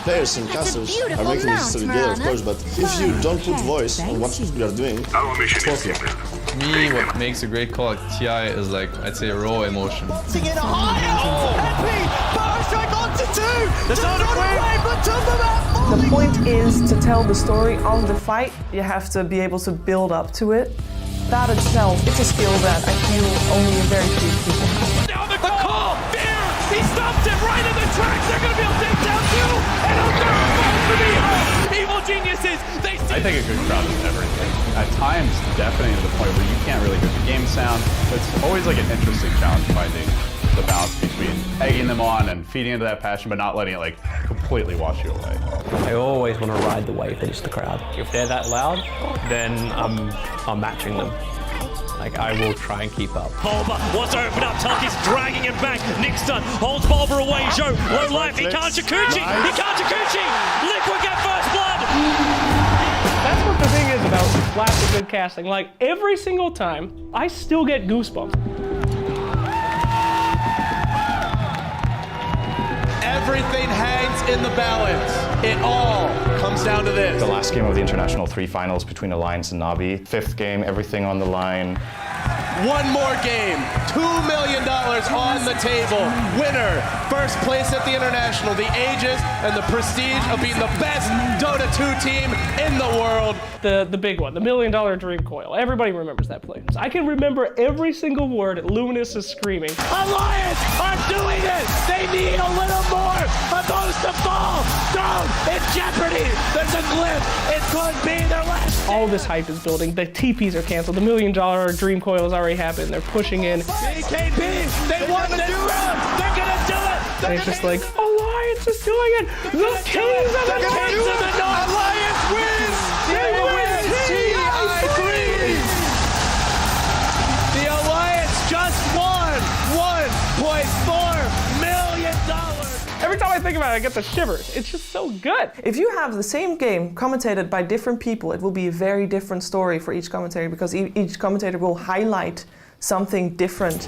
players and casters are making this together, of course, but if you don't put voice on what you are doing, it's worthless. To me, what makes a great call at TI is like, I'd say, a raw emotion. In a higher, Happy, power strike onto two. Just on the way, but took them out. The point is to tell the story of the fight. You have to be able to build up to it. That itself, it's a skill that I feel only very few people have. Down the call, Fear, he stops it right in the tracks. They're going to be able to take down two, and a third one for the evil geniuses. I think a good crowd is everything. At times, deafening to the point where you can't really hear the game sound. But it's always like an interesting challenge finding the balance between egging them on and feeding into that passion, but not letting it like completely wash you away. I always want to ride the wave that is the crowd. If they're that loud, then I'm matching them. Like, I will try and keep up. Bulba wants to open up. Tulky's dragging him back. Nixon holds Bulba away. Joe, low life. He can't Shikuchi. He can't Shikuchi. Liquid get first blood. That's what the thing is about classic good casting. Like, every single time, I still get goosebumps. Everything hangs in the balance. It all comes down to this. The last game of the International 3 finals between Alliance and Navi. 5th game, everything on the line. One more game, $2 million on the table. Winner, first place at the International, the aegis and the prestige of being the best Dota 2 team in the world. The big one, the $1 million dream coil. Everybody remembers that play. I can remember every single word Luminous is screaming. Alliance are doing it. They need a little more. Supposed to fall. Down in jeopardy. There's a glitch. It could be their last. All this hype is building. The TPs are canceled. The $1 million dream coil has already happened. They're pushing in. BKB, they want this round. They're gonna do it. And it's just like, Alliance is doing it. The kings of the north. Alliance wins. They win TI3. The Alliance just won $1.4 million. Every time I think about it, I get the shivers. It's just so good. If you have the same game commentated by different people, it will be a very different story for each commentator because each commentator will highlight something different.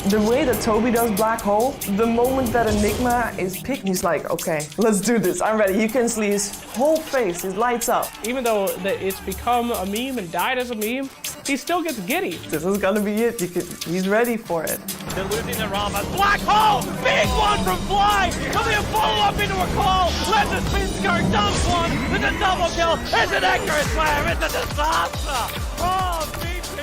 The way that Toby does Black Hole, the moment that Enigma is picked, he's like, okay, let's do this, I'm ready. You can see his whole face, his lights up. Even though it's become a meme and died as a meme, he still gets giddy. This is gonna be it, he's ready for it. They're losing their Rama. Black Hole! Big one from Fly! Coming a follow-up into a call! Let the spin skirt, dumps one! It's a double kill! It's an accurate slam! It's a disaster! Oh, VP!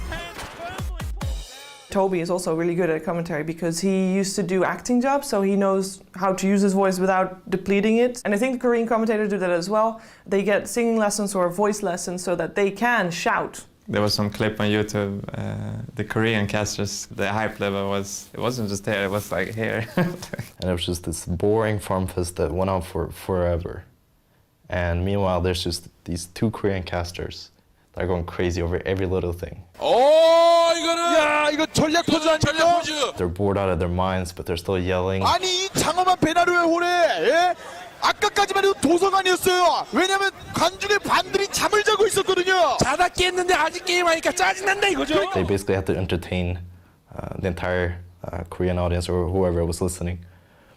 Hands firmly pulled down. Toby is also really good at commentary because he used to do acting jobs, so he knows how to use his voice without depleting it. And I think the Korean commentators do that as well. They get singing lessons or voice lessons so that they can shout. There was some clip on YouTube, the Korean casters, the hype level it wasn't just here, it was like here. And it was just this boring farm fest that went on for forever. And meanwhile, there's just these 2 Korean casters that are going crazy over every little thing. 오, 이거는 야, 이거 전략 포즈 아닙니까? They're bored out of their minds, but they're still yelling. 아니, 이 장엄한 베나루의 홀에 예? 아까까지만 해도 도서관이었어요. 왜냐면 관중의 반들이 잠을 자고 있었거든요. 자다 깼는데 아직 게임하니까 짜증난다 이거죠. They basically had to entertain the entire Korean audience or whoever was listening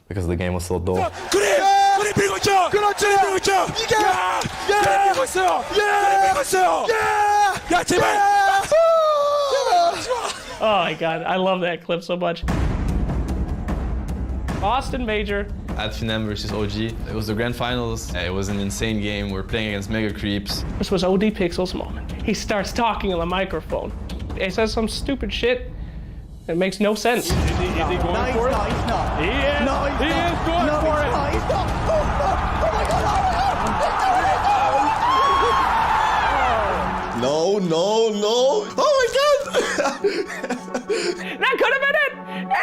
because the game was so dull. 그래! 그래 밀고 있죠! 그렇지! 밀고 있죠! 이게! 그래 밀고 있어요! 그래 밀고 있어요! 야 제발! Oh my god, I love that clip so much. Austin Major. At Finem versus OG, it was the grand finals. It was an insane game. We're playing against Mega Creeps. This was OD Pixel's moment. He starts talking on the microphone. He says some stupid shit. It makes no sense. Is he going for it? No, he's not. He is. No, he's he not. Is going no, for it. No, he's not. Oh my god! No, no, no. Oh my god! That could have been it!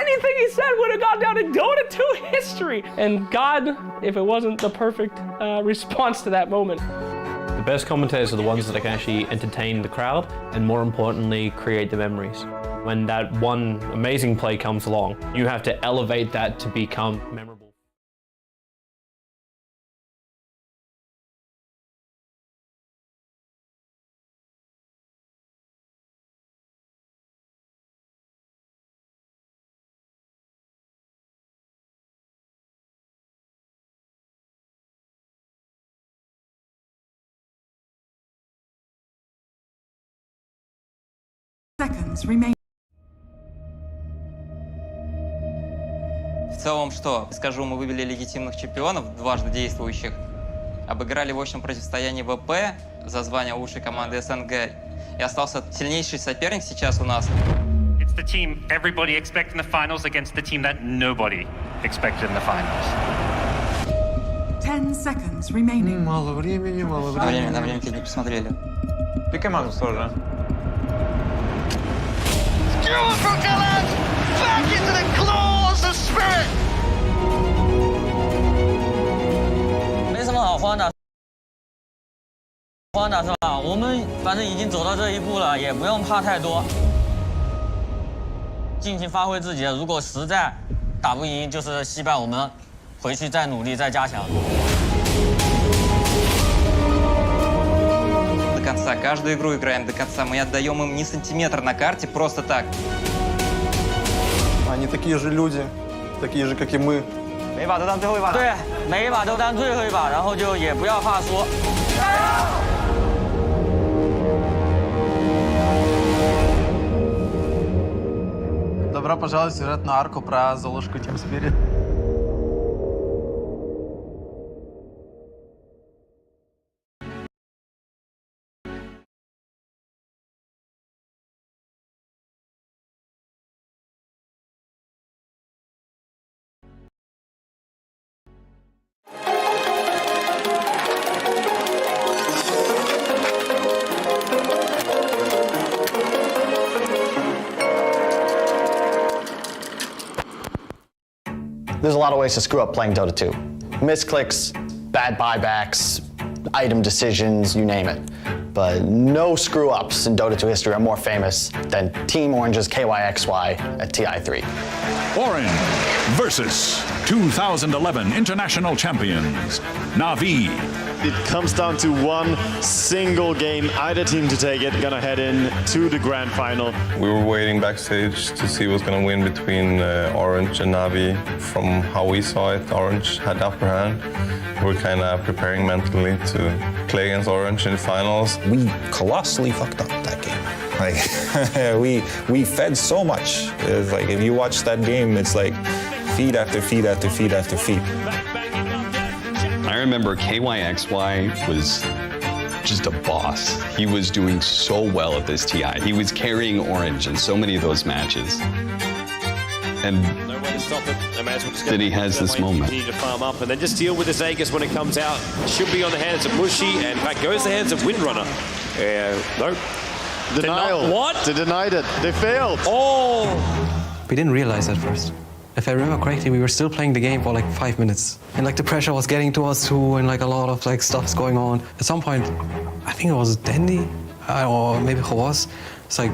Anything he said would have gone down in Dota 2 history. And God, if it wasn't the perfect response to that moment. The best commentators are the ones that can actually entertain the crowd and, more importantly, create the memories. When that one amazing play comes along, you have to elevate that to become memorable. seconds remaining. В целом что? Скажу, мы выбили легитимных чемпионов, дважды действующих, обыграли в общем противостоянии ВП за звание лучшей команды СНГ, и остался сильнейший соперник сейчас у нас. It's the team everybody expected in the finals against the team that nobody expected in the finals. 10 seconds remaining. Мало времени, мало времени. На время не посмотрели. Ты команду тоже. Skewer from Talon! Back into the claws of spirit! 没什么好慌的，是吧？我们反正已经走到这一步了，也不用怕太多，尽情发挥自己。如果实在打不赢，就是惜败，我们回去再努力，再加强。До конца, каждую игру играем до конца. Мы не отдаем им ни сантиметра на карте просто так. Они такие же люди, такие же, как и мы. 每一把都当最后一把。对，每一把都当最后一把，然后就也不要怕输。 Добро пожаловать в сюжетную арку про Золушку Team Spirit. There's a lot of ways to screw up playing Dota 2. Misclicks, bad buybacks, item decisions, you name it. But no screw-ups in Dota 2 history are more famous than Team Orange's KYXY at TI3. Orange versus 2011 international champions, Na'Vi. It comes down to one single game. Either team to take it, gonna head in to the grand final. We were waiting backstage to see what's gonna win between Orange and Na'Vi. From how we saw it, Orange had the upper hand. We're kind of preparing mentally to play against Orange in the finals. We colossally fucked up that game. Like we fed so much. It's like if you watch that game, it's like feed after feed after feed after feed. I remember KYXY was just a boss. He was doing so well at this TI. He was carrying Orange in so many of those matches. And no way to stop it. No matter what, that he has this moment. Continue to farm up and then just deal with this Aegis when it comes out. Should be on the hands of Mushi, and in fact goes to the hands of Windrunner. Nope. Denial. What? They denied it. They failed. Oh! We didn't realize at first. If I remember correctly, we were still playing the game for like 5 minutes. And like the pressure was getting to us too, and like a lot of like stuff's going on. At some point, I think it was Dandy, or maybe Hawas. It's like,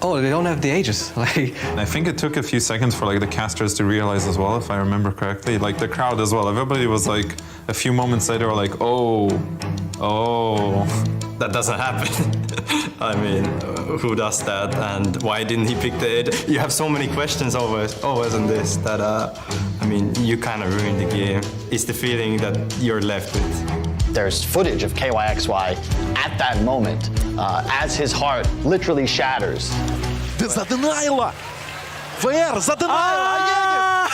oh, they don't have the Aegis. Like, I think it took a few seconds for like the casters to realize as well, if I remember correctly. Like the crowd as well. Everybody was like, a few moments later, were like, oh, That doesn't happen. I mean, who does that, and why didn't he pick the Aegis? You have so many questions always on this that, I mean, you kind of ruined the game. It's the feeling that you're left with. There's footage of KYXY at that moment as his heart literally shatters. Ты заденаила! ВР заденаила Аегис!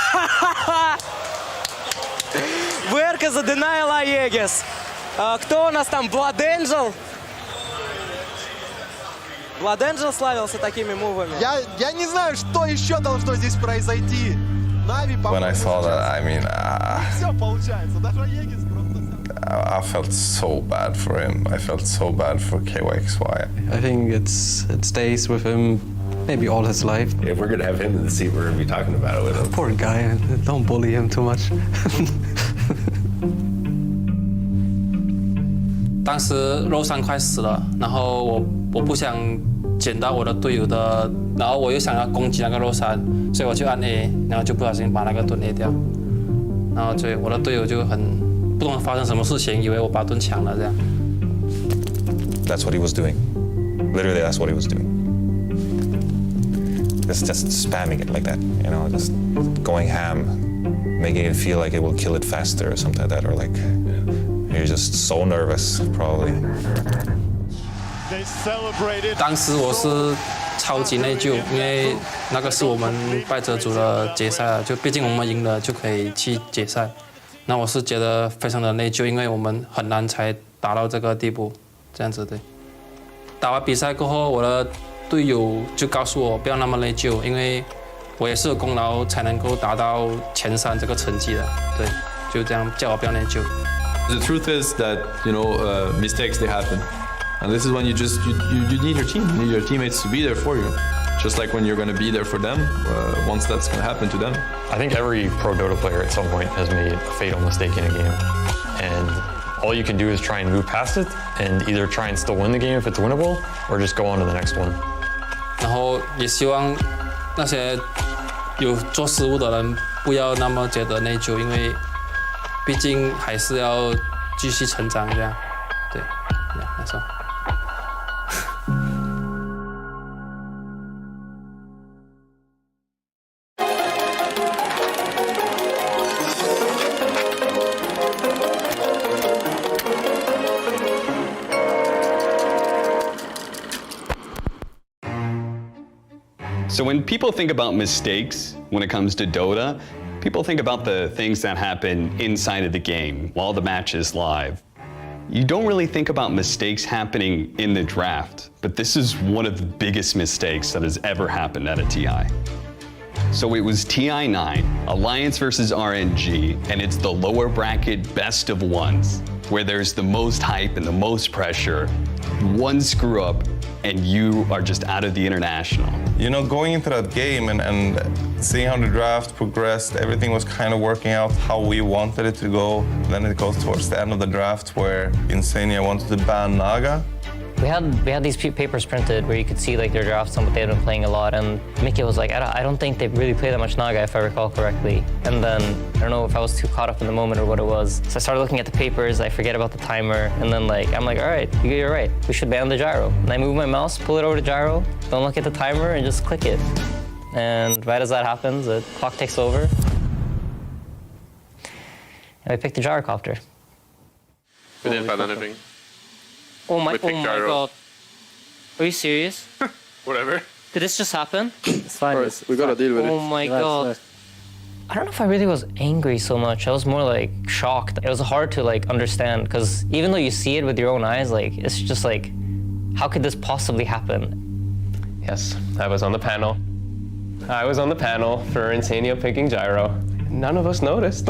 ВР заденаила Аегис. Кто у нас там? Blood Angel? Blood Angel славился такими мувами. Я не знаю, что еще должно здесь произойти. When I saw that, I mean, Все получается. Даже Аегис просто... I felt so bad for him. I felt so bad for KYXY. I think it stays with him maybe all his life. If we're gonna have him in the seat, we're gonna be talking about it with him. Poor guy, don't bully him too much. 当时 Rosan 快死了，然后我不想捡到我的队友的，然后我又想要攻击那个 Rosan， 所以我就按 A， 然后就不小心把那个盾 A 掉，然后所以我的队友就很不懂发生什么事情，以为我把盾抢了这样。That's what he was doing. Literally, that's what he was doing. Just spamming it like that, you know, just going ham, making it feel like it will kill it faster or something like that, or like you're just so nervous, probably. They 当时我是超级内疚，因为那个是我们败者组的决赛啊，就毕竟我们赢了就可以去决赛。那我是觉得非常的内疚，因为我们很难才达到这个地步，这样子对。打完比赛过后，我的队友就告诉我不要那么内疚，因为我也是有功劳才能够达到前3这个成绩的，对，就这样叫我不要内疚。The truth is that mistakes they happen, and this is when you need your team, you need your teammates to be there for you, just like when you're going to be there for them once that's going to happen to them. I think every pro Dota player at some point has made a fatal mistake in a game, and all you can do is try and move past it, and either try and still win the game if it's winnable, or just go on to the next one. 然后也希望那些有做失误的人不要那么觉得内疚，因为毕竟还是要继续成长这样。对，没错。So when people think about mistakes when it comes to Dota, people think about the things that happen inside of the game while the match is live. You don't really think about mistakes happening in the draft, but this is one of the biggest mistakes that has ever happened at a TI. So it was TI9, Alliance versus RNG, and it's the lower bracket best of ones, where there's the most hype and the most pressure. One screw up, and you are just out of the international. You know, going into that game and seeing how the draft progressed, everything was kind of working out how we wanted it to go. Then it goes towards the end of the draft where Insania wanted to ban Naga. We had these papers printed where you could see like their drafts and what they had been playing a lot, and Mickey was like, I don't think they really play that much Naga if I recall correctly. And then I don't know if I was too caught up in the moment or what it was. So I started looking at the papers, I forget about the timer, and then I'm like, all right, you're right, we should ban the gyro. And I move my mouse, pull it over to gyro, don't look at the timer, and just click it. And right as that happens, the clock takes over, and I pick the gyrocopter. We didn't ban anything. Oh my god. Are you serious? Whatever. Did this just happen? It's fine. We gotta deal with it. Oh my god. I don't know if I really was angry so much. I was more like shocked. It was hard to like understand because even though you see it with your own eyes, like it's just like, how could this possibly happen? Yes, I was on the panel. I was on the panel for Insania picking gyro. None of us noticed.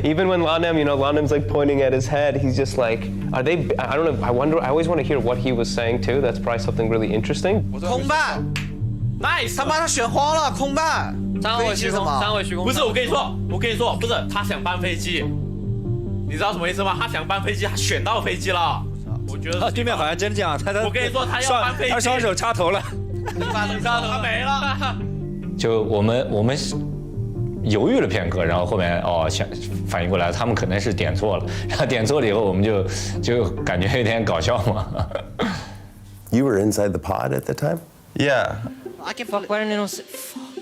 Even when Lanem, like pointing at his head, he's just like, are they, I don't know, I always want to hear what he was saying too. That's probably something really interesting. 空办 ，nice， 他把他选慌了，空办。三位虚空，三位虚空。不是，我跟你说，不是他想搬飞机，你知道什么意思吗？他想搬飞机，他选到飞机了。我觉得对面好像真这样，我跟你说，他要搬飞机，他双手插头了，他没了。就我们犹豫了片刻，然后后面反应过来，他们可能是点错了，然后点错了以后，我们就感觉有点搞笑嘛。You were inside the pod at the time? Yeah. I can fuck. Why don't you know?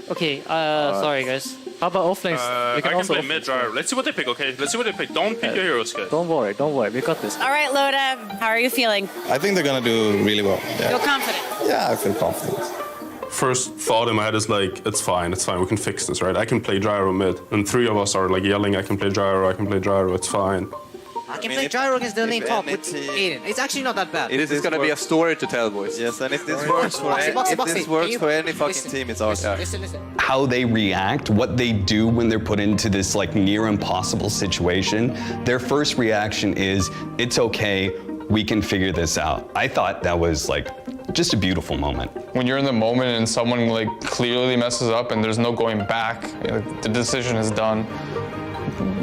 Okay. Sorry guys. How about offlanes? I can play mid gyro. Let's see what they pick. Okay. Let's see what they pick. Don't pick your heroes, guys. Don't worry. We got this. All right, Loda. How are you feeling? I think they're gonna do really well. Yeah. Feel confident? Yeah, I feel confident. First thought in my head is like, it's fine, we can fix this, right? I can play gyro mid, and 3 of us are like yelling, I can play gyro, it's fine. I can play gyro against the lane top with Aiden. It's actually not that bad. It is gonna be a story to tell, boys. Yes, and if this works for any fucking team, it's our time. Listen. How they react, what they do when they're put into this like near impossible situation, their first reaction is, it's okay, we can figure this out. I thought that was like just a beautiful moment. When you're in the moment and someone like clearly messes up and there's no going back, the decision is done,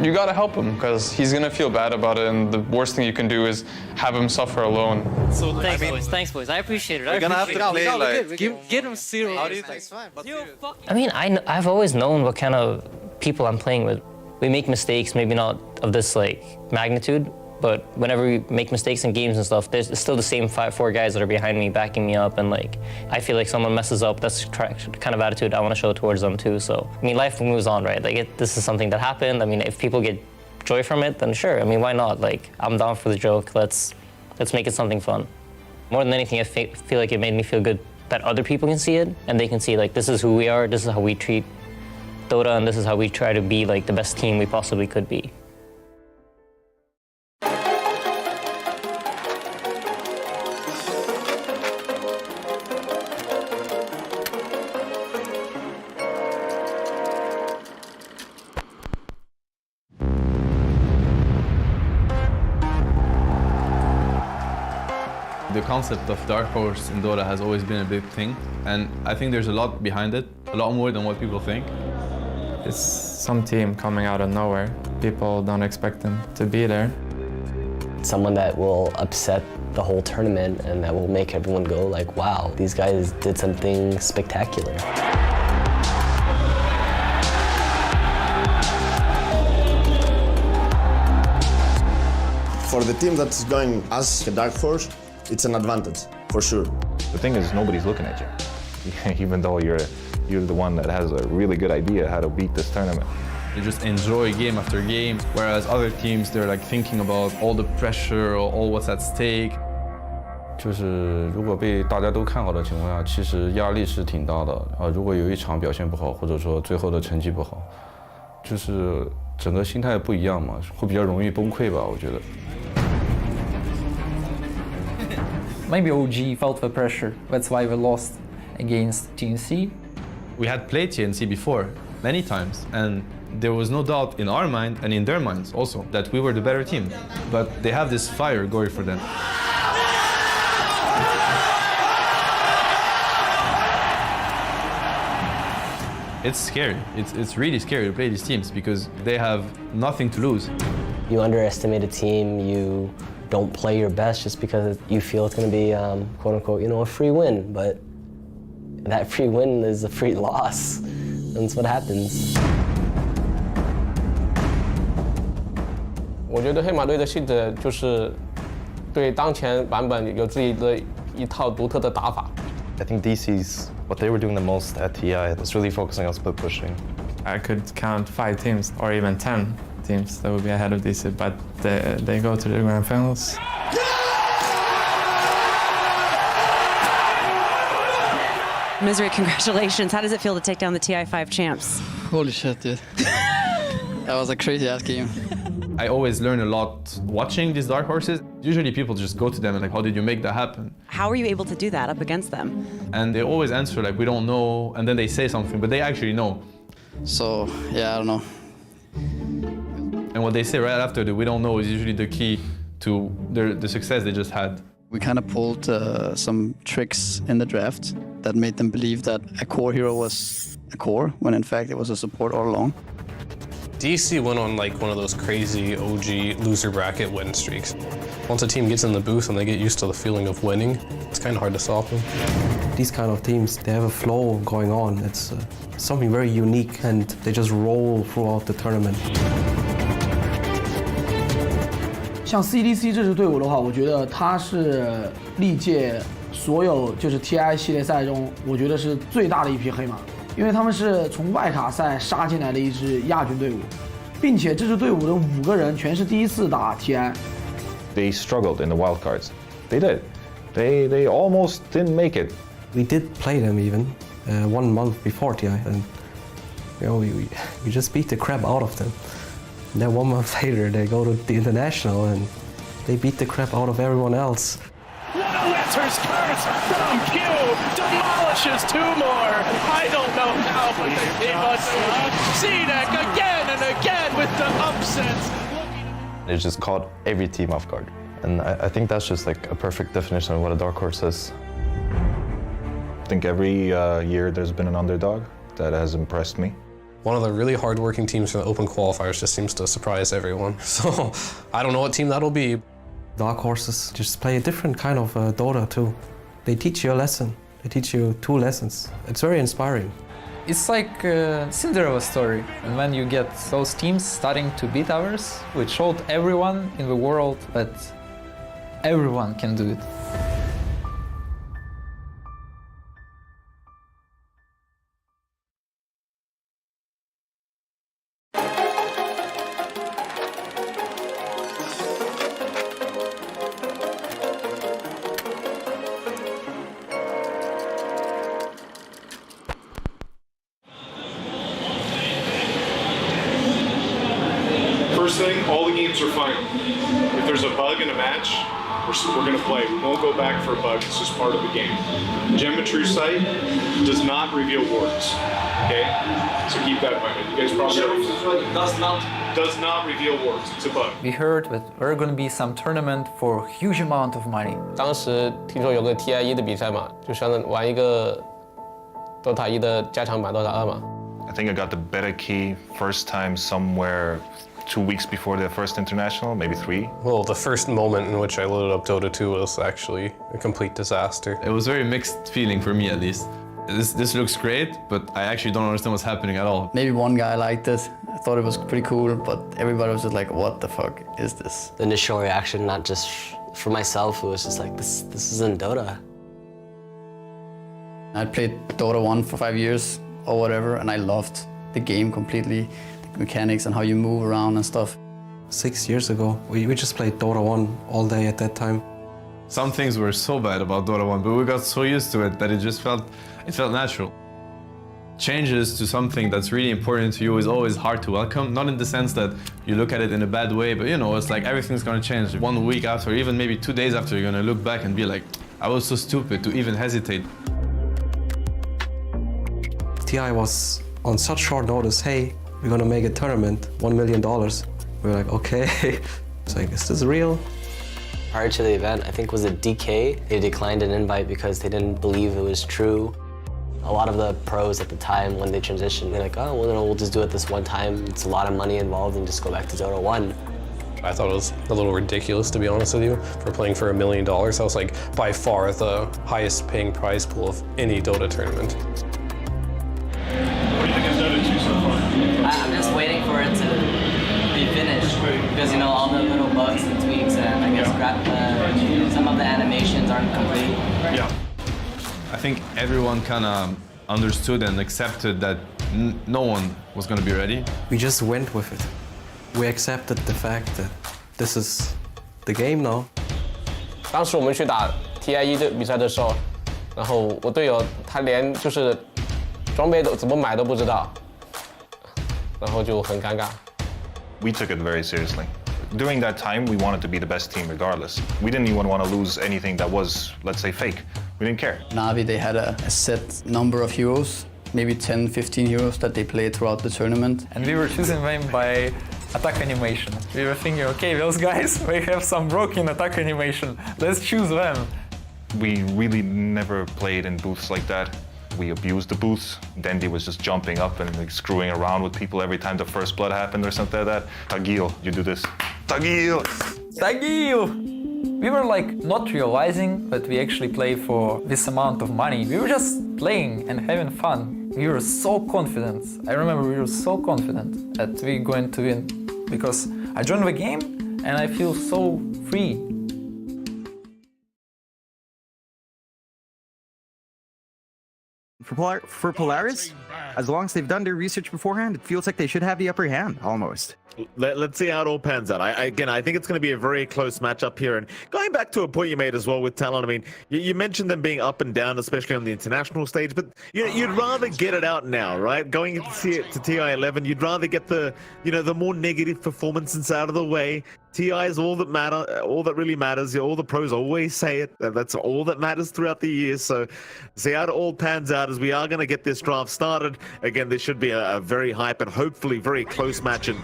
you gotta help him because he's gonna feel bad about it, and the worst thing you can do is have him suffer alone. So thanks boys. I appreciate it. We're gonna have to play like... Give him 0. How do you think? I mean, I've always known what kind of people I'm playing with. We make mistakes, maybe not of this like magnitude, but whenever we make mistakes in games and stuff, there's still the same 4 guys that are behind me, backing me up, and like, I feel like someone messes up, that's the kind of attitude I want to show towards them too. So, I mean, life moves on, right? Like, this is something that happened. I mean, if people get joy from it, then sure. I mean, why not? Like, I'm down for the joke. Let's make it something fun. More than anything, I feel like it made me feel good that other people can see it and they can see like this is who we are, this is how we treat Dota, and this is how we try to be like the best team we possibly could be. The concept of Dark Horse in Dota has always been a big thing, and I think there's a lot behind it, a lot more than what people think. It's some team coming out of nowhere. People don't expect them to be there. Someone that will upset the whole tournament and that will make everyone go like, wow, these guys did something spectacular. For the team that's going as a Dark Horse, it's an advantage, for sure. The thing is, nobody's looking at you, even though you're the one that has a really good idea how to beat this tournament. You just enjoy game after game, whereas other teams, they're like thinking about all the pressure or all what's at stake. 就是如果被大家都看好的情况下，其实压力是挺大的啊。如果有一场表现不好，或者说最后的成绩不好，就是整个心态不一样嘛，会比较容易崩溃吧，我觉得。 Maybe OG felt the pressure. That's why we lost against TNC. We had played TNC before, many times, and there was no doubt in our mind and in their minds also that we were the better team. But they have this fire going for them. It's scary. It's really scary to play these teams because they have nothing to lose. You underestimate a team, you don't play your best just because you feel it's going to be, quote unquote, you know, a free win. But that free win is a free loss. That's what happens. 我觉得黑马队的性质就是对当前版本有自己的一套独特的打法。 I think DC's what they were doing the most at TI was really focusing on split pushing. I could count 5 teams or even 10 teams that would be ahead of DC, but they go to the grand finals. Misery, congratulations. How does it feel to take down the TI5 champs? Holy shit, dude. That was a crazy ass game. I always learn a lot watching these Dark Horses. Usually people just go to them and like, how did you make that happen? How are you able to do that up against them? And they always answer like, we don't know, and then they say something, but they actually know. So, yeah, I don't know. And what they say right after the we don't know is usually the key to the success they just had. We kind of pulled some tricks in the draft that made them believe that a core hero was a core, when in fact it was a support all along. DC went on like one of those crazy OG loser bracket win streaks. Once a team gets in the booth and they get used to the feeling of winning, it's kind of hard to stop them. These kind of teams, they have a flow going on. It's something very unique, and they just roll throughout the tournament. 像 CDC 这支队伍的话，我觉得它是历届所有就是 TI 系列赛中，我觉得是最大的一匹黑马，因为他们是从外卡赛杀进来的一支亚军队伍，并且这支队伍的5个人全是第一次打 TI。They struggled in the wildcards. They did. They almost didn't make it. We did play them even 1 month before TI, and you know we just beat the crap out of them. And then 1 month later, they go to the international and they beat the crap out of everyone else. What a winter's curse from Cube demolishes 2 more. I don't know how, but they gave us CDEC again and again with the upsets. It just caught every team off guard. And I think that's just like a perfect definition of what a Dark Horse is. I think every year there's been an underdog that has impressed me. One of the really hard-working teams from the Open Qualifiers just seems to surprise everyone. So I don't know what team that'll be. Dark Horses just play a different kind of Dota too. They teach you a lesson. They teach you 2 lessons. It's very inspiring. It's like a Cinderella story. And when you get those teams starting to beat ours, we showed everyone in the world that everyone can do it. saying all the games are final. If there's a bug in a match, we're going to play. We won't go back for a bug. It's just part of the game. Geometry site does not reveal wards. Okay? So keep that in mind. You guys probably does not reveal wards. It's a bug. We heard that there are going to be some tournament for huge amount of money. 当时听说有个 TI 1的比赛嘛，就相当于玩一个 DOTA 1的加强版 DOTA 2嘛。I think I got the beta key first time somewhere 2 weeks before the first international, maybe 3. Well, the first moment in which I loaded up Dota 2 was actually a complete disaster. It was very mixed feeling for me, at least. This looks great, but I actually don't understand what's happening at all. Maybe one guy liked it. I thought it was pretty cool, but everybody was just like, what the fuck is this? The initial reaction, not just for myself, it was just like, this isn't Dota. I played Dota 1 for 5 years or whatever, and I loved the game completely, the mechanics and how you move around and stuff. 6 years ago, we just played Dota 1 all day at that time. Some things were so bad about Dota 1, but we got so used to it that it felt natural. Changes to something that's really important to you is always hard to welcome, not in the sense that you look at it in a bad way, but you know, it's like everything's gonna change. 1 week after, even maybe 2 days after, you're gonna look back and be like, I was so stupid to even hesitate. TI was on such short notice, hey, we're gonna make a tournament, $1 million. We were like, okay. It's like, is this real? Prior to the event, I think was it DK, they declined an invite because they didn't believe it was true. A lot of the pros at the time, when they transitioned, they're like, oh, well, we'll just do it this one time. It's a lot of money involved and just go back to Dota 1. I thought it was a little ridiculous, to be honest with you, for playing for $1 million. That was like by far the highest paying prize pool of any Dota tournament. What do you think of Dota 2 so far? I'm just waiting for it to be finished because, you know, all the little bugs and tweaks and I guess some of the animations aren't complete. Yeah. I think everyone kind of understood and accepted that no one was going to be ready. We just went with it. We accepted the fact that this is the game now. 当时我们去打 TI 1的比赛的时候，然后我队友他连就是装备都怎么买都不知道，然后就很尴尬。We took it very seriously. During that time, we wanted to be the best team regardless. We didn't even want to lose anything that was, let's say, fake. We didn't care. Na'Vi, they had a set number of heroes, maybe 10, 15 heroes that they played throughout the tournament. And we were choosing them by attack animation. We were thinking, okay, those guys, they have some broken attack animation. Let's choose them. We really never played in booths like that. We abused the booths. Dendi was just jumping up and like, screwing around with people every time the first blood happened or something like that. Tagil, you do this. Tagil! Tagil! We were like not realizing that we actually play for this amount of money. We were just playing and having fun. We were so confident. I remember we were so confident that we're going to win because I joined the game and I feel so free. For Polaris, as long as they've done their research beforehand, it feels like they should have the upper hand, almost. Let's see how it all pans out. I think it's going to be a very close matchup here. And going back to a point you made as well with Talon, I mean, you mentioned them being up and down, especially on the international stage, but you'd rather get it out now, right? Going to TI 11, you'd rather get the more negative performances out of the way. TI is all that really matters. All the pros always say it. That's all that matters throughout the years. So see how it all pans out as we are going to get this draft started. Again, there should be a very hype and hopefully very close match. And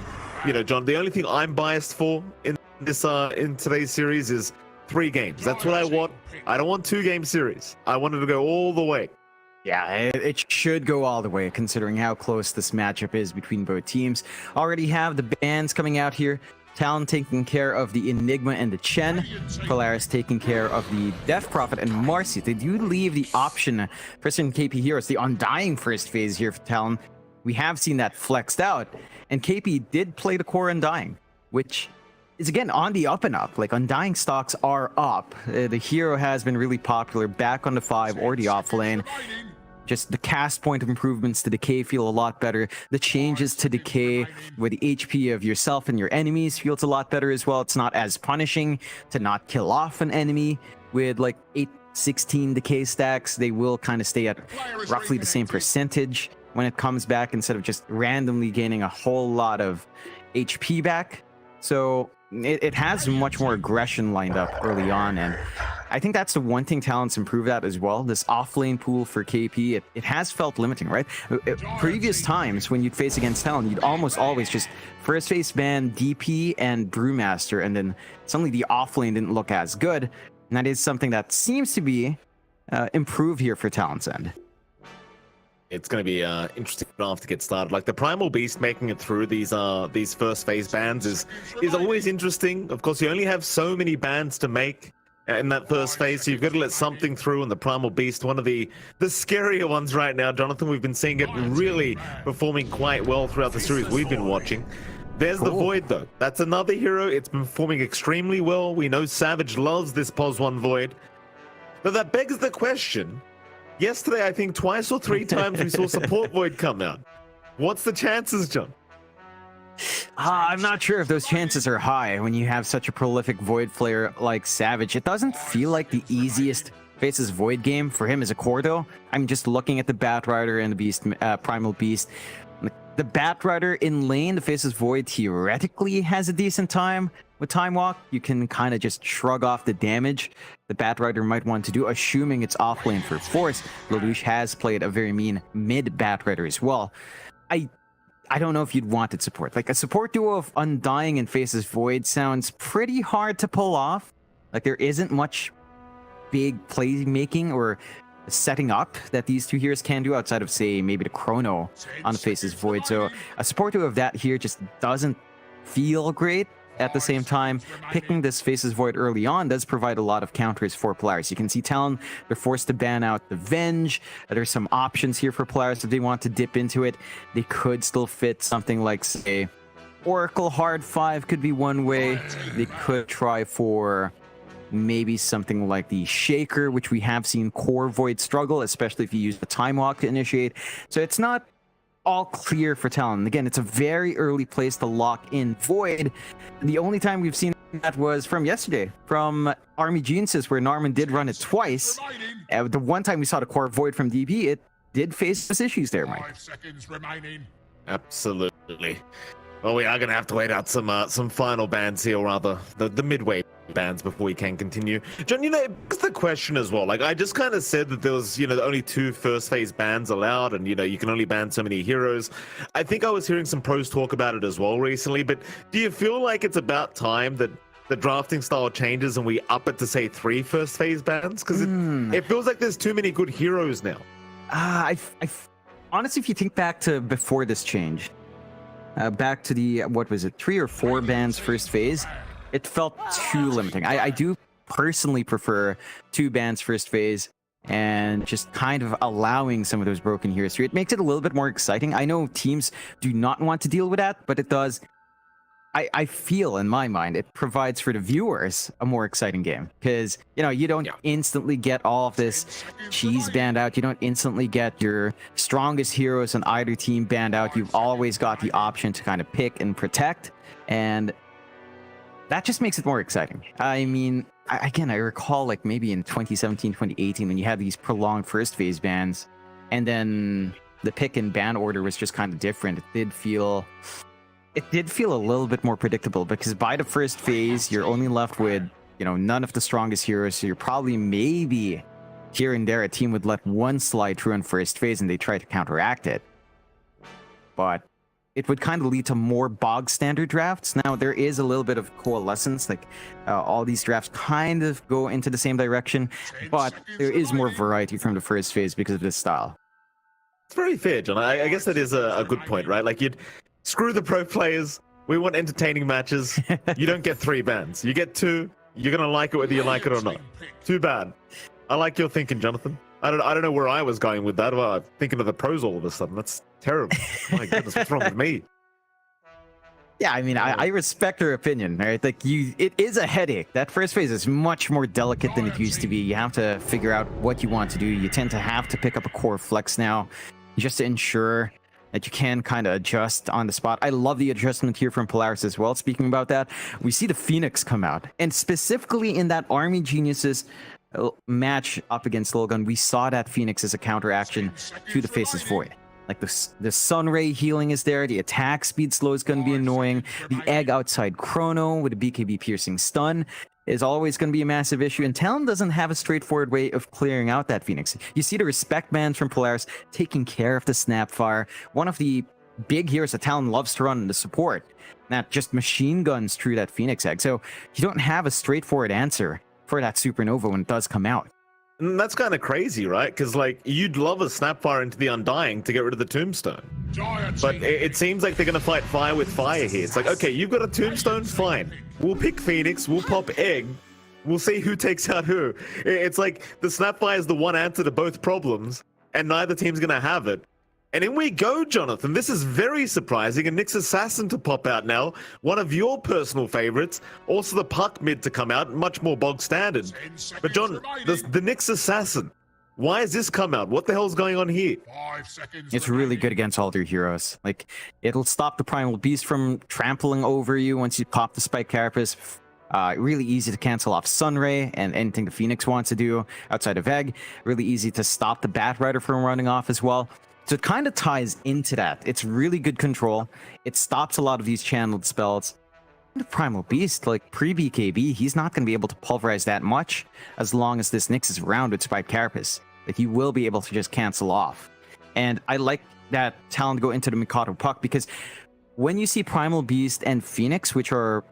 John, the only thing I'm biased for in this in today's series is 3 games. That's what I want. I don't want 2-game series. I wanted to go all the way. Yeah, it should go all the way, considering how close this matchup is between both teams. Already have the bans coming out here. Talon taking care of the Enigma and the Chen. Polaris taking care of the Death Prophet and Marcy. They do leave the option for certain KP heroes. The Undying first phase here for Talon. We have seen that flexed out. And KP did play the core Undying, which is again on the up and up. Like Undying stocks are up. The hero has been really popular back on the 5 or the off lane. Just the cast point improvements to Decay feel a lot better. The changes to Decay with the HP of yourself and your enemies feels a lot better as well. It's not as punishing to not kill off an enemy with like 8-16 Decay stacks. They will kind of stay at roughly the same percentage when it comes back instead of just randomly gaining a whole lot of HP back. So it has much more aggression lined up early on, and I think that's the one thing Talon's improved at as well. This off-lane pool for KP, it has felt limiting, right? Previous times when you'd face against Talon, you'd almost always just first phase ban DP and Brewmaster, and then suddenly the off-lane didn't look as good. And that is something that seems to be improved here for Talon's end. It's going to be interesting draft to get started. Like the Primal Beast making it through these first phase bans is always interesting. Of course, you only have so many bans to make in that first phase, so you've got to let something through. And the Primal Beast, one of the scarier ones right now, Jonathan. We've been seeing it really performing quite well throughout the series we've been watching. There's the Void, though. That's another hero. It's been performing extremely well. We know Savage loves this POS 1 Void. But that begs the question. Yesterday, I think twice or three times we saw support Void come out. What's the chances, John? I'm not sure if those chances are high when you have such a prolific Void player like Savage. It doesn't feel like the easiest faces Void game for him as a core, though. I'm just looking at the Batrider and the Beast, Primal Beast. The Batrider in lane, the faces Void theoretically has a decent time. With Time Walk, you can kind of just shrug off the damage the Batrider might want to do, assuming it's off lane for Force. Lelouch has played a very mean mid Batrider as well. I don't know if you'd wanted support. Like a support duo of Undying and faces Void sounds pretty hard to pull off. Like there isn't much big playmaking or setting up that these two heroes can do outside of, say, maybe the Chrono on the faces Void. So a support duo of that here just doesn't feel great. At the same time, picking this faces Void early on does provide a lot of counters for Polaris. You can see Talon, they're forced to ban out the Venge. There's some options here for Polaris if they want to dip into it. They could still fit something like, say, Oracle Hard 5 could be one way. They could try for maybe something like the Shaker, which we have seen core Void struggle, especially if you use the Time Walk to initiate. So it's not all clear for Talon. Again, it's a very early place to lock in Void. The only time we've seen that was from yesterday, from Army Geniuses, where Narman did run it twice. The one time we saw the core Void from DB, it did face those issues there, Mike. 5 seconds remaining. Absolutely. Well, we are going to have to wait out some final bans here, or rather, the midway bans before we can continue. John, it's the question as well. Like, I just kind of said that there was, only 2 first phase bans allowed, and, you can only ban so many heroes. I think I was hearing some pros talk about it as well recently, but do you feel like it's about time that the drafting style changes and we up it to, say, 3 first phase bans? Because it feels like there's too many good heroes now. Honestly, if you think back to before this change, back to the, 3 or 4 bans first phase, it felt too limiting. I do personally prefer 2 bans first phase and just kind of allowing some of those broken heroes through. It makes it a little bit more exciting. I know teams do not want to deal with that, but it does. I feel, in my mind, it provides for the viewers a more exciting game because, you don't instantly get all of this cheese banned out. You don't instantly get your strongest heroes on either team banned out. You've always got the option to kind of pick and protect, and that just makes it more exciting. I mean, I recall like maybe in 2017, 2018, when you had these prolonged first phase bans, and then the pick and ban order was just kind of different. It did feel a little bit more predictable because by the first phase, you're only left with, none of the strongest heroes. So you're probably maybe here and there a team would let one slide through in first phase and they try to counteract it. But it would kind of lead to more bog standard drafts. Now, there is a little bit of coalescence, like all these drafts kind of go into the same direction, but there is more variety from the first phase because of this style. It's very fair, John. I guess that is a good point, right? Like, you'd screw the pro players. We want entertaining matches. You don't get 3 bans. You get 2. You're going to like it whether you like it or not. Too bad. I like your thinking, Jonathan. I don't know where I was going with that. Well, I'm thinking of the pros all of a sudden. That's terrible. My goodness, what's wrong with me? Yeah, I mean, I respect your opinion, right? Like, it is a headache. That first phase is much more delicate than it used to be. You have to figure out what you want to do. You tend to have to pick up a core flex now just to ensure that you can kind of adjust on the spot. I love the adjustment here from Polaris as well. Speaking about that, we see the Phoenix come out. And specifically in that Army Geniuses match up against Logan, we saw that Phoenix as a counteraction to the Faces Void. Like the Sunray healing is there, the attack speed slow is going to be annoying, the egg outside Chrono with a BKB piercing stun is always going to be a massive issue, and Talon doesn't have a straightforward way of clearing out that Phoenix. You see the respect bans from Polaris taking care of the Snapfire, one of the big heroes that Talon loves to run in the support, that just machine guns through that Phoenix egg. So you don't have a straightforward answer for that Supernova when it does come out. And that's kind of crazy, right? Because, like, you'd love a Snapfire into the Undying to get rid of the Tombstone. But it seems like they're going to fight fire with fire here. It's like, okay, you've got a Tombstone, fine. We'll pick Phoenix, we'll pop Egg, we'll see who takes out who. It's like the Snapfire is the one answer to both problems, and neither team's going to have it. And in we go, Jonathan. This is very surprising. A Nyx Assassin to pop out now. One of your personal favorites. Also the Puck mid to come out. Much more bog standard. But John, the Nyx Assassin. Why has this come out? What the hell's going on here? It's really good against all their heroes. Like, it'll stop the Primal Beast from trampling over you once you pop the Spike Carapace. Really easy to cancel off Sunray and anything the Phoenix wants to do outside of Egg. Really easy to stop the Bat Rider from running off as well. So it kind of ties into that. It's really good control. It stops a lot of these channeled spells. The Primal Beast, like pre-BKB, he's not going to be able to pulverize that much as long as this Nyx is around with Spike Carapace. Like, he will be able to just cancel off. And I like that Talon to go into the Mikado Puck, because when you see Primal Beast and Phoenix, which are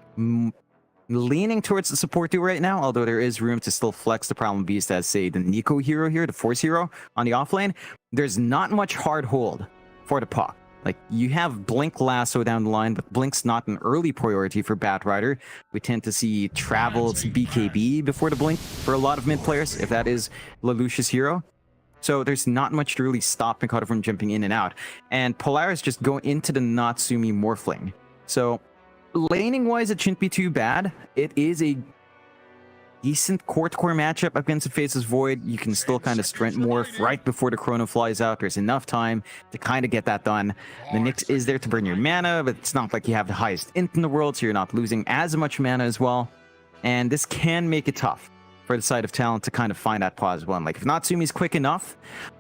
leaning towards the support duo right now, although there is room to still flex the Primal Beast as, say, the Nico hero here, the Force hero on the offlane, there's not much hard hold for the Puck. Like, you have Blink Lasso down the line, but Blink's not an early priority for Bat Rider. We tend to see Travel's BKB before the Blink for a lot of mid players, if that is Lelouch's hero. So there's not much to really stop Mikado from jumping in and out. And Polaris just go into the Natsumi Morphling. So laning-wise, it shouldn't be too bad. It is a decent core-to-core matchup against the Faceless Void. You can still kind of strength morph right before the Chrono flies out. There's enough time to kind of get that done. The Nyx is there to burn your mana, but it's not like you have the highest int in the world, so you're not losing as much mana as well. And this can make it tough for the side of Talon to kind of find that pause one. Like, if Natsumi's quick enough,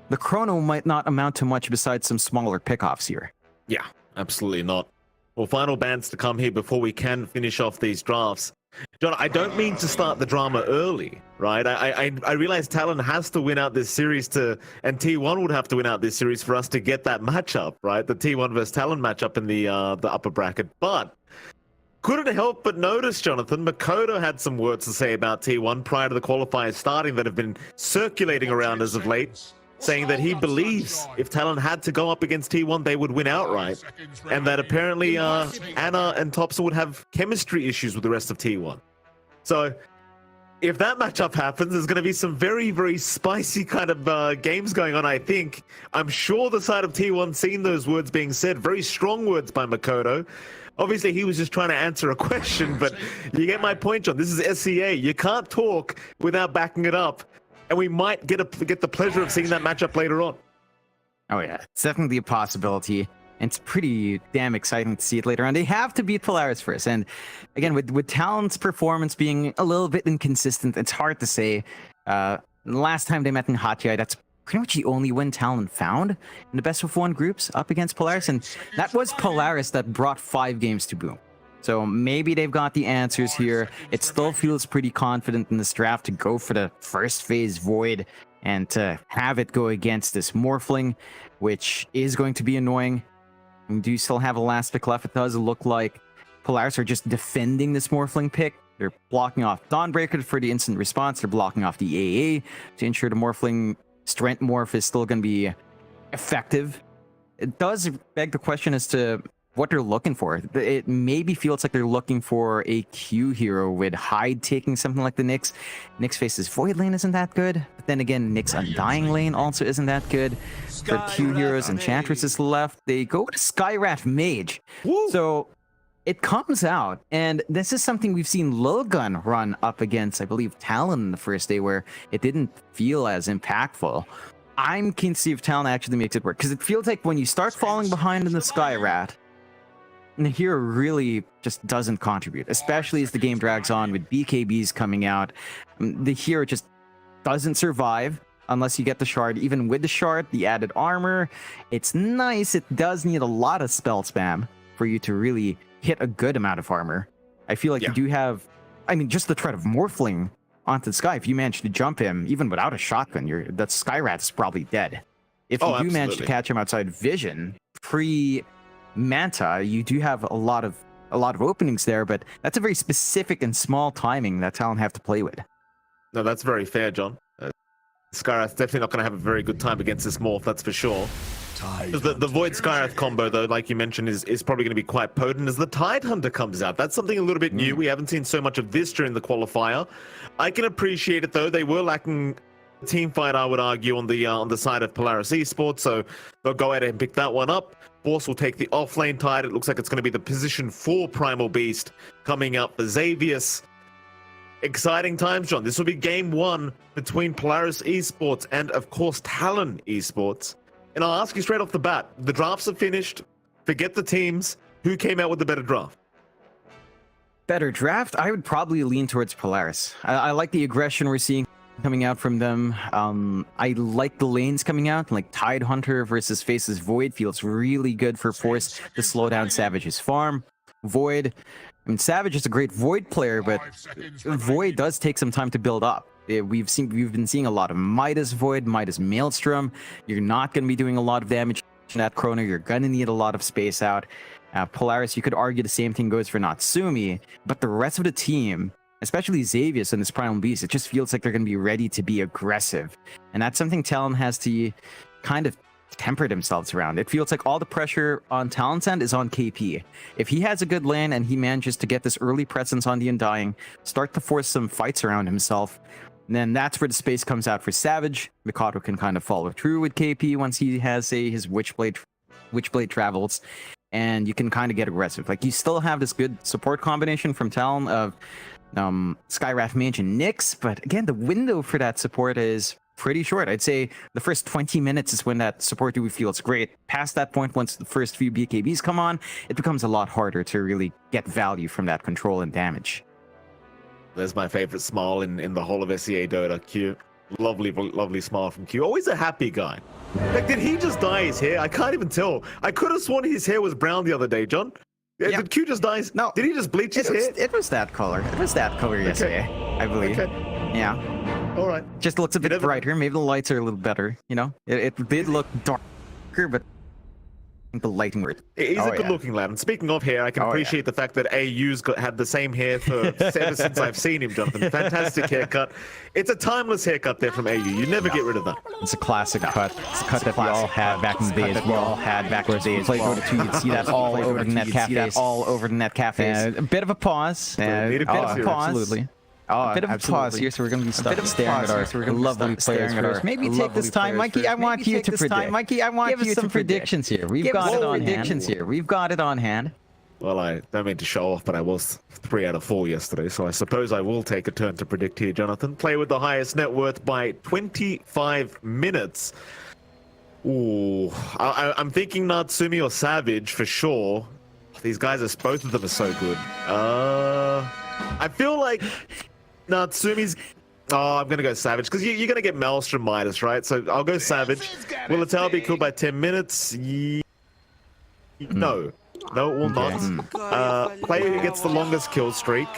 the Chrono might not amount to much besides some smaller pickoffs here. Yeah, absolutely not. Well, final bans to come here before we can finish off these drafts. John, I don't mean to start the drama early, right? I realize Talon has to win out this series and T1 would have to win out this series for us to get that matchup, right? The T1 versus Talon matchup in the upper bracket. But couldn't help but notice, Jonathan, Makoto had some words to say about T1 prior to the qualifiers starting that have been circulating around as of late, saying that he believes if Talon had to go up against T1, they would win outright, and that apparently Anna and Thompson would have chemistry issues with the rest of T1. So if that matchup happens, there's going to be some very, very spicy kind of games going on, I think. I'm sure the side of T1 seen those words being said, very strong words by Makoto. Obviously, he was just trying to answer a question, but you get my point, John. This is SCA. You can't talk without backing it up. And we might get the pleasure of seeing that matchup later on. Oh yeah, it's definitely a possibility. And it's pretty damn exciting to see it later on. They have to beat Polaris first. And again, with Talon's performance being a little bit inconsistent, it's hard to say. Last time they met in Hachiai, that's pretty much the only win Talon found in the best of one groups up against Polaris. And that was Polaris that brought 5 games to Boom. So maybe they've got the answers here. It still feels pretty confident in this draft to go for the first phase Void and to have it go against this Morphling, which is going to be annoying. And do you still have a last pick left? It does look like Polaris are just defending this Morphling pick. They're blocking off Dawnbreaker for the instant response. They're blocking off the AA to ensure the Morphling Strength Morph is still going to be effective. It does beg the question as to what they're looking for. It maybe feels like they're looking for a Q hero with Hyde taking something like the Nyx. Nyx faces Void lane isn't that good. But then again, Nyx Undying lane also isn't that good. For Q heroes, Enchantress is left. They go with a Skyrat Mage. Woo! So it comes out, and this is something we've seen Lilgun run up against, I believe, Talon the first day, where it didn't feel as impactful. I'm keen to see if Talon actually makes it work, because it feels like when you start falling behind in the Skyrat, the hero really just doesn't contribute, especially as the game drags on with BKBs coming out. The hero just doesn't survive. unless you get the shard. Even with the shard, the added armor, it's nice. It does need a lot of spell spam for you to really hit a good amount of armor. I feel like you do have, I mean, just the threat of Morphling onto the sky. If you manage to jump him, even without a shotgun, that Skyrat is probably dead. If you do manage to catch him outside vision, pre-Manta, you do have a lot of openings there, but that's a very specific and small timing that Talon have to play with. No, that's very fair, John. Skyrath's definitely not going to have a very good time against this morph, that's for sure. The Void Skyrath combo, though, like you mentioned, is probably going to be quite potent as the Tidehunter comes out. That's something a little bit new. We haven't seen so much of this during the qualifier. I can appreciate it, though. They were lacking team fight, I would argue, on the side of Polaris Esports, so they'll go ahead and pick that one up. Force will take the offlane Tide. It looks like it's going to be the position 4 Primal Beast coming up for Xavius. Exciting times, John. This will be game 1 between Polaris Esports and, of course, Talon Esports. And I'll ask you straight off the bat, the drafts are finished. Forget the teams. Who came out with the better draft? Better draft? I would probably lean towards Polaris. I like the aggression we're seeing coming out from them. I like the lanes coming out, like Tidehunter versus Faces Void feels really good for Force to slow down Savage's farm. Void, I mean, Savage is a great Void player, but Void does take some time to build up. We've been seeing a lot of Midas Void, Midas Maelstrom. You're not going to be doing a lot of damage in that Chrono. You're going to need a lot of space out. Polaris, you could argue the same thing goes for Natsumi, but the rest of the team, especially Xavius and this Primal Beast, it just feels like they're going to be ready to be aggressive. And that's something Talon has to kind of temper themselves around. It feels like all the pressure on Talon's end is on KP. If he has a good lane and he manages to get this early presence on the Undying, start to force some fights around himself, then that's where the space comes out for Savage. Mikado can kind of follow through with KP once he has, say, his Witchblade travels, and you can kind of get aggressive. Like, you still have this good support combination from Talon of Skyrath, Mage, and Nyx, but again, the window for that support is pretty short. I'd say the first 20 minutes is when that support duo feels great. Past that point, once the first few BKBs come on, it becomes a lot harder to really get value from that control and damage. There's my favorite smile in the whole of SEA Dota, Q. Lovely smile from Q. Always a happy guy. Like, did he just dye his hair? I can't even tell. I could have sworn his hair was brown the other day, John. Yeah. Did Q just dye his... No. Did he just bleach his hair? It was that color. It was that color yesterday, I believe. Okay. Yeah. All right. Just looks a bit brighter. Maybe the lights are a little better, you know? It did look darker, but the lighting worked. He's a good-looking lad. And speaking of hair, I can appreciate the fact that AU's had the same hair for ever since I've seen him, Jonathan. Fantastic haircut. It's a timeless haircut there from AU. You never get rid of that. It's a classic cut. It's a cut that we all had back in the day as well. Played Dota 2, you'd see that all over the net cafes. A bit of a pause. Absolutely. A bit of a pause here, so we're going to be staring at our lovely players first. Maybe take this time, Mikey. I want you to predict. Mikey, I want you some predictions here. We've got it on hand. Well, I don't mean to show off, but I was 3 out of 4 yesterday, so I suppose I will take a turn to predict here, Jonathan. Play with the highest net worth by 25 minutes. Ooh, I'm thinking Natsumi or Savage for sure. These guys, both of them are so good. I feel like Natsumi's... Oh, I'm going to go Savage, because you're going to get Maelstrom Midas, right? So I'll go Savage. Will the tower be killed by 10 minutes? No. No, it will not. Player who gets the longest kill streak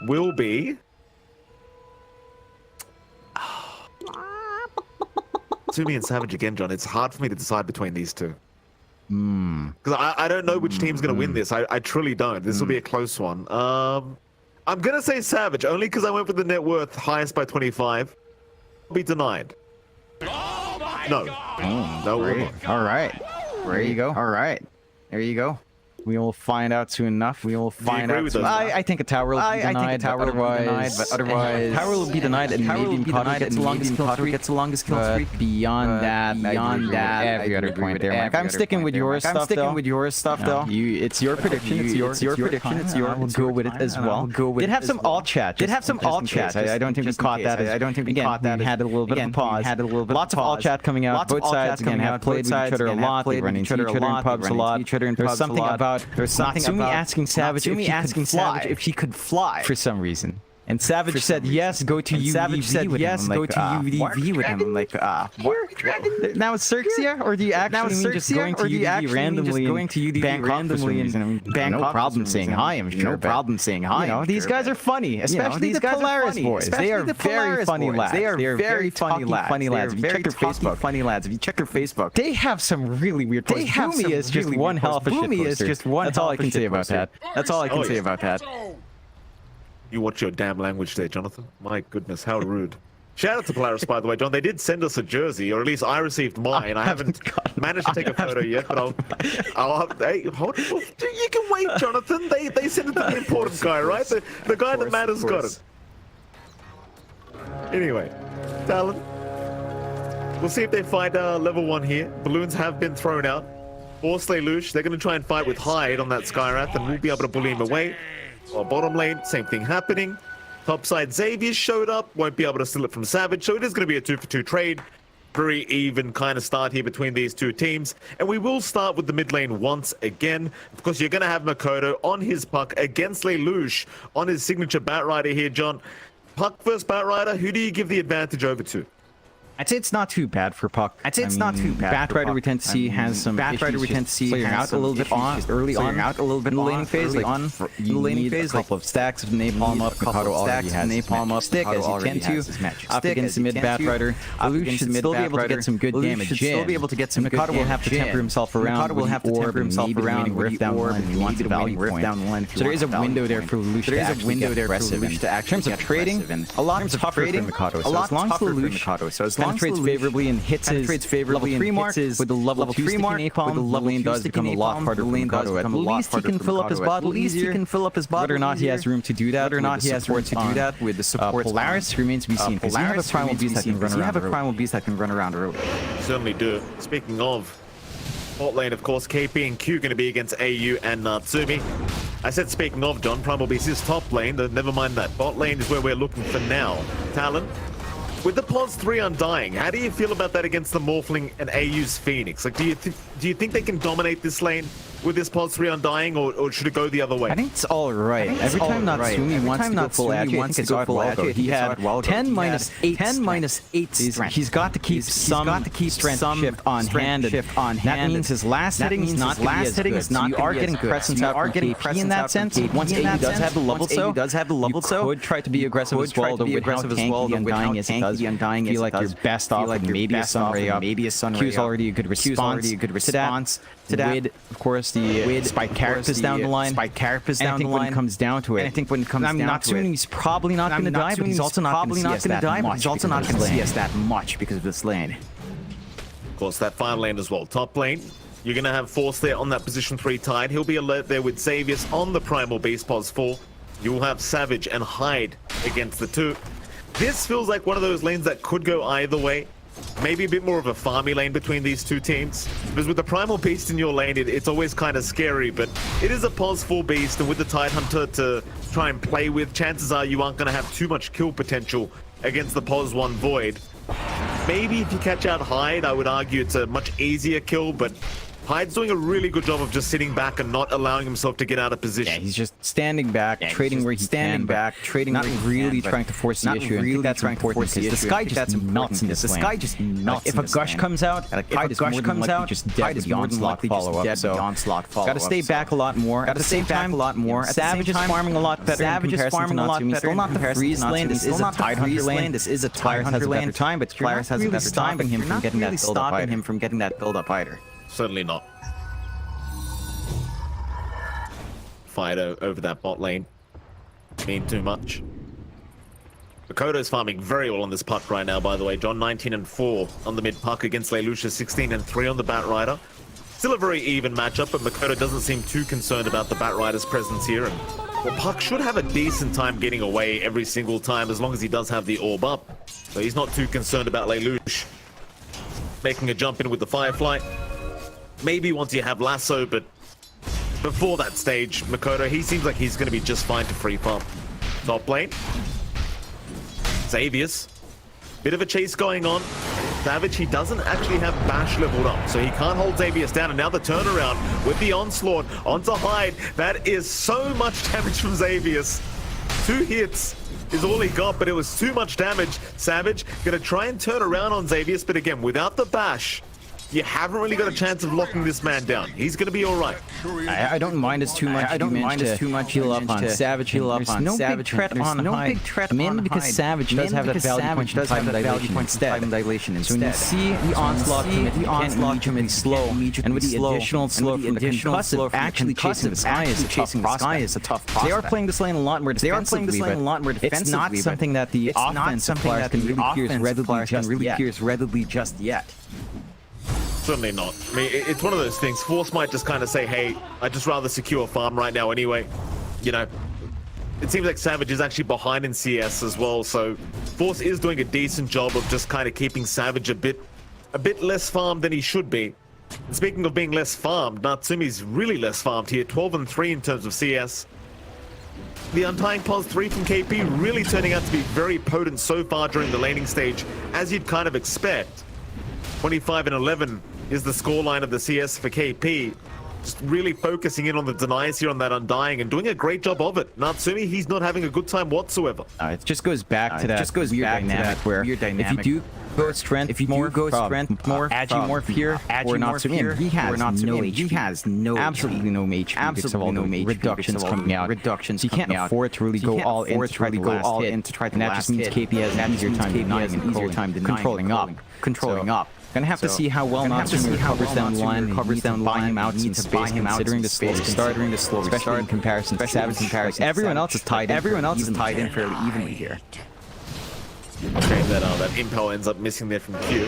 will be... Natsumi and Savage again, John. It's hard for me to decide between these two. Because I don't know which team's going to win this. I truly don't. This will be a close one. I'm going to say Savage, only because I went with the net worth highest by 25. I'll be denied. No. No. All right. There you go. All right. There you go. We will find out soon enough. We will find out soon enough. I think a tower will be denied, but otherwise... Tower will be denied, and maybe Mikado gets the longest kill streak. Beyond that, every other point there, Mike. I'm sticking with your stuff, though. It's your prediction. It's your prediction. We'll go with it as well. Did have some alt chat. I don't think we caught that. We had a little bit of a pause. Lots of alt chat coming out. Both sides, again, have played with each other a lot. They run into each other in pubs a lot. There's something about... There's something Natsumi asking Savage if he could fly for some reason. And Savage said yes, go to UDV. Savage said yes, go to UDV with him. I'm like, what? Now it's Xerxia, or do you actually mean just going to UDV randomly? Going to UDV randomly and Bangkok? No problem saying hi, I'm sure. No problem saying hi. You know, these guys are funny, especially the Polaris boys. They are very funny lads. They are very funny lads. Funny lads. If you check their Facebook, funny lads. If you check their Facebook, they have some really weird posts. Boomy is just one hell of a shit poster. Is just one. That's all I can say about that. That's all I can say about that. You watch your damn language there, Jonathan. My goodness, how rude. Shout out to Polaris, by the way, John. They did send us a jersey, or at least I received mine. I haven't managed to take a photo yet, but I'll hey, hold it. You can wait, Jonathan. They sent it to the important guy, right? The guy that matters got it. Anyway, Talon. We'll see if they fight level 1 here. Balloons have been thrown out. Force Lelouch, they're going to try and fight with Hyde on that Skywrath, and we'll be able to bully him away. Well, bottom lane, same thing happening. Topside Xavier showed up, won't be able to steal it from Savage, so it is going to be a 2-for-2 trade. Very even kind of start here between these two teams. And we will start with the mid lane once again. Of course, you're going to have Makoto on his puck against Lelouch on his signature Batrider here, John. Puck versus Batrider, who do you give the advantage over to? I'd say it's not too bad for Puck. I'd say it's not too bad. Batrider we tend to see has some Batrider we tend to see clearing out a little bit on early on, out a little bit in the laning phase, like on the laning phase, a couple of stacks of napalm up, Mikado already has napalm up, stick as you tend to. Up against the mid Batrider, Lelouch should still be able to get some good damage. Still be able to get some. Mikado will have to temper himself around. Mikado will have to temper himself around rift down the line. He wants to value rift down the line. So there is a window there for Lelouch to actually get aggressive. In terms of trading, a lot tougher for Mikado. So as long as Lelouch, so as long as trades favorably and hits his level 3 mark with the level 3 mark, with the lane does become a lot harder for Mikado. At least he can fill up his bottle easier. Whether or not he has room to do that, whether or not he has room to do that with the support. Polaris remains to be seen. Because you have a primal beast that can run around early. Certainly do. Speaking of bot lane, of course, KP and Q going to be against AU and Natsumi. I said speaking of, John, primal beast is top lane. Never mind that. Bot lane is where we're looking for now. Talon. With the Pos 3 Undying, how do you feel about that against the Morphling and AU's Phoenix? Like, do you think they can dominate this lane with this Pos 3 Undying, or should it go the other way? I think it's all right. Every time Natsumi wants to go full edge, he has 10-8 strength. He's got to keep some strength shift on hand. That means his last hitting is not good. You are getting presence out from KP in that sense. Once AU does have the level, you could try to be aggressive as well, though with how tanky the Undying is. It does feel like you're best off with maybe a Sunray up. Q's already a good response to that. With, of course, the Spike Carapace down the line. And I think when it comes down to it, Natsumi, he's probably not going to die, but he's also not going to see us that much because of this lane. Of course, that final lane as well. Top lane, you're going to have Force there on that position 3 Tide. He'll be alert there with Xavius on the Primal Beast Pos 4. You will have Savage and Hyde against the 2. This feels like one of those lanes that could go either way. Maybe a bit more of a farmy lane between these two teams. Because with the Primal Beast in your lane, it's always kind of scary, but it is a Pos 4 Beast, and with the Tide Hunter to try and play with, chances are you aren't going to have too much kill potential against the Pos 1 Void. Maybe if you catch out Hyde, I would argue it's a much easier kill, but Hyde's doing a really good job of just sitting back and not allowing himself to get out of position. Yeah, he's just standing back, trading where he can, not really trying to force the issue. I think that's important because the sky just melts in this lane. If a gush comes out, Hyde is more than likely just dead with the onslaught follow-up. So gotta stay back a lot more. At the same time, Savage is farming a lot better in comparison to Natsumi. Still not the freeze lane. This is a Tide Hunter lane. This is a Tide Hunter lane. But Polaris has a better time him from getting that build-up either. Certainly not. Fight over that bot lane. Mean too much. Makoto's farming very well on this puck right now, by the way. John 19-4 on the mid puck against Lelouch, 16-3 on the Batrider. Still a very even matchup, but Makoto doesn't seem too concerned about the Batrider's presence here. And well, Puck should have a decent time getting away every single time as long as he does have the orb up. So he's not too concerned about Lelouch making a jump in with the Firefly. Maybe once you have Lasso, but before that stage, Makoto, he seems like he's going to be just fine to free farm. Top lane. Xavius. Bit of a chase going on. Savage, he doesn't actually have Bash leveled up, so he can't hold Xavius down. And now the turnaround with the onslaught onto Hyde. That is so much damage from Xavius. 2 hits is all he got, but it was too much damage. Savage gonna try and turn around on Xavius, but again, without the bash, you haven't really got a chance of locking this man down. He's going to be all right. I don't mind as too much. I don't mind as too much. Heal up on Savage. Heal up on Savage. There's no big threat on Mainly because Savage does have that value point time dilation instead. So when you see the onslaught commit, you can't reach him in slow. And with the additional slow from the concussive, actually chasing the sky is a tough prospect. They are playing this lane a lot more defensively, but it's not something that the offensive players can really pierce readily just yet. Certainly not. I mean, it's one of those things. Force might just kind of say, hey, I'd just rather secure farm right now anyway. You know, it seems like Savage is actually behind in CS as well, so Force is doing a decent job of just kind of keeping Savage a bit less farmed than he should be. And speaking of being less farmed, Natsumi's really less farmed here, 12-3 in terms of CS. The Undying Pulse 3 from KP really turning out to be very potent so far during the laning stage, as you'd kind of expect. 25-11 is the scoreline of the CS for KP. Just really focusing in on the denies here on that Undying and doing a great job of it. Natsumi, he's not having a good time whatsoever. It just goes back to that weird dynamic where if you do go strength, if you do go strength, more Agimorph here, or Natsumi, he has no absolutely no HP. Absolutely no HP. Reductions coming out. Reductions. He can't afford to really go all in to try the and that just means KP has an easier time denying and controlling up. Gonna have to see how well Natsumi recovers down the line. Recovers down, buy him out some space, considering the slow start, especially in comparison to Savage. Everyone else is tied in fairly evenly here. Okay, that Impel ends up missing there from Q.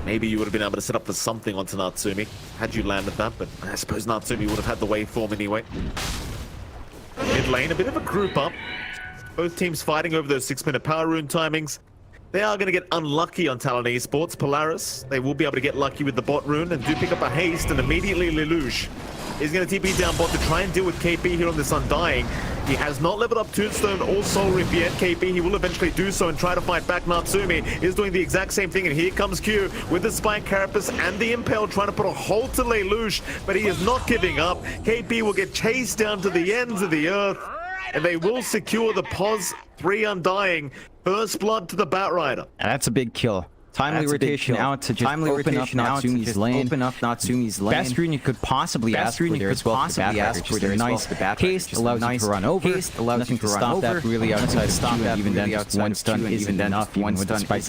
Maybe you would have been able to set up for something onto Natsumi had you landed that, but I suppose Natsumi would have had the waveform anyway. Mid lane, a bit of a group up. Both teams fighting over those 6-minute power rune timings. They are going to get unlucky on Talon Esports. Polaris, they will be able to get lucky with the bot rune and do pick up a haste, and immediately Lelouch is going to TP down bot to try and deal with KP here on this Undying. He has not leveled up Tombstone or Soul Rip yet. KP, he will eventually do so and try to fight back. Natsumi is doing the exact same thing, and here comes Q with the Spike Carapace and the Impel trying to put a halt to Lelouch, but he is not giving up. KP will get chased down to the ends of the earth, and they will secure the POS 3 Undying. First blood to the Batrider. And that's a big kill. Timely rotation out to just open up Natsumi's lane. Best rune you could possibly ask for there as well. The nice haste allows you to run over. Allows you to stop that really outside of Q, and even then just one stun isn't enough. One with the Spike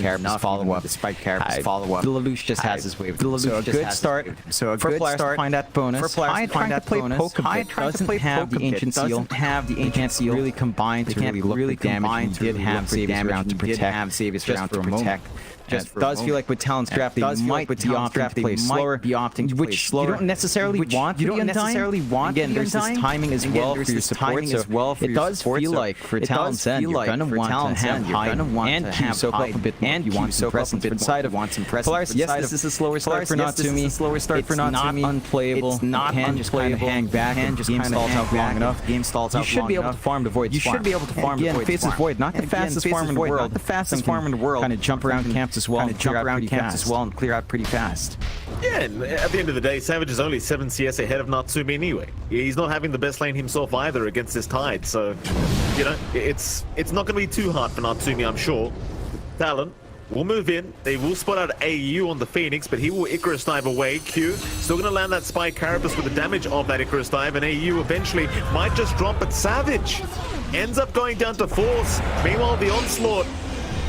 Carapace follow-up. The Lelouch just has his wave. So a good start. So a good start to find that bonus. Hyde trying to play poke a bit. Doesn't have the Ancient Seal. Really combined to really look the damage. He did have Xavius around to protect. Just does feel like with Talon's draft, they might be opting to play slower, which you don't necessarily want. Again, there's this timing as well for your support, so it does feel like for Talon's end, you're gonna want to have Hyde and Q soak up a bit more. You want some presence inside of Polaris. Yes, this is a slower start for Natsumi. It's not unplayable. It's not can just kind of hang back and just kind of hang back enough. You should be able to farm the Void. Again, faces Void, not the fastest farm in the world. Not the fastest farm in the world. Kind of jump around camps as well, and clear out pretty fast. Yeah, and at the end of the day, Savage is only 7 CS ahead of Natsumi anyway. He's not having the best lane himself either against this Tide, so, you know, it's not going to be too hard for Natsumi, I'm sure. Talon will move in. They will spot out AU on the Phoenix, but he will Icarus dive away. Q still going to land that Spike Carapace with the damage of that Icarus dive, and AU eventually might just drop, but Savage ends up going down to Force. Meanwhile, the Onslaught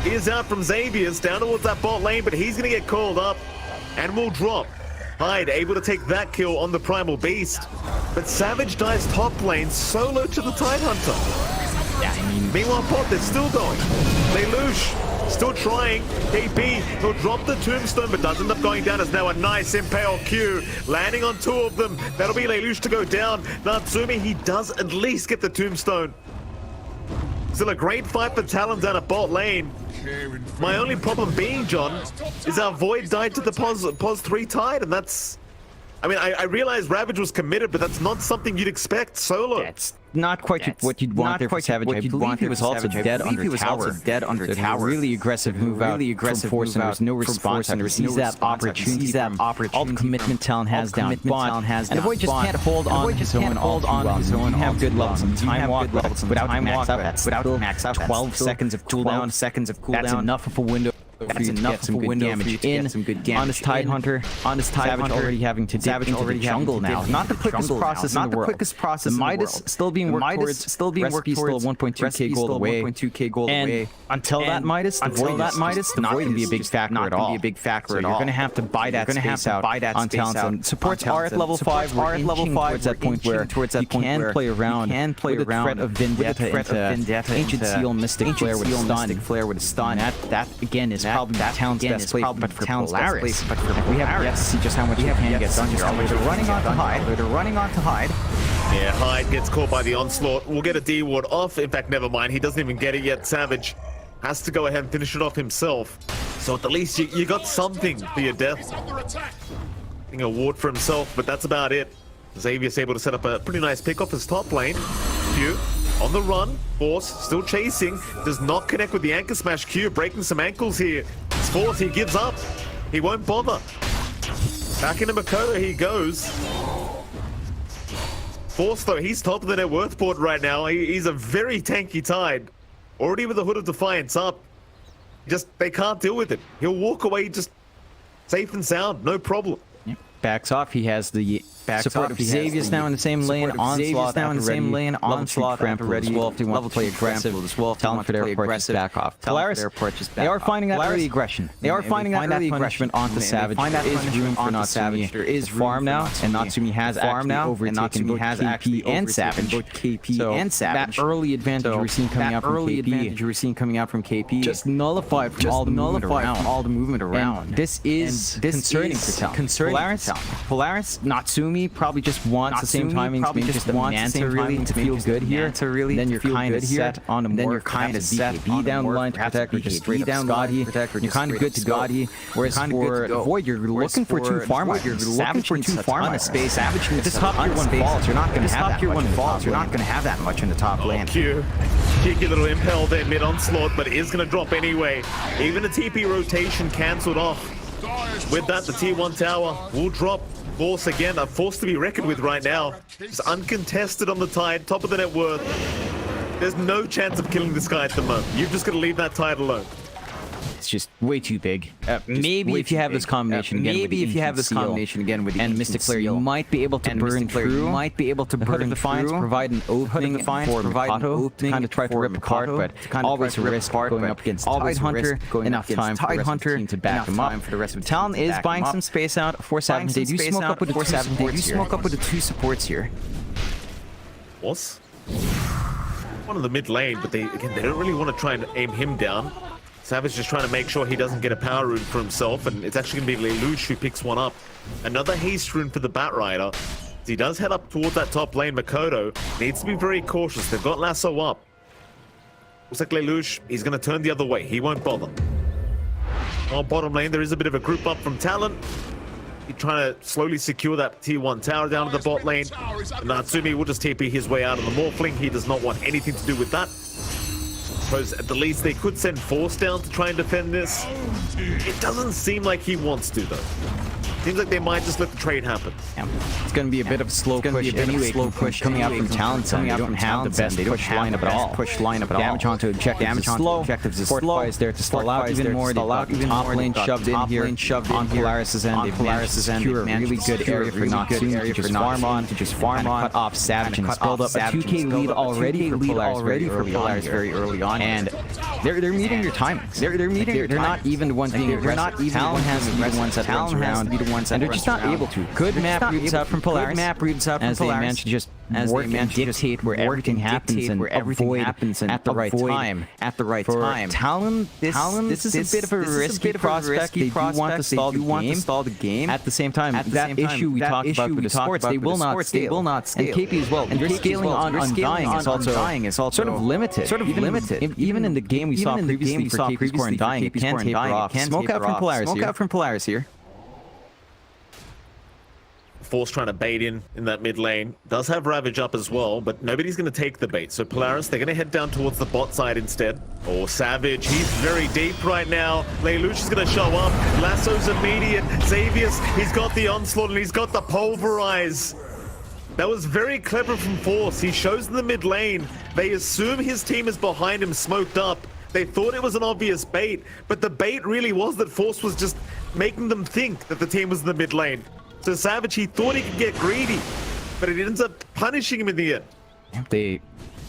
is out from Xavius down towards that bot lane, but he's going to get called up and will drop. Hyde able to take that kill on the Primal Beast, but Savage dies top lane solo to the Tidehunter. Yeah, I mean, meanwhile, bot, they're still going. Lelouch still trying. KP, he'll drop the Tombstone, but does end up going down as now a nice Impale Q landing on 2 of them. That'll be Lelouch to go down. Natsumi, he does at least get the Tombstone. Still a great fight for Talon down at bot lane. My only problem being, John, is our Void died to the POS 3 Tide, and that's I mean, I realize Ravage was committed, but that's not something you'd expect solo. That's not quite what you'd want there for Savage. I believe he was also dead under tower. Really aggressive move out from Force, and there was no response. And sees that opportunity. All the commitment Talon has down bot. And the boy just can't hold on to his own all too well. You have good levels and time walk without max out. That's still 12 seconds of cooldown. That's enough of a window. That's enough for window damage in some good damage. Honest Tide Hunter, Savage already having to dip into the jungle now. Not the quickest process in the world. The Midas still being worked towards. Still 1.2k gold away. Until that Midas, the Void not going to be a big factor at all. So you're going to have to buy that space out on Talon. Supports are at level 5. We're inching towards that point where you can play around with the threat of Vendetta, Ancient Seal, Mystic Flare with a stun. That again is probably Talon's best play, but for Polaris, we have yet to see just how much he can get done. They're running on to hide. Yeah, Hyde gets caught by the onslaught. We'll get a D ward off. In fact, never mind. He doesn't even get it yet. Savage has to go ahead and finish it off himself. So at the least you got something for your death. Getting a ward for himself, but that's about it. Xavier's able to set up a pretty nice pick off his top lane. Q on the run. Force still chasing. Does not connect with the anchor smash. Q breaking some ankles here. It's Force. He gives up. He won't bother. Back into Makoto he goes. Force though, he's top of the net worth board right now. He's a very tanky Tide. Already with the Hood of Defiance up. They can't deal with it. He'll walk away just safe and sound. No problem. Yep. Backs off. He has the support of Xavier's now in the same lane. Onslaught now in the same lane. Onslaught after ready. If they want to play aggressive, Talon for their approach back off. Polaris, they are finding that early aggression. They are finding that early aggression onto Savage. There is room for Natsumi. There is farm now, and Natsumi has actually overtaken both KP and Savage. That early advantage we're seeing coming out from KP just nullified from all the movement around. This is concerning for Talon. Polaris, Natsumi probably just wants the same timing to maybe just Manta really to feel good here. Then you're kind of set on a more kind of BKB down the line to protect, or just straight up Scotty. You're kind of good to Scotty. Whereas for Void, you're looking for 2 farm items. Savage for 2 farm items. Savage needs this top tier 1 falls. You're not going to have that much. You're not going to have that much in the top lane. Q, cheeky little impel there mid onslaught, but it is going to drop anyway. Even the TP rotation cancelled off. With that, the T1 tower will drop. Force again, a force to be reckoned with right now. Just uncontested on the Tide, top of the net worth. There's no chance of killing this guy at the moment. You've just got to leave that Tide alone. It's just way too big. Maybe if you have this combination again with and Mystic Flare, you might be able to burn through. Provide an opening for Mikato, kind of try to rip apart, but always a risk going up against Tide Hunter. Enough time for the rest of the team to back him up. Talon is buying some space out for Savage. They do smoke up with the 2 supports here. What's one of the mid lane, but they don't really want to try and aim him down. Savage just trying to make sure he doesn't get a power rune for himself, and it's actually going to be Lelouch who picks one up. Another haste rune for the Batrider. He does head up towards that top lane. Makoto needs to be very cautious. They've got Lasso up. Looks like Lelouch, he's going to turn the other way. He won't bother. On bottom lane, there is a bit of a group up from Talon. He's trying to slowly secure that T1 tower down to the bot lane. Natsumi will just TP his way out of the Morphling. He does not want anything to do with that. Suppose at the least they could send Force down to try and defend this. It doesn't seem like he wants to though. Seems like they might just let the trade happen. Yeah. It's going to be a bit of a slow push anyway. Coming out from Talon. They don't have the best push lineup at all. Damage onto objectives is slow. Fortifies there to stall out even more. They got the top lane shoved in here. On Polaris' end, they've managed to secure a really good area for Natsumi to just farm on. Cut off Savage and build up a 2k lead already for Polaris very early on. And they're meeting your timings. They're not even the ones being aggressive. Talon has to be the ones that runs around. And they're just not able to. Good map reads out from Polaris. As they manage to just work and dictate where everything happens and avoid at the right time. For Talon, this is a bit of a risky prospect. They do want to stall the game. At the same time, that issue we talked about with the sports, they will not scale. And KP as well. And their scaling on Undying is also sort of limited. Even in the game we saw previously for KP's core Undying, it can taper off. Smoke out from Polaris here. Force trying to bait in that mid lane. Does have Ravage up as well, but nobody's going to take the bait. So Polaris, they're going to head down towards the bot side instead. Oh, Savage, he's very deep right now. Lelouch is going to show up. Lasso's immediate. Xavius, he's got the onslaught and he's got the pulverize. That was very clever from Force. He shows in the mid lane. They assume his team is behind him, smoked up. They thought it was an obvious bait, but the bait really was that Force was just making them think that the team was in the mid lane. So Savage, he thought he could get greedy, but it ends up punishing him in the end. They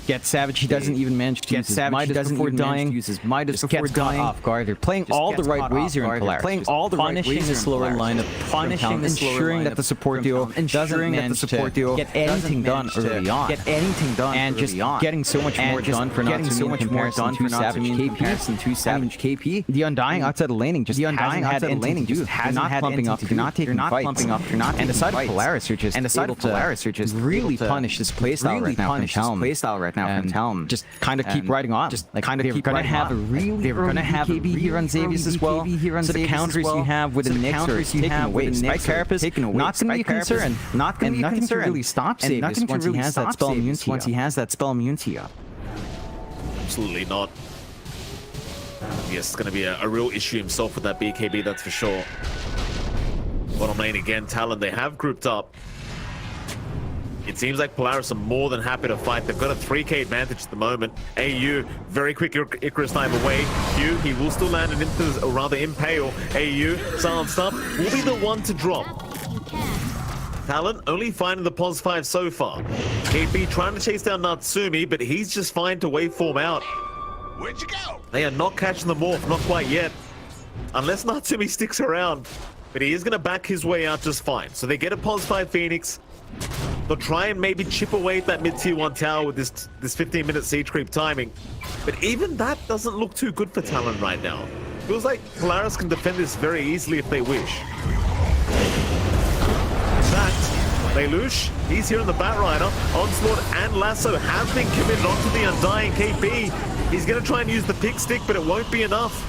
get Savage. He doesn't even manage to use his Midas before dying. Use his Midas before dying. Off guard. They're playing all the right ways here in Polaris. Playing all the right ways. Punishing the slower lineup. Punishing the ensuring that the support duo doesn't manage to get anything done early on. Get anything done and just getting so much more done for Natsumi in comparison to Savage KP. The Undying outside of laning just hasn't had anything to do. Hasn't had anything to do. You're not taking fights. And aside of Polaris, you're just really punish this playstyle right now from Talon. And Talon just kind of keep riding on. Just kind of keep going to have a really early BKB here on Xavius as well. So the counters you have with the Nyx are taken away. Spike Carapace not going to be a concern. Not going to be a concern. Really stop Xavius once he has that spell immunity. Once he has that spell immunity up. Absolutely not. Yes, it's going to be a real issue himself with that BKB, that's for sure. Bottom lane again, Talon, they have grouped up. It seems like Polaris are more than happy to fight. They've got a 3k advantage at the moment. AU, very quick Icarus time away. Q, he will still land an Impale, or rather Impale. AU, silenced up, will be the one to drop. Talon only finding the pos 5 so far. KP trying to chase down Natsumi, but he's just fine to waveform out. Where'd you go? They are not catching the morph, not quite yet. Unless Natsumi sticks around. But he is going to back his way out just fine. So they get a pos 5 Phoenix. They'll try and maybe chip away at that mid-tier 1 tower with this 15-minute siege creep timing. But even that doesn't look too good for Talon right now. Feels like Polaris can defend this very easily if they wish. In fact, Lelouch, he's here in the Batrider. Onslaught and Lasso have been committed onto the Undying KP. He's going to try and use the pick stick, but it won't be enough.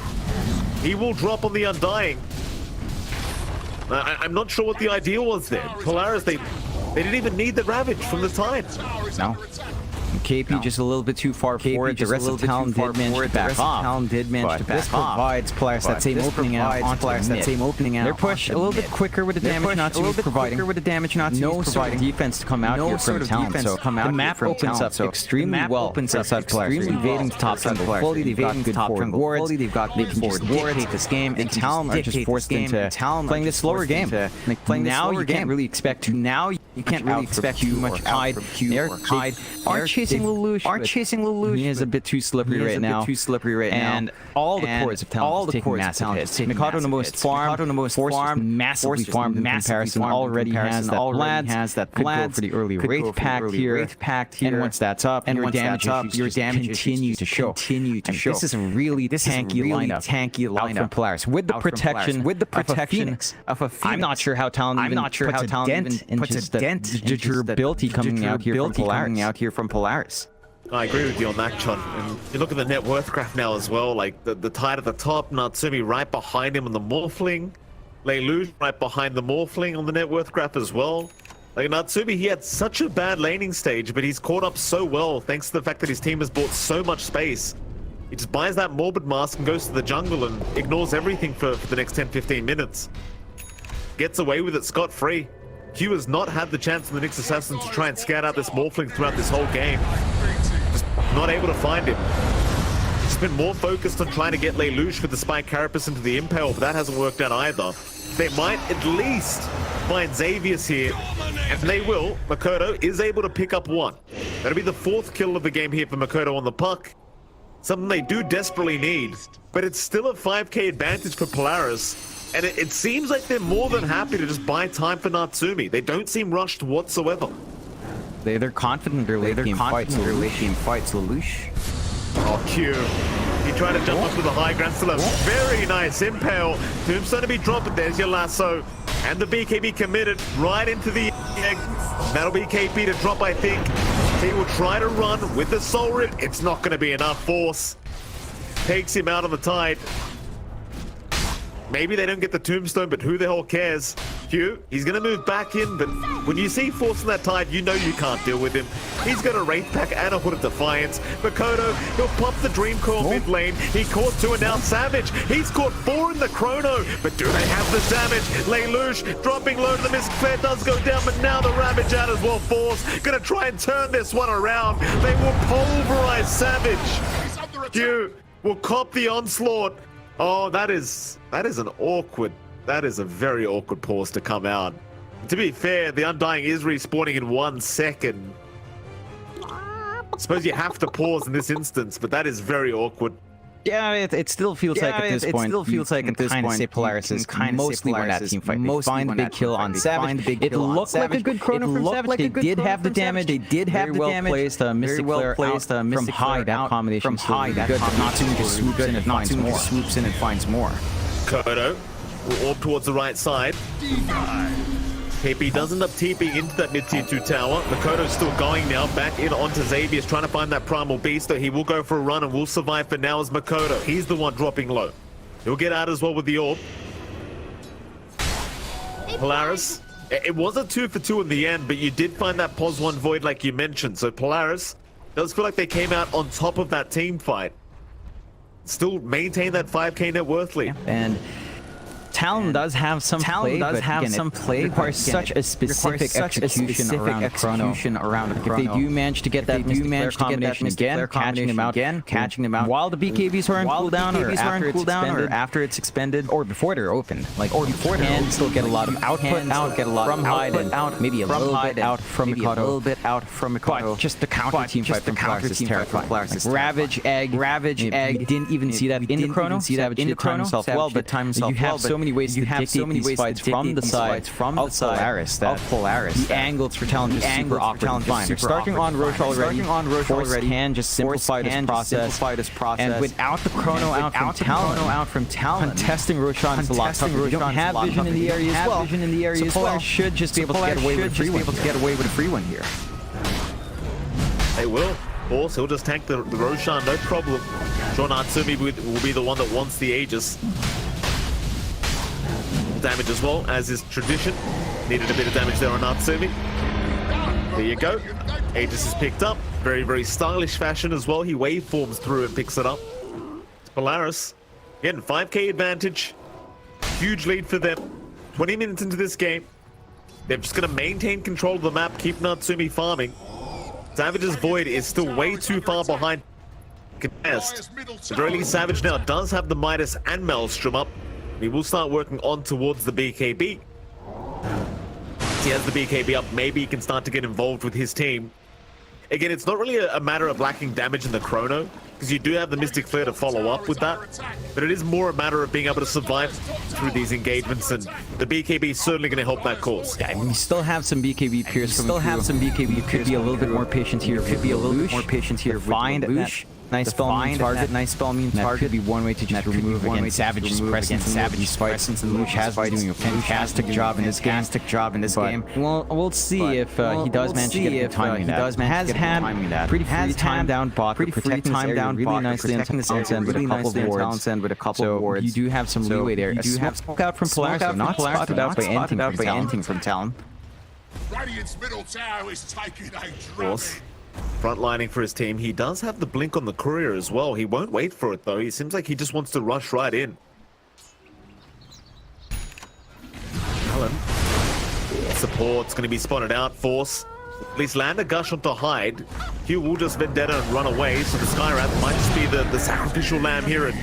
He will drop on the Undying. I'm not sure what the ideal was there. Polaris, they didn't even need the Ravage from the Tide. No. KP just a little bit too far forward. The rest of Talon did manage to back off. This provides Polaris that same opening out onto the mid. Their push a little bit quicker with the damage Natsumi's providing. No sort of defense to come out here from Talon. So the map opens up extremely well outside Polaris. Evading the top jungle, fully evading the top jungle wards. They can just dictate this game, and Talon are just forced into playing the slower game. Now you can't really expect too much Tide. Their Tide are chasing Lelouch. He is a bit too slippery right now. And all the cores of Talon taking massive hits. Mikado no most farm, massively farmed in comparison. Already has that could go for the early Wraith Pact here. And once that's up, and your damage continues to show. This is a really tanky lineup out from Polaris with the protection of a Phoenix. I'm not sure how Talon even puts a dent into the durability coming out here from Polaris. I agree with you on that, John. And you look at the net worth graph now as well, like the Tide at the top, Natsumi right behind him on the Morphling, Lelouch right behind the Morphling on the net worth graph as well. Like Natsumi, he had such a bad laning stage, but he's caught up so well thanks to the fact that his team has bought so much space. He just buys that Morbid Mask and goes to the jungle and ignores everything for the next 10-15 minutes. Gets away with it scot-free. Q has not had the chance in the Nyx Assassin to try and scout out this Morphling throughout this whole game. Just not able to find him. He's been more focused on trying to get Lelouch with the Spike Carapace into the Impale, but that hasn't worked out either. They might at least find Xavius here, and they will. Makoto is able to pick up one. That'll be the 4th kill of the game here for Makoto on the puck. Something they do desperately need, but it's still a 5k advantage for Polaris. And it seems like they're more than happy to just buy time for Natsumi. They don't seem rushed whatsoever. They're confident in their late game fights. Lelouch. Oh, Q. He tried to jump up to the high ground. Still a very nice Impale. Tombstone to be dropped, but there's your Lasso. And the BKB committed right into the egg. That'll be KP to drop, I think. He will try to run with the Soul Rip. It's not going to be enough force. Takes him out on the Tide. Maybe they don't get the Tombstone, but who the hell cares? Q, he's going to move back in, but when you see Force in that tide, you know you can't deal with him. He's got a Wraith Pack and a Hood of Defiance. Makoto, he'll pop the Dream Coil mid lane. He caught 2 and now Savage. He's caught 4 in the Chrono, but do they have the damage? Lelouch dropping low to the Mystic Flare does go down, but now the Ravage out as well. Force going to try and turn this one around. They will pulverize Savage. Q will cop the onslaught. Oh, that is an awkward. That is a very awkward pause to come out. To be fair, the Undying is respawning in 1 second. I suppose you have to pause in this instance, but that is very awkward. Yeah, it still feels like at this point. It still feels like at this point, Polaris is mostly won that team fight. They find the big kill on Savage. It looked like a good Chrono from Savage. They did have the damage. They did have the damage. Placed Mystic Flare out from high. That combination from high. That combination just swoops in and finds more. Swoops in and finds more. Kodo will orb towards the right side. KP does end up TPing into that mid-tier 2 tower. Makoto's still going now, back in onto Xavier's, trying to find that Primal Beast, though he will go for a run and will survive for now as Makoto. He's the one dropping low. He'll get out as well with the orb. Polaris, it was a 2 for 2 in the end, but you did find that pos 1 void like you mentioned, so Polaris does feel like they came out on top of that team fight. Still maintain that 5k net worth lead. And Talon does have some play, but again, it requires such a specific execution around a Chrono. If they do manage to get that Mystic Flare combination again, catching him out while the BKBs are on cooldown, or after it's expended, or after it's expended, or before they're open, like, or before they can still get a lot of output out, get a lot from Hyde and maybe a little bit out from Makoto, but just the counter team fight from Polaris is terrifying. Ravage, Egg, didn't even see that in the Chrono. Savage did time himself well, but you have so many ways to dictate these fights from the side of Polaris. The angles for Talon just super awkward and fine. They're starting on Roche already. Force can just simplify this process. And without the Chrono out from Talon, contesting Roshan is a lot tougher. You don't have vision in the area as well. So Polaris should just be able to get away with a free one here. They will. Force, he'll just tank the Roshan, no problem. Sure, Natsumi will be the one that wants the Aegis. Damage as well, as is tradition. Needed a bit of damage there on Natsumi. There you go. Aegis is picked up. Very, very stylish fashion as well. He waveforms through and picks it up. Polaris, again, 5k advantage. Huge lead for them. 20 minutes into this game. They're just going to maintain control of the map, keep Natsumi farming. Savage's Void is still way too far behind. Contest. The very least, Savage now does have the Midas and Maelstrom up. He will start working on towards the BKB. As he has the BKB up, maybe he can start to get involved with his team. Again, it's not really a matter of lacking damage in the Chrono, because you do have the Mystic Flare to follow up with that, but it is more a matter of being able to survive through these engagements, and the BKB is certainly going to help that cause. Yeah, I mean, you still have some BKB peers coming through. You could be a little bit more patient here. Find that nice spell immune target. That could be one way to just remove again Savage's presence in these fights. Luch has been doing a fantastic job in this game. Well, we'll see if he does manage to get the timing. Has had pretty free time down bot, protecting this area really nicely on Talon's end with a couple of wards. You do have some leeway there. A smoke out from Polaris, not spotted out by anything from Talon. Radiant's middle tower is taking a Force frontlining for his team. He does have the blink on the courier as well. He won't wait for it though. He seems like he just wants to rush right in. Talon. Support's going to be spotted out. Force. At least land a gush onto Hyde. Q will just Vendetta and run away, so the Skywrath might just be the sacrificial lamb here. And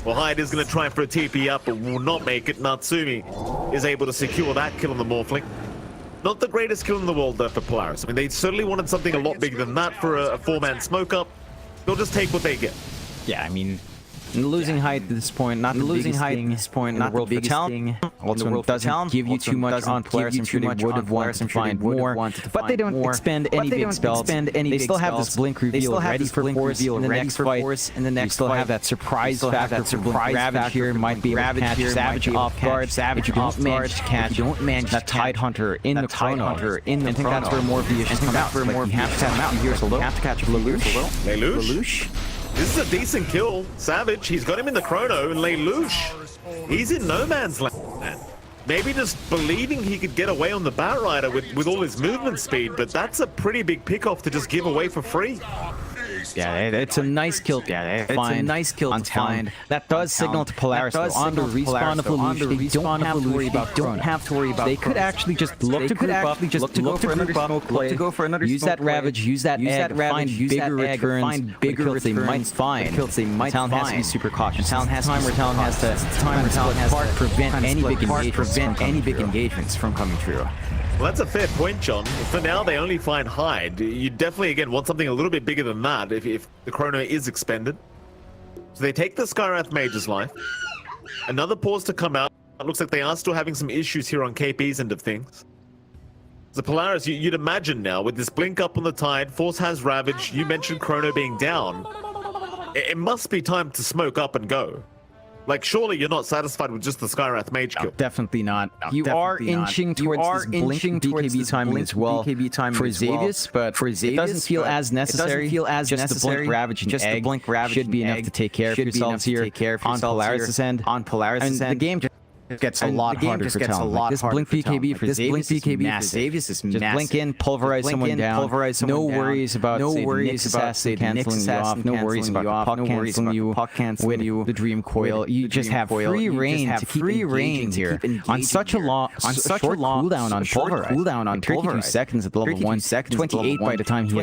well, Hyde is going to try for a TP up, but will not make it. Natsumi is able to secure that kill on the Morphling. Not the greatest kill in the world, though, for Polaris. I mean, they certainly wanted something a lot bigger than that for a four-man smoke-up. They'll just take what they get. Yeah, I mean, losing height at this point, not the biggest thing in the world for Talon. Also, doesn't give you too much on Polaris. I'm sure they would have wanted to find more, but they don't expend any big spells. They still have this blink reveal ready for Force in the next fight. They still have that surprise factor for Ravage here. Might be able to catch Savage off guard. Savage, you don't manage to catch that Tidehunter in the Chrono. I think that's where more Viations come out. You have to catch him here solo. You have to catch Lelouch. This is a decent kill. Savage, he's got him in the Chrono, and Lelouch, he's in no man's land. maybe just believing he could get away on the Batrider with all his movement speed, but that's a pretty big pickoff to just give away for free. Yeah, it's a nice kill. Yeah, it's a nice kill on Talon. That does signal to Polaris though, on the respawn of Lelouch. They don't have to worry about Don't have to worry about. They could actually just look to group up, look to go for another smoke play, look to go for another use that Ravage, use that egg, find bigger returns, find bigger returns they might find. Talon has to be super cautious. Talon has time where Talon has to prevent any big engagements from coming true. Well, that's a fair point, John. For now, they only find Hyde. You definitely, again, want something a little bit bigger than that if the Chrono is expended. So they take the Skywrath Mage's life. Another pause to come out. It looks like they are still having some issues here on KP's end of things. So Polaris, you'd imagine now, with this blink up on the Tide, Force has Ravage, you mentioned Chrono being down. It must be time to smoke up and go. Like, surely you're not satisfied with just the Skywrath Mage kill. Definitely not. You are inching towards this BKB timing as well for Xavius, but it doesn't feel as necessary. Just the blink Ravage and egg should be enough to take care of yourselves here on Polaris' end. And the game just gets a lot harder for Talon. This blink BKB for Xavius is massive. Just blink in, pulverize someone down. No worries about Nix assassin canceling you off. No worries about puck canceling you. The Dream Coil. You just have free reign to keep engaging here on such a short cooldown on Pulverize. 32 seconds at level 1. 28 by the time he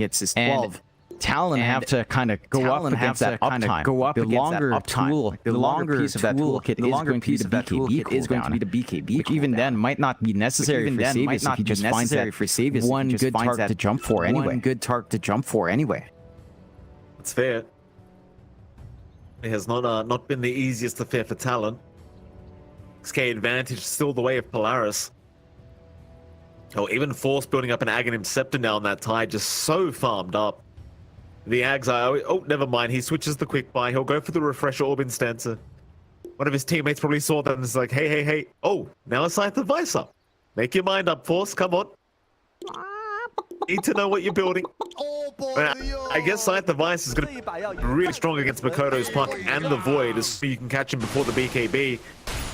hits his 12. Talon have to kind of go up against that uptime. The longer piece of that toolkit is going to be the BKB, which even then might not be necessary for Xavius if he just finds that one good target to jump for anyway. That's fair. It has not been the easiest affair for Talon. XK advantage still the way of Polaris. Oh, even Force building up an Aghanim Scepter now on that Tide, just so farmed up. The Ags are... Oh, never mind. He switches the quick buy. He'll go for the Refresher Orb Instancer. One of his teammates probably saw that and is like, hey. Oh, now a Scythe Device up. Make your mind up, Force. Come on. Need to know what you're building. I guess Scythe Device is going to be really strong against Makoto's Puck and the Void, so you can catch him before the BKB.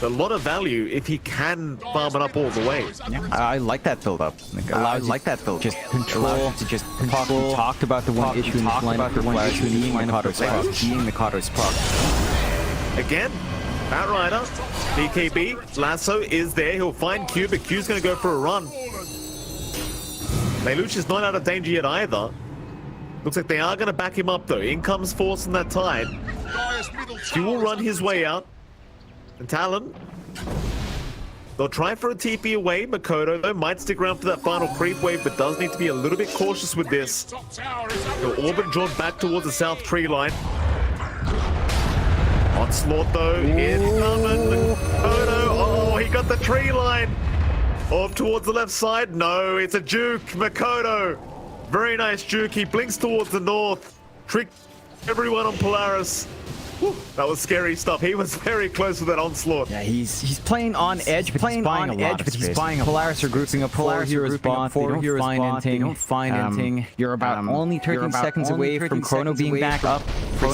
A lot of value if he can farm it up all the way. Yeah, I like that build up. I like that build. Just control. We talked about the one issue in this lineup for Polaris being Makoto's Puck. Again, Batrider, BKB, Lasso is there. He'll find Q, but Q's going to go for a run. Lelouch is not out of danger yet either. Looks like they are going to back him up though. In comes Force in that Tide. Q will run his way out. And Talon, they'll try for a TP away. Makoto though might stick around for that final creep wave, but does need to be a little bit cautious with this. The orbit drawn back towards the south tree line. Onslaught though, is coming. Makoto, oh, he got the tree line. Off towards the left side. No, it's a juke. Makoto, very nice juke. He blinks towards the north. Tricked everyone on Polaris. Whew, that was scary stuff. He was very close with that onslaught. Yeah, he's playing on edge, but he's buying a lot of space. Polaris are grouping up 4 heroes bot. They don't find anything. You're about only 13 seconds away from Chrono being back up. So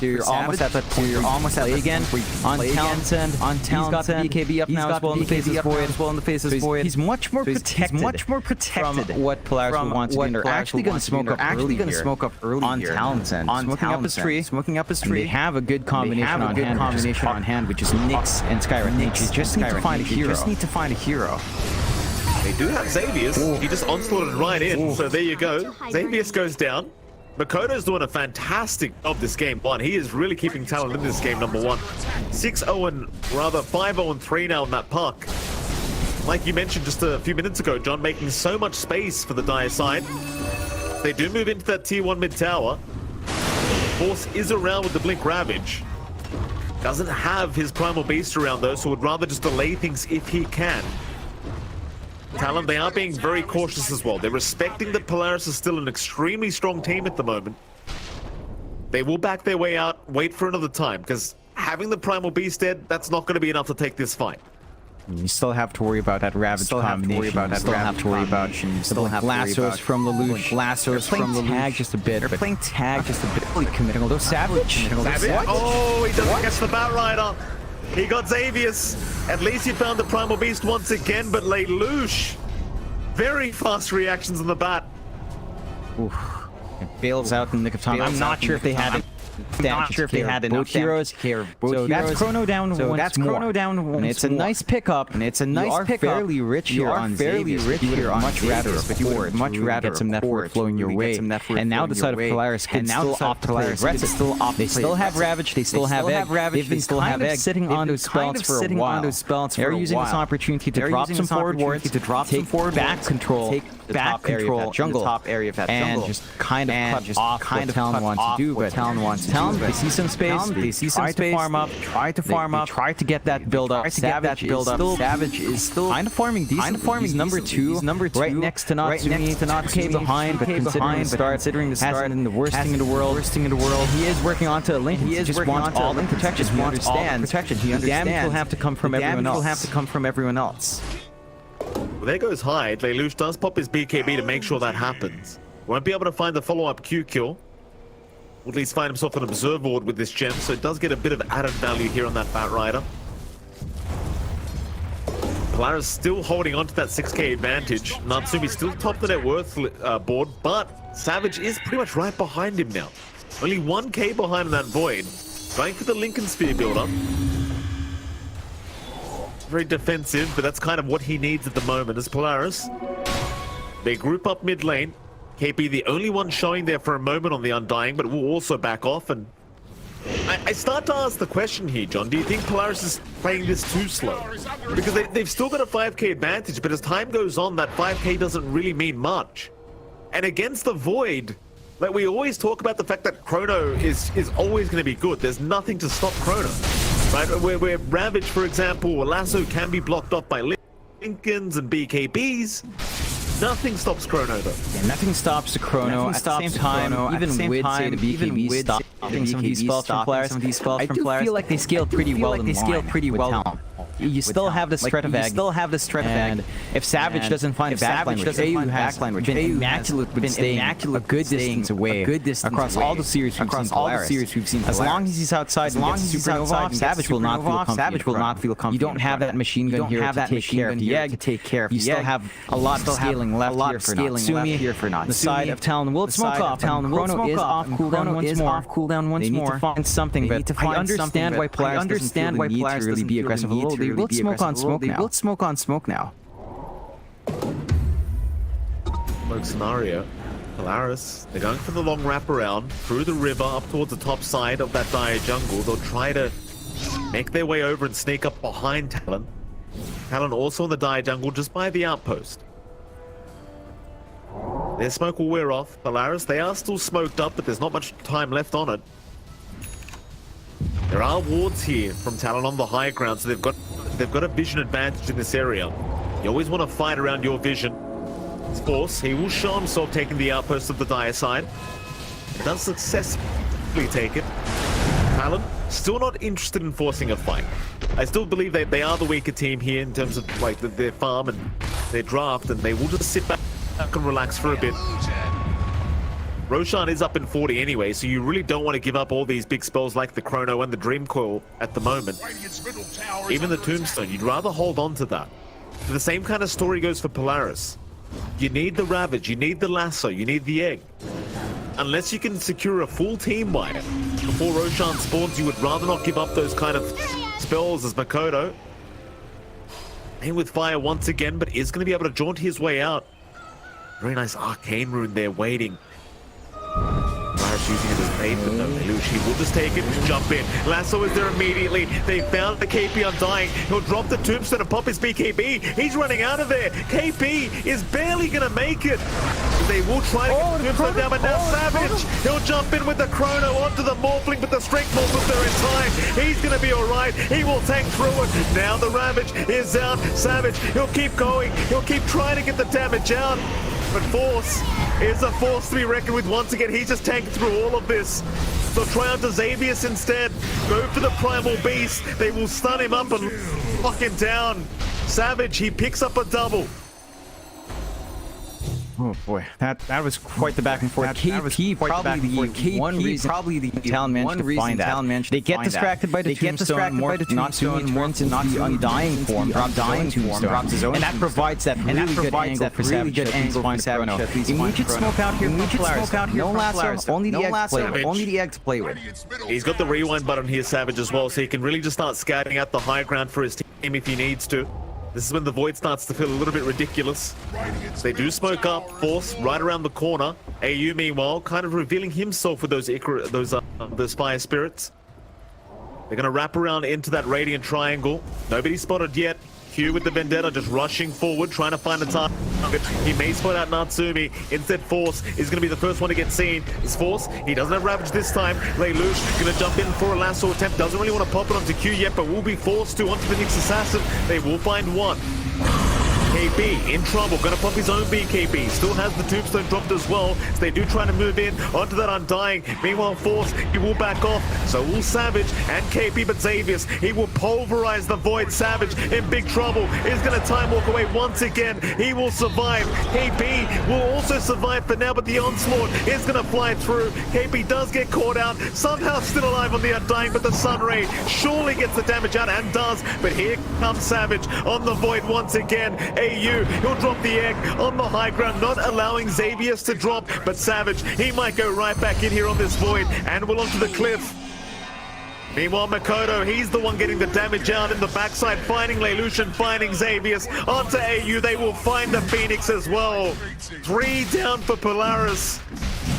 you're almost at that point. You're almost at again. On Talon's end. He's got the BKB up now as well in the face of Void. He's much more protected from what Polaris will want to do. And they're actually going to smoke up early here on Talon's end. Smoking up his tree. Have a good combination on hand, which is Nix and Skywrath. They just need to find a hero. They do have Xavius. He just onslaughted right in. So there you go. Xavius goes down. Makoto's doing a fantastic job this game one. He is really keeping Talon in this game, number one. 5-0-3 now in that puck. Like you mentioned just a few minutes ago, John, making so much space for the Dire side. They do move into that tier 1 mid tower. Force is around with the Blink Ravage. Doesn't have his Primal Beast around though, so would rather just delay things if he can. Talon, they are being very cautious as well. They're respecting that Polaris is still an extremely strong team at the moment. They will back their way out, wait for another time, because having the Primal Beast dead, that's not going to be enough to take this fight. You still have to worry about that Ravage combination. You still have to worry about lassos from Lelouch. Lassos from Lelouch. They're playing tag just a bit. Really committing. Although Savage. Oh, he doesn't catch the Batrider. He got Xavius. At least he found the Primal Beast once again, but Lelouch, very fast reactions on the bat. Oof. It bails out in the nick of time. I'm not sure if they had both heroes here. So that's Chrono down once more. And it's a nice pickup. And it's a nice pickup. Fairly rich here on Xavius. Much rather afford. Much rather get some net forward flowing your way. And now the side of Polaris can still opt to play aggressive. They still have Ravage. They still have Egg. They've been kind of sitting on those spells for a while. They're using this opportunity to drop some forward wards, to take back control, take back control of the top area of that jungle, and just kind of cut off what Talon wants to do. But Talon, they see some space. They see some space. Try to farm up. Try to get that build up. Savage is still kind of farming decent. He's number two. Right next to Natsumi. Okay behind, but considering the start and the worst thing in the world. He is working onto a link. He just wants all the protection. He understands. The damage will have to come from everyone else. Well, there goes Hyde. Lelouch does pop his BKB to make sure that happens. Won't be able to find the follow-up Q kill. Or at least find himself an observer ward with this gem, so it does get a bit of added value here on that Bat Rider. Polaris still holding on to that 6k advantage. Natsumi still top the net worth board, but Savage is pretty much right behind him now. Only 1k behind that Void. Going for the Lincoln Sphere builder. Very defensive, but that's kind of what he needs at the moment as Polaris. They group up mid lane. KP the only one showing there for a moment on the Undying, but will also back off. And I start to ask the question here, John. Do you think Polaris is playing this too slow? Because they've still got a 5k advantage, but as time goes on, that 5k doesn't really mean much. And against the Void, like we always talk about the fact that Chrono is always going to be good. There's nothing to stop Chrono. Right? Where Ravage, for example, or Lasso can be blocked off by Lincolns and BKBs. Nothing stops Chrono though. Yeah, nothing stops the Chrono. At the same time, even with say the BKB stopping some of these spells from Polaris, I do feel like they scaled pretty well in line. You still have the threat of Egg. And if Savage doesn't find a backline, which AU has been immaculate, been staying a good distance away across all the series we've seen. As long as he's outside, Savage will not feel comfortable. You don't have that machine gun here to take care of the Egg. You still have a lot of scaling left here for Natsumi. The side of Talon will smoke off. Chrono is off cooldown once more. They need to find something, but I understand why Polaris doesn't need to really be aggressive. They will smoke on smoke now. Smoke scenario. Polaris, they're going for the long wraparound through the river up towards the top side of that dire jungle. They'll try to make their way over and sneak up behind Talon. Talon also in the dire jungle just by the outpost. Their smoke will wear off. Polaris, they are still smoked up, but there's not much time left on it. There are wards here from Talon on the high ground, so they've got a vision advantage in this area. You always want to fight around your vision. Force, he will show himself taking the outpost of the dire side. He does successfully take it. Talon, still not interested in forcing a fight. I still believe they are the weaker team here in terms of like their farm and their draft, and they will just sit back and relax for a bit. Roshan is up in 40 anyway, so you really don't want to give up all these big spells like the Chrono and the Dream Coil at the moment. Even the Tombstone, you'd rather hold on to that. But the same kind of story goes for Polaris. You need the Ravage, you need the Lasso, you need the Egg. Unless you can secure a full team wipe before Roshan spawns, you would rather not give up those kind of spells as Makoto. And with fire once again, but is going to be able to jaunt his way out. Very nice Arcane Rune there waiting. Polaris using it as bait, but no, Lelouch, he will just take it and jump in. Lasso is there immediately. They found the KP Undying. He'll drop the Tombstone and pop his BKB. He's running out of there. KP is barely going to make it. They will try to get the Tombstone down, but now Savage, he'll jump in with the Chrono onto the Morphling, but the Strength Morph is there in time. He's going to be alright. He will tank through it. Now the Ravage is out. Savage, he'll keep going. He'll keep trying to get the damage out. But Force is a force to be reckoned with once again. He's just tanking through all of this. So try on to Xavius instead. Go for the Primal Beast. They will stun him up and lock him down. Savage, he picks up a double. Oh boy, that was quite the back and forth. KP probably the Talon managed to find that. They get distracted by the Tombstone. Natsumi turns into the Undying form, drops his own, and that provides that really good angle for Savage. Immediate smoke out here from Polaris. No lasso, only the egg to play with. He's got the rewind button here, Savage, as well, so he can really just start scouting out the high ground for his team if he needs to. This is when the Void starts to feel a little bit ridiculous. They do smoke up, Force right around the corner. AU, meanwhile, kind of revealing himself with those fire spirits. They're going to wrap around into that Radiant Triangle. Nobody spotted yet. Q with the Vendetta just rushing forward, trying to find a target. He may spot out Natsumi. Instead, Force is going to be the first one to get seen. It's Force. He doesn't have Ravage this time. Lelouch going to jump in for a lasso attempt. Doesn't really want to pop it onto Q yet, but will be forced to onto the Nyx Assassin. They will find one. KB in trouble, gonna pop his own BKB. Still has the Tombstone dropped as well, so they do try to move in onto that Undying. Meanwhile, Force, he will back off. So will Savage and KP, but Xavius, he will pulverize the Void. Savage in big trouble. Is gonna time walk away once again. He will survive. KP will also survive for now, but the onslaught is gonna fly through. KP does get caught out, somehow still alive on the Undying, but the Sunray surely gets the damage out and does. But here comes Savage on the Void once again. AU, he'll drop the egg on the high ground, not allowing Xavius to drop, but Savage, he might go right back in here on this Void and will onto the cliff. Meanwhile, Makoto, he's the one getting the damage out in the backside, finding Lelouch, finding Xavius. Onto AU, they will find the Phoenix as well. 3 down for Polaris.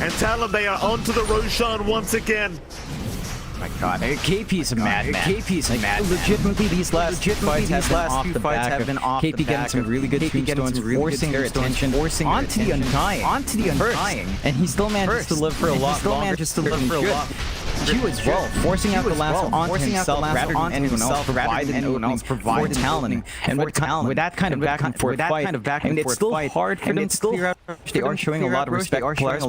And Talon, they are onto the Roshan once again. My God, KP's a madman. KP's a madman. Legitimately, these last few fights have been off the back. KP getting some really good tombstones, forcing their attention onto the Undying. And he still manages to live for a lot longer. Q as well, forcing out the lasso onto himself rather than anyone else, provided an opening for Talon. And with that kind of back and forth fight, and it's still hard for them to clear out. They are showing a lot of respect. Polaris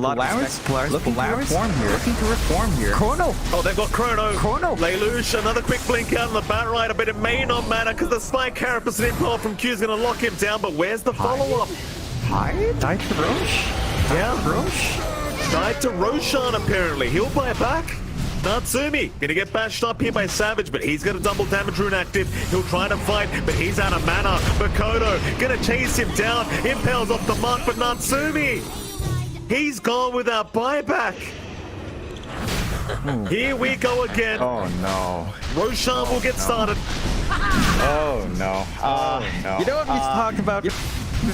looking to reform here. Chrono! Oh, they've got Chrono. Lelouch, another quick blink out on the Batrider, but it may not matter because the Spike Carapace and Impulse from Q is going to lock him down, but where's the follow-up? Died to Roche? Yeah, Roche. Died to Roshan, apparently. He'll buy it back. Natsumi gonna get bashed up here by Savage, but he's got a double damage rune active. He'll try to fight, but he's out of mana. Makoto gonna chase him down. Impels off the mark, but Natsumi, he's gone without buyback. Here we go again. Oh no. Roshan will get started. Oh no. You know what we talked about?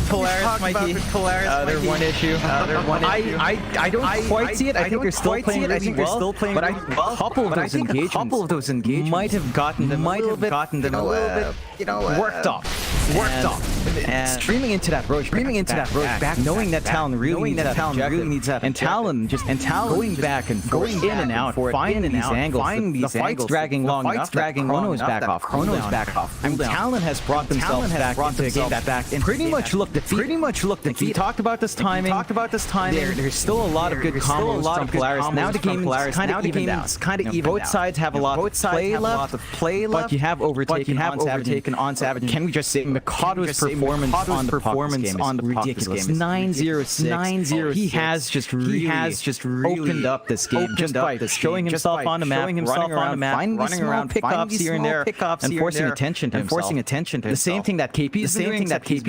Polaris might be their one issue. I don't quite see it. I think they're still playing really well, but I think a couple of those engagements might have gotten them a little bit worked up. And streaming into that Roche back, knowing that Talon really needs that, and Talon going back and going in and out, finding these angles, the fight's dragging long enough, Chrono's back off. I mean, Talon has brought themselves back into the game and pretty much looked defeated. We talked about this timing. There's still a lot of good combos from Polaris. Now the game is kind of evened out. Both sides have a lot of play left, but you have overtaken on Savage. Can we just say Mikado's performance on the puck this game is ridiculous. 9-0-6. He has just really opened up this game just by showing himself on the map, finding these small pickups here and there, and forcing attention to himself. The same thing that KP's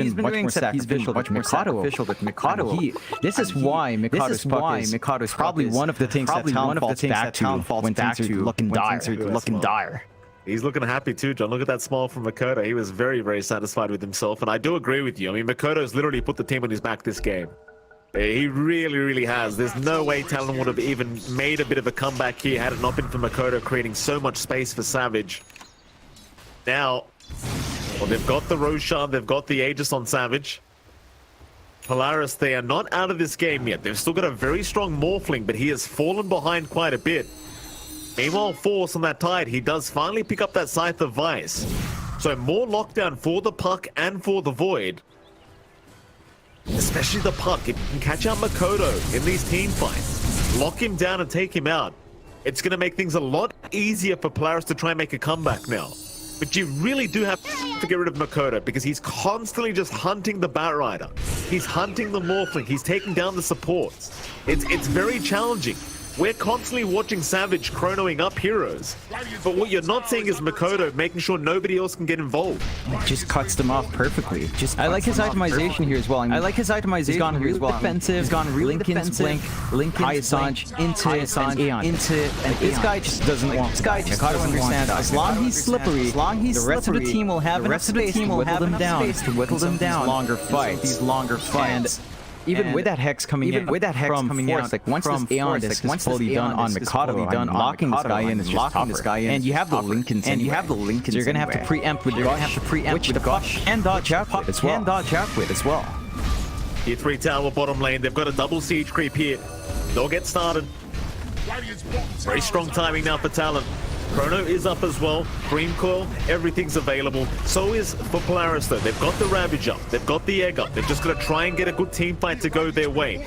been much more sacrificial with Mikado. This is why Mikado's puck is probably one of the things that Talon falls back to when things are looking dire. He's looking happy too, John. Look at that smile from Makoto. He was very, very satisfied with himself. And I do agree with you. I mean, Makoto's literally put the team on his back this game. He really, really has. There's no way Talon would have even made a bit of a comeback here had it not been for Makoto creating so much space for Savage. Now, well, they've got the Roshan, they've got the Aegis on Savage. Polaris, they are not out of this game yet. They've still got a very strong Morphling, but he has fallen behind quite a bit. Meanwhile, Force on that Tide, he does finally pick up that Scythe of Vice. So more lockdown for the puck and for the Void. Especially the puck. If you can catch out Makoto in these team fights, lock him down and take him out, it's going to make things a lot easier for Polaris to try and make a comeback now. But you really do have to get rid of Makoto because he's constantly just hunting the Batrider. He's hunting the Morphling. He's taking down the supports. It's very challenging. We're constantly watching Savage chronoing up heroes. But what you're not seeing is Makoto making sure nobody else can get involved. It just cuts them off perfectly. I like his itemization here as well. I like his itemization. He's gone really defensive. He's gone really defensive. Blink, Assange into Aeon. And this guy just doesn't want. This guy just doesn't understand. As long as he's slippery, the rest of the team will have enough space to whittle them down. Longer fights. These longer fights. Even with that hex coming in, like once this Aeon disc is fully done on Mikado, locking this guy in is just tougher. And you have the Lincolns, so you're gonna have to preempt with the gush, and dodge out with as well. Tier 3 tower bottom lane. They've got a double siege creep here. They'll get started. Very strong timing now for Talon. Chrono is up as well. Dream Coil, everything's available. So is for Polaris though. They've got the Ravage up. They've got the Egg up. They've just got to try and get a good team fight to go their way.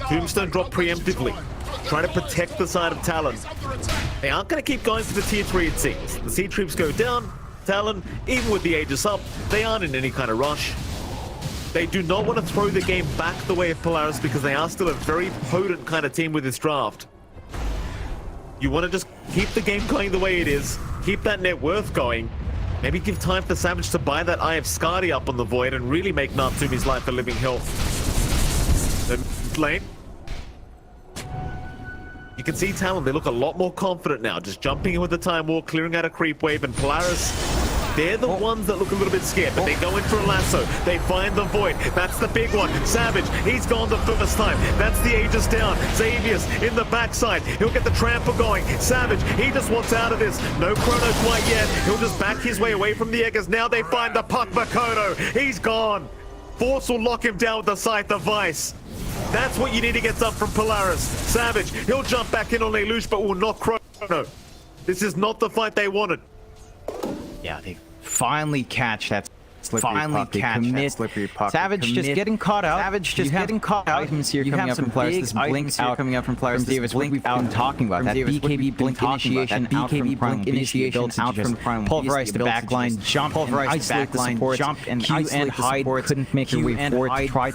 Tombstone drop preemptively. Trying to protect the side of Talon. They aren't going to keep going for the tier 3 it seems. The siege troops go down. Talon, even with the Aegis up, they aren't in any kind of rush. They do not want to throw the game back the way of Polaris because they are still a very potent kind of team with this draft. You want to just keep the game going the way it is, keep that net worth going, maybe give time for Savage to buy that Eye of Skadi up on the Void and really make Natsumi's life a living hell. The lane. You can see Talon, they look a lot more confident now, just jumping in with the Time War, clearing out a creep wave, and Polaris, they're the ones that look a little bit scared, but they go in for a lasso. They find the Void. That's the big one. Savage, he's gone the first time. That's the Aegis down. Xavius in the backside. He'll get the trample going. Savage, he just wants out of this. No Chrono quite yet. He'll just back his way away from the Eggers. Now they find the puck Makoto. He's gone. Force will lock him down with the Scythe of Vice. That's what you need to get up from Polaris. Savage, he'll jump back in on Lelouch, but will not Chrono. This is not the fight they wanted. Yeah, they finally catch that slippery puck. Savage just getting caught out. Items here coming up from Polaris. This blink out coming up from Polaris. Davis blink we've been talking about. That BKB blink initiation out from Pulverize the backline, jump, pulverize the backline, jump, and Q and hide couldn't make their way forward. Tried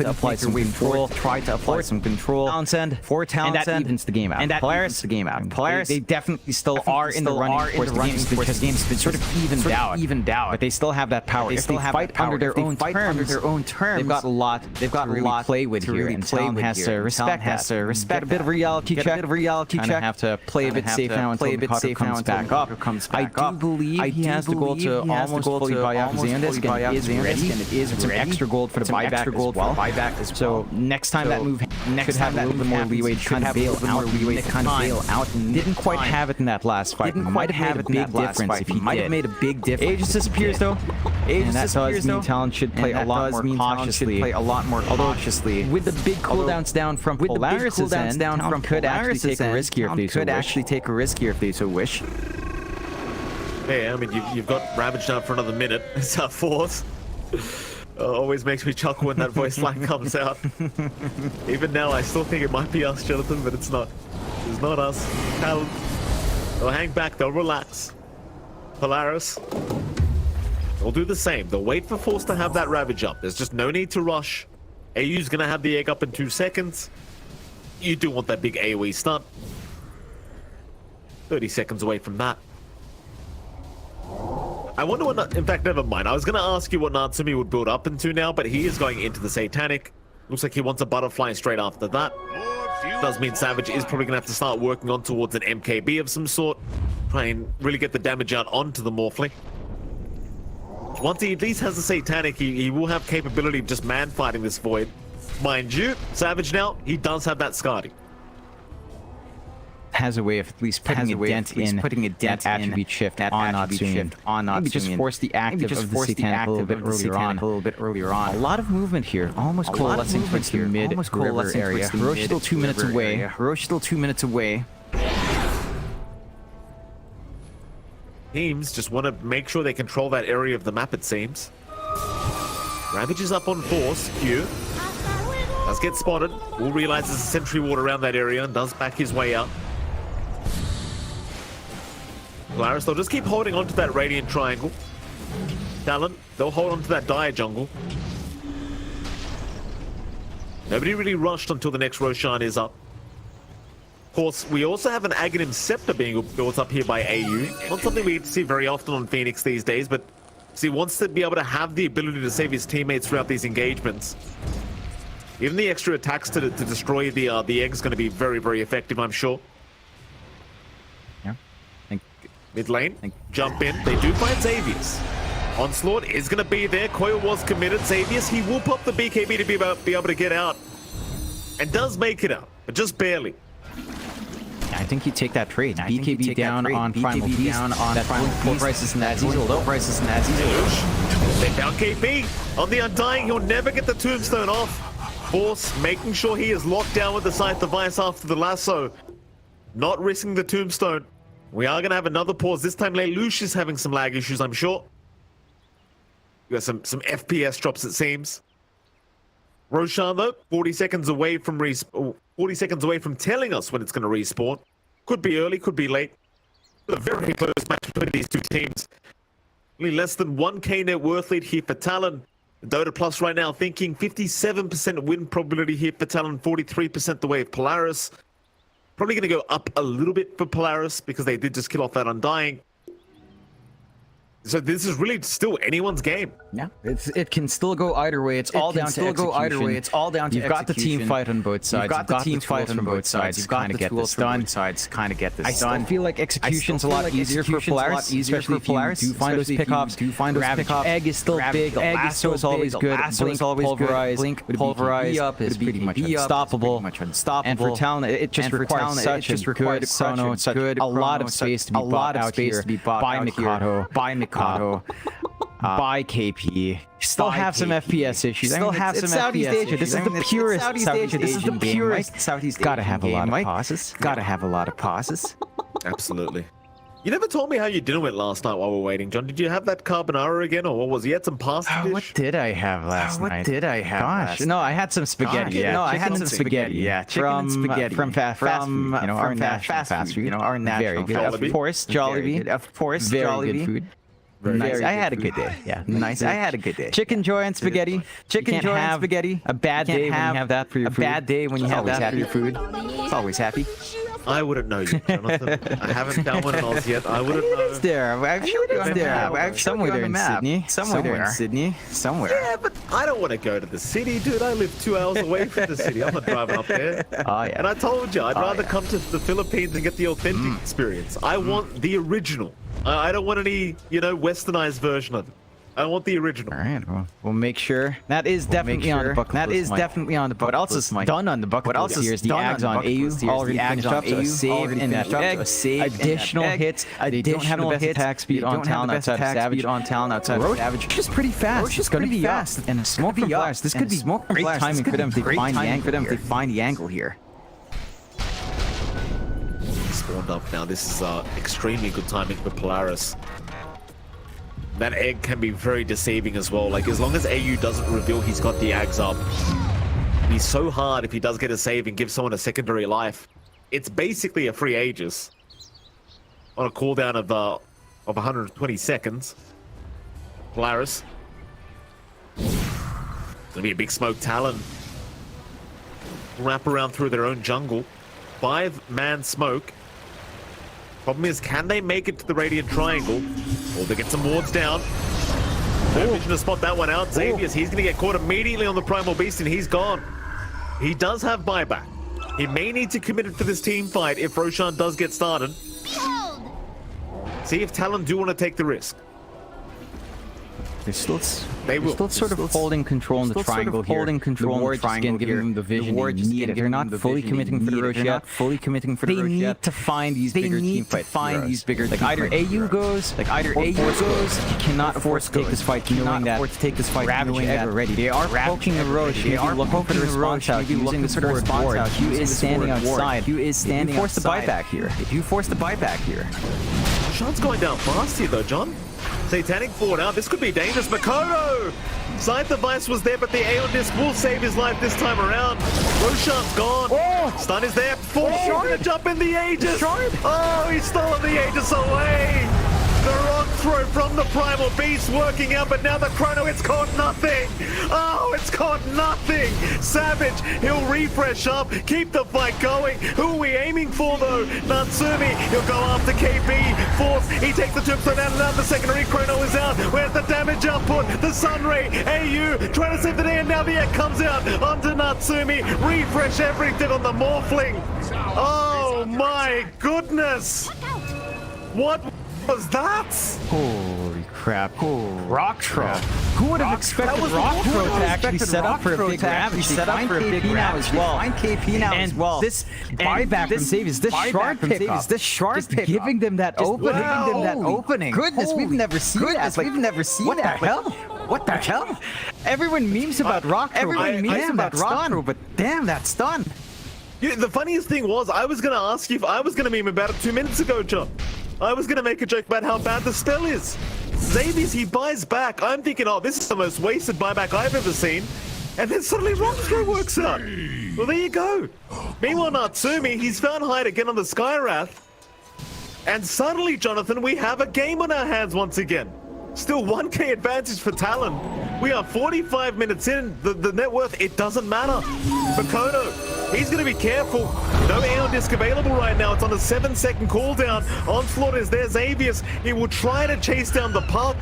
to apply some control. And that evens the game out. Polaris, they definitely still are in the running for the game's been sort of evened out. But they still have that power. They still have under their own terms. They've got a lot to play with here, and Talon has to respect a bit of reality check. Have to play a bit safe now until Mikado comes back up. I do believe he has the goal to almost fully buy out Xandisk, and it is ready. Some extra gold for the buyback as well. So next time that move could have a little bit more leeway, could have bail out. Didn't quite have it in that last fight. Might have made a big difference if he did. Aegis disappears though. Talon should play a lot more cautiously. With the big cooldowns down from Polaris' end, Talon could actually take a riskier if they so wish. Yeah, I mean, you've got Ravage down for another minute. It's our fourth. Always makes me chuckle when that voice line comes out. Even now, I still think it might be us, Jonathan, but it's not. It's not us. Talon. They'll hang back. They'll relax. Polaris. They'll do the same. They'll wait for Force to have that Ravage up. There's just no need to rush. AU's gonna have the egg up in 2 seconds. You do want that big AoE stun. 30 seconds away from that. I wonder what... In fact, never mind. I was gonna ask you what Natsumi would build up into now, but he is going into the Satanic. Looks like he wants a Butterfly straight after that. Does mean Savage is probably gonna have to start working on towards an MKB of some sort. Try and really get the damage out onto the Morphling. Once he at least has the Satanic, he will have capability of just man-fighting this Void. Mind you, Savage now, he does have that Skadi. Has a way of at least putting a dent in attribute shift on Natsumi. Maybe just force the active of the Satanic a little bit earlier on. A lot of movement here, almost coalescing towards the mid-river area. Hiroshi still 2 minutes away. Teams just want to make sure they control that area of the map, it seems. Ravage is up on Force. Q does get spotted. Will realize there's a sentry ward around that area and does back his way out. Polaris, they'll just keep holding on to that Radiant Triangle. Talon, they'll hold on to that Dire Jungle. Nobody really rushed until the next Roshan is up. Of course, we also have an Aghanim Scepter being built up here by AU. Not something we see very often on Phoenix these days, but he wants to be able to have the ability to save his teammates throughout these engagements. Even the extra attacks to destroy the egg is going to be very, very effective, I'm sure. Yeah. Mid lane, jump in. They do find Xavius. Onslaught is going to be there. Coil was committed. Xavius, he will pop the BKB to be able to get out. And does make it out, but just barely. I think you take that trade. BKB down on Primal Beast. Down on Primal Beast. Price isn't that easy. Low price isn't that easy. They found KP on the Undying. He'll never get the Tombstone off. Force making sure he is locked down with the Scythe device after the lasso. Not risking the Tombstone. We are going to have another pause. This time Lelouch is having some lag issues, I'm sure. You got some FPS drops, it seems. Roshan, though, 40 seconds away from telling us when it's going to respawn. Could be early, could be late. A very close match between these two teams. Only less than 1k net worth lead here for Talon. Dota Plus right now thinking 57% win probability here for Talon, 43% the way of Polaris. Probably going to go up a little bit for Polaris because they did just kill off that Undying. So this is really still anyone's game. Yeah, it can still go either way. It's all down to execution. You've got the team fight on both sides. You've got the team fight on both sides. You've got the tools from both sides. Kind of get this done. I still feel like execution's a lot easier for Polaris, especially if you do find those pickoffs. Egg is still big. Lasso is always good. Blink, pulverize is pretty much unstoppable. And for Talon, it just requires such a good chrono, such a lot of space to be bought out here by Mikado, by KP. Still have some FPS issues. Still have some Southeast Asia. This is the purest Southeast Asia. This is the purest Southeast Asia. Gotta have a lot of pauses. Gotta have a lot of pauses. Absolutely. You never told me how your dinner went last night while we're waiting, John. Did you have that carbonara again, or what was it? You had some pasta dish? What did I have last night? Gosh, no, I had some spaghetti. Yeah, no, I had some spaghetti. Yeah, chicken and spaghetti from fast food. You know, our national fast food. You know, our national. Very good. Of course, Jollibee. Of course, very good food. Nice. I had a good day. Yeah, nice. I had a good day. Chicken joy and spaghetti. Chicken joy and spaghetti. A bad day when you have that for your food. A bad day when you have that for your food. It's always happy. I wouldn't know you, Jonathan. I haven't found one in Oz yet. I wouldn't know. It's there. I'm sure it's there. Somewhere in Sydney. Somewhere in Sydney. Somewhere. Yeah, but I don't want to go to the city, dude. I live 2 hours away from the city. I'm not driving up there. Oh, yeah. And I told you, I'd rather come to the Philippines and get the authentic experience. I want the original. I don't want any, westernized version of it. I want the original. All right, well, we'll make sure. That is definitely on the bucket list. That is definitely on the bucket list. What else is done on the bucket list here is the Ags on AU. Already finished up, so save in that egg. Additional hits. They don't have the best attack speed on Talon outside of Savage. Roche is just pretty fast. Roche is going to be fast. And smoke from Polaris. This could be great timing for them to find the angle here. Spawned up now. This is extremely good timing for Polaris. That egg can be very deceiving as well. Like, as long as AU doesn't reveal he's got the Ags up, he's so hard if he does get a save and give someone a secondary life. It's basically a free Aegis on a cooldown of 120 seconds. Polaris. Gonna be a big smoke. Talon wrap around through their own jungle. 5-man smoke. Problem is, can they make it to the Radiant Triangle? Or they get some wards down. No vision to spot that one out. Xavius, he's going to get caught immediately on the Primal Beast, and he's gone. He does have buyback. He may need to commit it to this team fight if Roshan does get started. See if Talon do want to take the risk. They're still sort of holding control in the triangle here. The ward just giving them the vision they need. They're not fully committing for the Roche yet. They need to find these bigger team fights. Like either AU goes, you cannot afford to take this fight knowing that Ravage Egg already. They are poking the Roche. They are looking for the response out, using the sort of response out. Hugh is standing outside. If you force the buyback here. Roshan's going down fast here though, John. Satanic forward out. This could be dangerous. Makoto! Scythe device was there, but the Aeon Disc will save his life this time around. Roshan's gone. Stun is there. Force gonna jump in the Aegis. Oh, he's stolen the Aegis away. The wrong throw from the Primal Beast working out, but now the Chrono, it's caught nothing. Oh, it's caught nothing. Savage, he'll refresh up, keep the fight going. Who are we aiming for though? Natsumi, he'll go after KB. Force, he takes the tombstone out and now the secondary Chrono is out. Where's the damage output? The Sunray, AU, trying to save the day, and now the egg comes out onto Natsumi. Refresh everything on the Morphling. Oh my goodness. What was that? Holy crap. Rock Throw. Who would have expected Rock Throw to actually set up for a big grab? Set up for a big grab as well. Find KP now as well. This buyback from Savius, this shard pickup, this shard pickup, giving them that opening. Goodness, we've never seen that. We've never seen that. What the hell? What the hell? Everyone memes about Rock Throw. Everyone memes about Rock Throw, but damn, that's done. Yeah, the funniest thing was, I was going to ask you if I was going to meme about it 2 minutes ago, John. I was going to make a joke about how bad the spell is. Xavius, he buys back. I'm thinking, oh, this is the most wasted buyback I've ever seen. And then suddenly Rock Throw works out. Well, there you go. Meanwhile, Natsumi, he's found hide again on the Skywrath. And suddenly, Jonathan, we have a game on our hands once again. Still 1k advantage for Talon. We are 45 minutes in. The net worth, it doesn't matter. Makoto, he's going to be careful. No Aeon Disc available right now. It's on a 7-second cooldown. Onslaught is there. Xavius, he will try to chase down the puck.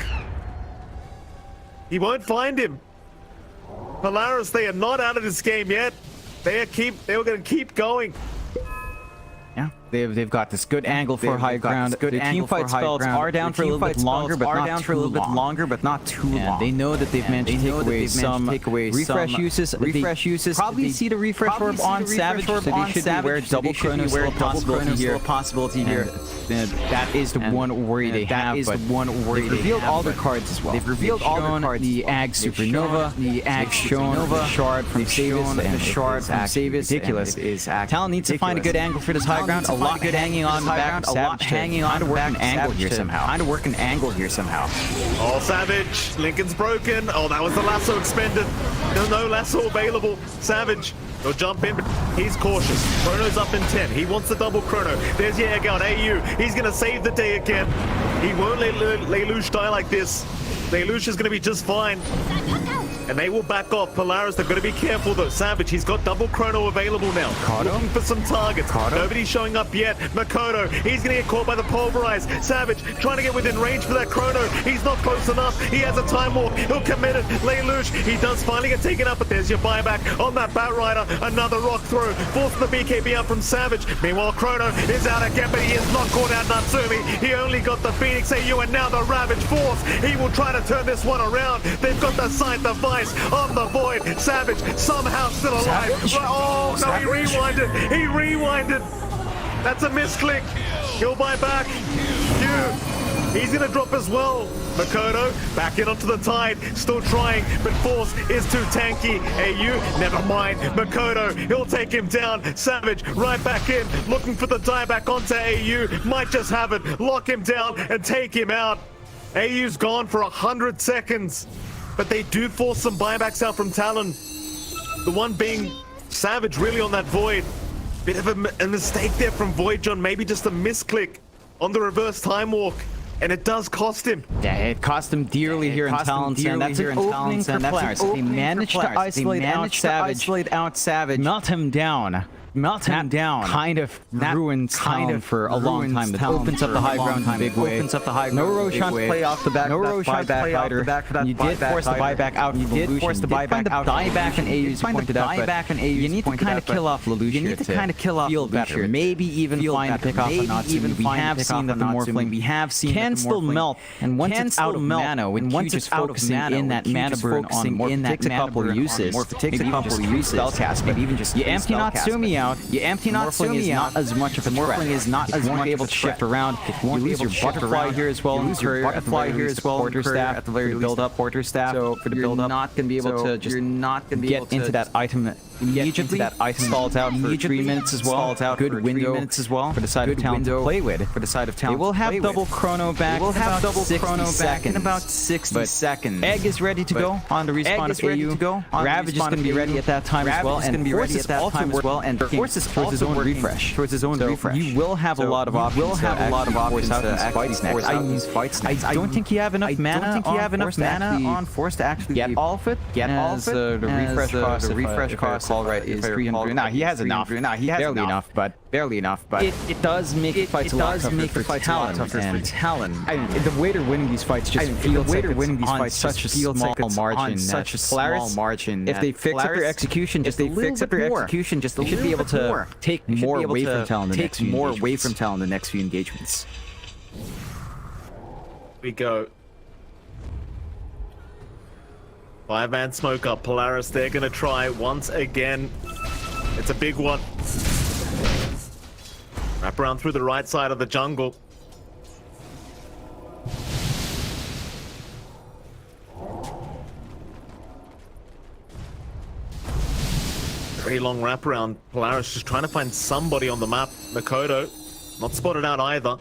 He won't find him. Polaris, they are not out of this game yet. They were going to keep going. Yeah, they've got this good angle for high ground. The team fight spells are down for a little bit longer, but not too long. They know that they've managed to take away some refresh uses. Probably see the refresh orb on Savage, so they should be aware double chronos possibility here. That is the one worry they have. They've revealed all their cards as well. They've revealed all their cards. The Ag Supernova, the Ag shown, the Shard from Savius, and the Shard from Savius. Ridiculous. Talon needs to find a good angle for this high ground. A lot hanging on the back. A lot hanging on to work an angle here somehow. Oh, Savage. Lincoln's broken. Oh, that was the lasso expended. No lasso available. Savage. He'll jump in. He's cautious. Chrono's up in 10. He wants the double Chrono. There's Jägergaard. AU. He's going to save the day again. He won't let Lelouch die like this. Lelouch is going to be just fine. And they will back off. Polaris, they've got to be careful though. Savage, he's got double Chrono available now. Looking for some targets. Nobody's showing up yet. Makoto, he's going to get caught by the Pulverize. Savage, trying to get within range for that Chrono. He's not close enough. He has a time walk. He'll commit it. Lelouch, he does finally get taken up, but there's your buyback on that Batrider. Another rock throw. Forcing the BKB out from Savage. Meanwhile, Chrono is out again, but he is not caught out Natsumi. He only got the Phoenix AU, and now the Ravage Force. He will try to turn this one around. They've got the Scythe Device on the Void. Savage somehow still alive. Oh, no, he rewinded. He rewinded. That's a misclick. He'll buy back. He's going to drop as well. Makoto back in onto the Tide. Still trying, but Force is too tanky. AU, never mind. Makoto, he'll take him down. Savage right back in, looking for the dieback onto AU. Might just have it. Lock him down and take him out. AU's gone for 100 seconds. But they do force some buybacks out from Talon. The one being Savage really on that Void. Bit of a mistake there from Void, John. Maybe just a misclick on the reverse time walk. And it does cost him. Yeah, it cost him dearly here in Talon's End. That's an opening for Polaris. They managed to isolate out Savage. Melt him down. Kind of ruins Talon for a long time. That opens up the high ground in a big way. No Roshan to play off the back. No Roshan to play off the back for that. You did force the buyback out. You did force the buyback out. Dieback and AU to point it out. You need to kind of kill off Lelouch. You need to kind of kill off Lelouch. Maybe even find a pick off on Natsumi. We have seen that the Morphling can still melt. And once it's out of mana, and once it's focusing in that mana burn on Morph, it takes a couple uses. Maybe even just spellcast. Maybe even just you empty Natsumi out. You empty Natsumi out. Not as much of a threat. Morphling is not as much able to shift around. You lose your butterfly here as well. You lose your butterfly here as well. Porter staff at the very build up. Porter staff. So for the build up, not going to be able to just get into that item immediately. That item stalls out for 3 minutes as well. Good window for the side of Talon to play with. They will have double chrono back. In about 60 seconds. Egg is ready to go on the respawn of AU. Ravage is going to be ready at that time as well. And Force is also and Force is towards his own refresh. You will have a lot of options. To these fights. I don't think you have enough mana on Force to actually get all of it. The refresh cost is 300. Nah, he has enough. Barely enough, but it does make the fights a lot tougher for Talon. The way they're winning these fights just feels like it's on such a small margin. If they fix up their execution just a little bit more, they should be able to take more away from Talon the next few engagements. We go. 5-man smoke up. Polaris, they're going to try once again. It's a big one. Wrap around through the right side of the jungle. Very long wraparound. Polaris just trying to find somebody on the map. Makoto, not spotted out either.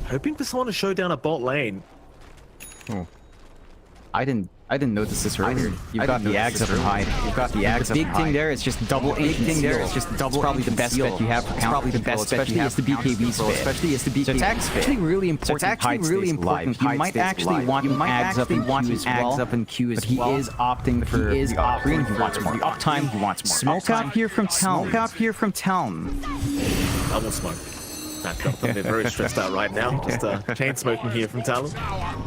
Hoping for someone to show down a bot lane. Oh. I didn't notice this earlier. You've got the Ags up and hide. The big thing there is just double ancient seal. It's probably the best bet you have for counter control, especially as the BKB spit. So it's actually really important You might actually want Ags up and Q as well. But he is opting for green. He wants more uptime. He wants more smoke out here from Talon. Double smoke. They're very stressed out right now. Just chain smoking here from Talon.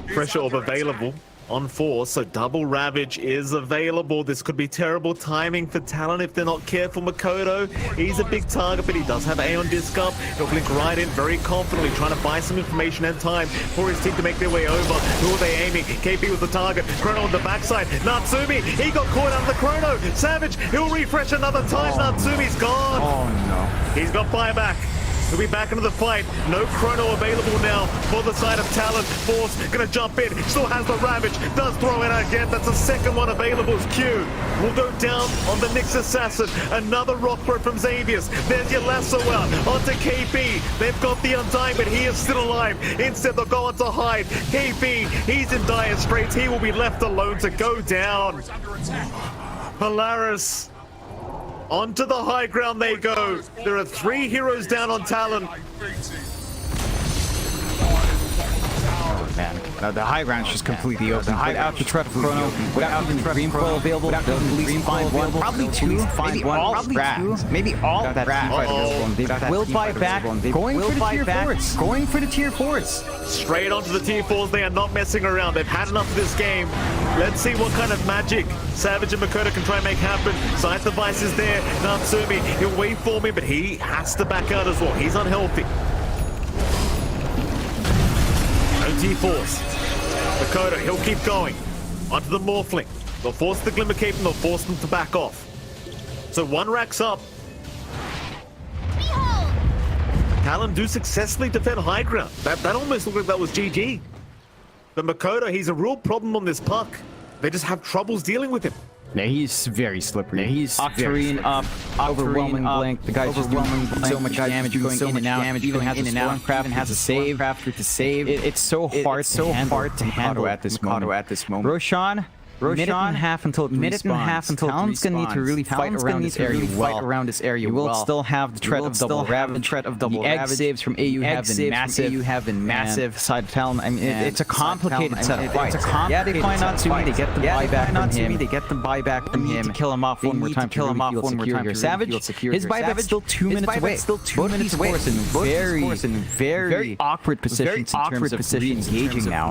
Pressure orb available on Force, so double Ravage is available. This could be terrible timing for Talon if they're not careful. Makoto, he's a big target, but he does have Aeon Disc up. He'll blink right in very confidently, trying to buy some information and time for his team to make their way over. Who are they aiming? KP was the target. Chrono on the backside. Natsumi, he got caught out of the Chrono. Savage, he'll refresh another time. Natsumi's gone. Oh no. He's got buyback. He'll be back into the fight. No chrono available now for the side of Talon. Force gonna jump in. Still has the Ravage. Does throw in again. That's the second one available. Q will go down on the Nyx Assassin. Another rock throw from Xavius. There's your lasso out onto KP. They've got the Undying, but he is still alive. Instead, they'll go on to hide. KP, he's in dire straits. He will be left alone to go down. Polaris. Onto the high ground they go. There are 3 heroes down on Talon. Man, the high ground is just completely open. Without the threat of Chrono, without the Green Pro available, they'll at least find one, probably 2, maybe all Rags. Maybe all Rags. Will buy back, going for the tier 4s. Straight onto the tier 4s, they are not messing around. They've had enough of this game. Let's see what kind of magic Savage and Makoto can try and make happen. Scythe device is there. Natsumi, he'll wait for me, but he has to back out as well. He's unhealthy. T-Force. Makoto, he'll keep going. Onto the Morphling. They'll force the Glimmer Cape and they'll force them to back off. So 1 racks up. Talon do successfully defend high ground. That almost looked like that was GG. But Makoto, he's a real problem on this puck. They just have troubles dealing with him. Yeah, he's very slippery. He's Octarine up, overwhelming blink. The guy's just doing so much damage, going in and out. Even has a Stormcraft and has a save after to save. It's so hard to handle at this moment. Roshan, minute and a half until it respawns. Talon's gonna need to really fight around this area well. You will still have the threat of double Ravage. The egg saves from AU have been massive. Side of Talon, I mean, it's a complicated set of fights. Yeah, they find Natsumi, they get the buyback from him. They need to kill him off one more time to really feel secure. Savage, his buyback's still 2 minutes away. Both of these force in very awkward positions in terms of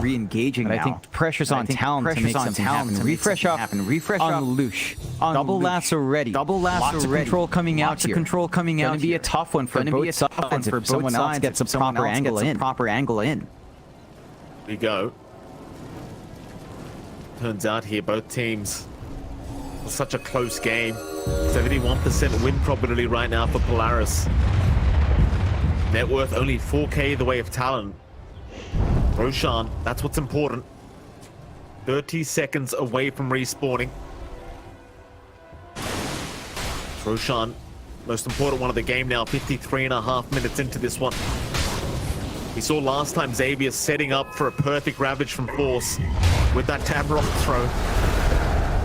re-engaging now. I think the pressure's on Talon to make something happen. Refresh up, unleash. Double lasso ready. Lots of control coming out here. Gonna be a tough one for both sides if someone else gets a proper angle in. We go. Turns out here both teams. Such a close game. 71% win probability right now for Polaris. Net worth only 4k the way of Talon. Roshan, that's what's important. 30 seconds away from respawning. Roshan, most important one of the game now, 53.5 minutes into this one. We saw last time Xavier setting up for a perfect Ravage from Force with that tab rock throw.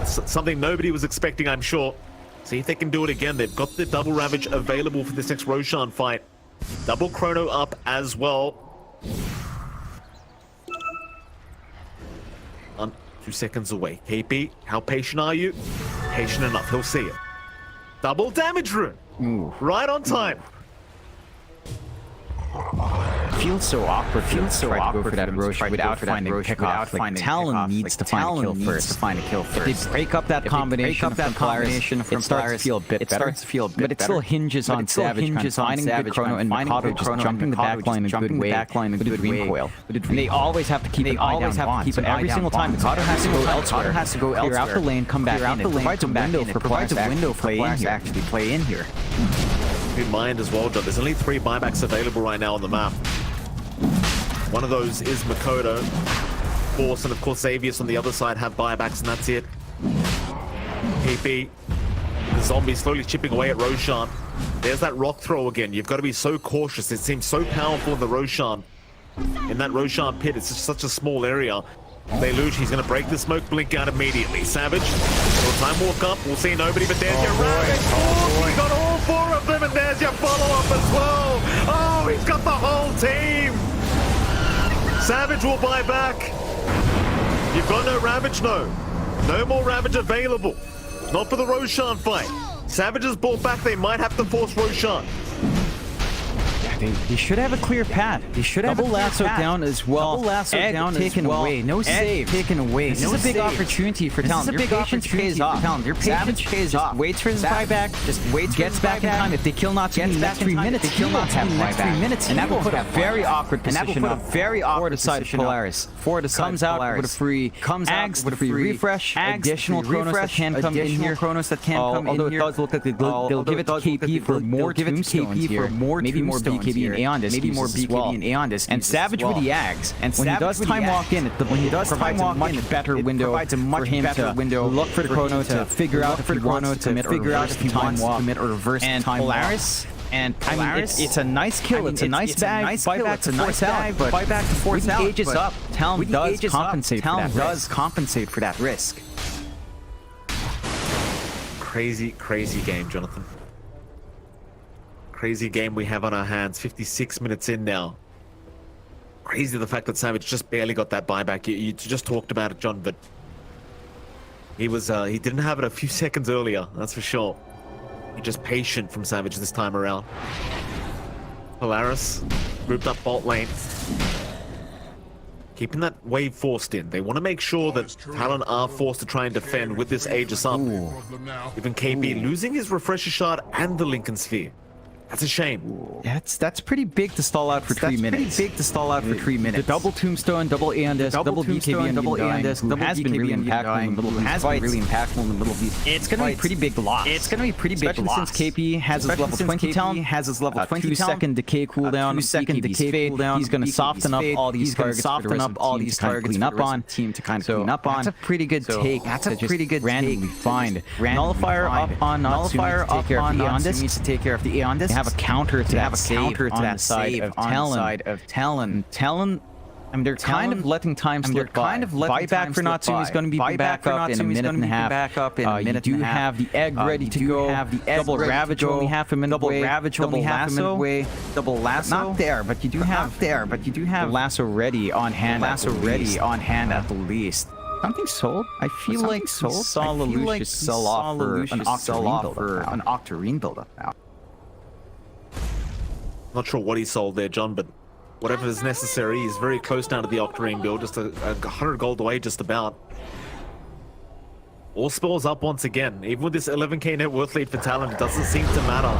Something nobody was expecting, I'm sure. See if they can do it again. They've got the double Ravage available for this next Roshan fight. Double Chrono up as well. 2 seconds away. KP, how patient are you? Patient enough, he'll see it. Double damage rune. Right on time. Feels so awkward. Feels so awkward for that Roshan without finding pickoff. Like Talon needs to find a kill first. If they break up that combination from Polaris, it starts to feel a bit better. But it still hinges on Savage finding good Chrono and Mikado just jumping the backline in a good way with a Dream Coil. And they always have to keep an eye down on. So every single time Mikado has to go elsewhere, clear out the lane, come back in. It provides a window for Polaris to actually play in here. Keep in mind as well, John, there's only 3 buybacks available right now on the map. One of those is Makoto. Force and of course Xavius on the other side have buybacks, and that's it. KP, the zombie slowly chipping away at Roshan. There's that rock throw again. You've got to be so cautious. It seems so powerful in the Roshan. In that Roshan pit, it's just such a small area. Lelouch, he's going to break the smoke blink out immediately. Savage, little time walk up. We'll see nobody, but there's your Ravage. Oh, he's got all 4 of them, and there's your follow-up as well. Oh, he's got the whole team. Savage will buy back. You've got no Ravage, no. No more Ravage available. Not for the Roshan fight. Savage has bought back. They might have to force Roshan. They should have a clear path. They should have double lasso down as well. Double lasso down taken away. No save taken away. This is a big opportunity for Talon. Their patience pays off. Their patience pays off. Waits for his buyback. Just waits. Gets back in time. If they kill Natsumi in the next 3 minutes, they kill Natsumi in the next 3 minutes, and that will put a very awkward position up for the side of Polaris. Comes out with a free Ags with a free refresh. Additional Chronos that can come in here. Although it does look like they'll give it to KP for more tombstones here. Maybe more BKB and Aeon Disc. Maybe more BKB and Aeon Disc. And Savage with the Ags. And when he does time walk in, provides a much better window for him to look for the Chrono to figure out if he wants to commit or reverse the time walk. And Polaris. It's a nice kill. It's a nice bag. Buyback to force out. But buyback to force out. Ages up. Talon does compensate for that risk. Crazy, crazy game, Jonathan. Crazy game we have on our hands. 56 minutes in now. Crazy the fact that Savage just barely got that buyback. You just talked about it, John, but he didn't have it a few seconds earlier, that's for sure. He's just patient from Savage this time around. Polaris grouped up bot lane. Keeping that wave forced in. They want to make sure that Talon are forced to try and defend with this Aegis up. Even KB losing his Refresher Shard and the Lincoln Sphere. That's a shame. That's pretty big to stall out for 3 minutes. The double Tombstone, double Aeon Disc, double BKB and double Aeon Disc, has been really impactful in the middle of these fights. It's going to be pretty big loss. Especially since KP has his level 20 Talon, has his level 20 2-second decay cooldown, 2-second decay cooldown. He's going to soften up all these targets for the rest of the team to clean up on. That's a pretty good take. That's a pretty good randomly find. Nullifier up on Natsumi to take care of the Aeon Disc. Have a counter to that side of Talon. Talon, I mean, they're kind of letting time slip by. Buyback for Natsumi is going to be back up in a minute and a half. You do have the egg ready to go. Double Ravage only half a minute away. Double Lasso. Not there, but you do have the Lasso ready on hand. At the least. Something sold? I feel like saw Lelouch sell off for an Octarine buildup now. Not sure what he sold there, John, but whatever is necessary, he's very close down to the Octarine build, just 100 gold away just about. All spells up once again. Even with this 11k net worth lead for Talon, it doesn't seem to matter.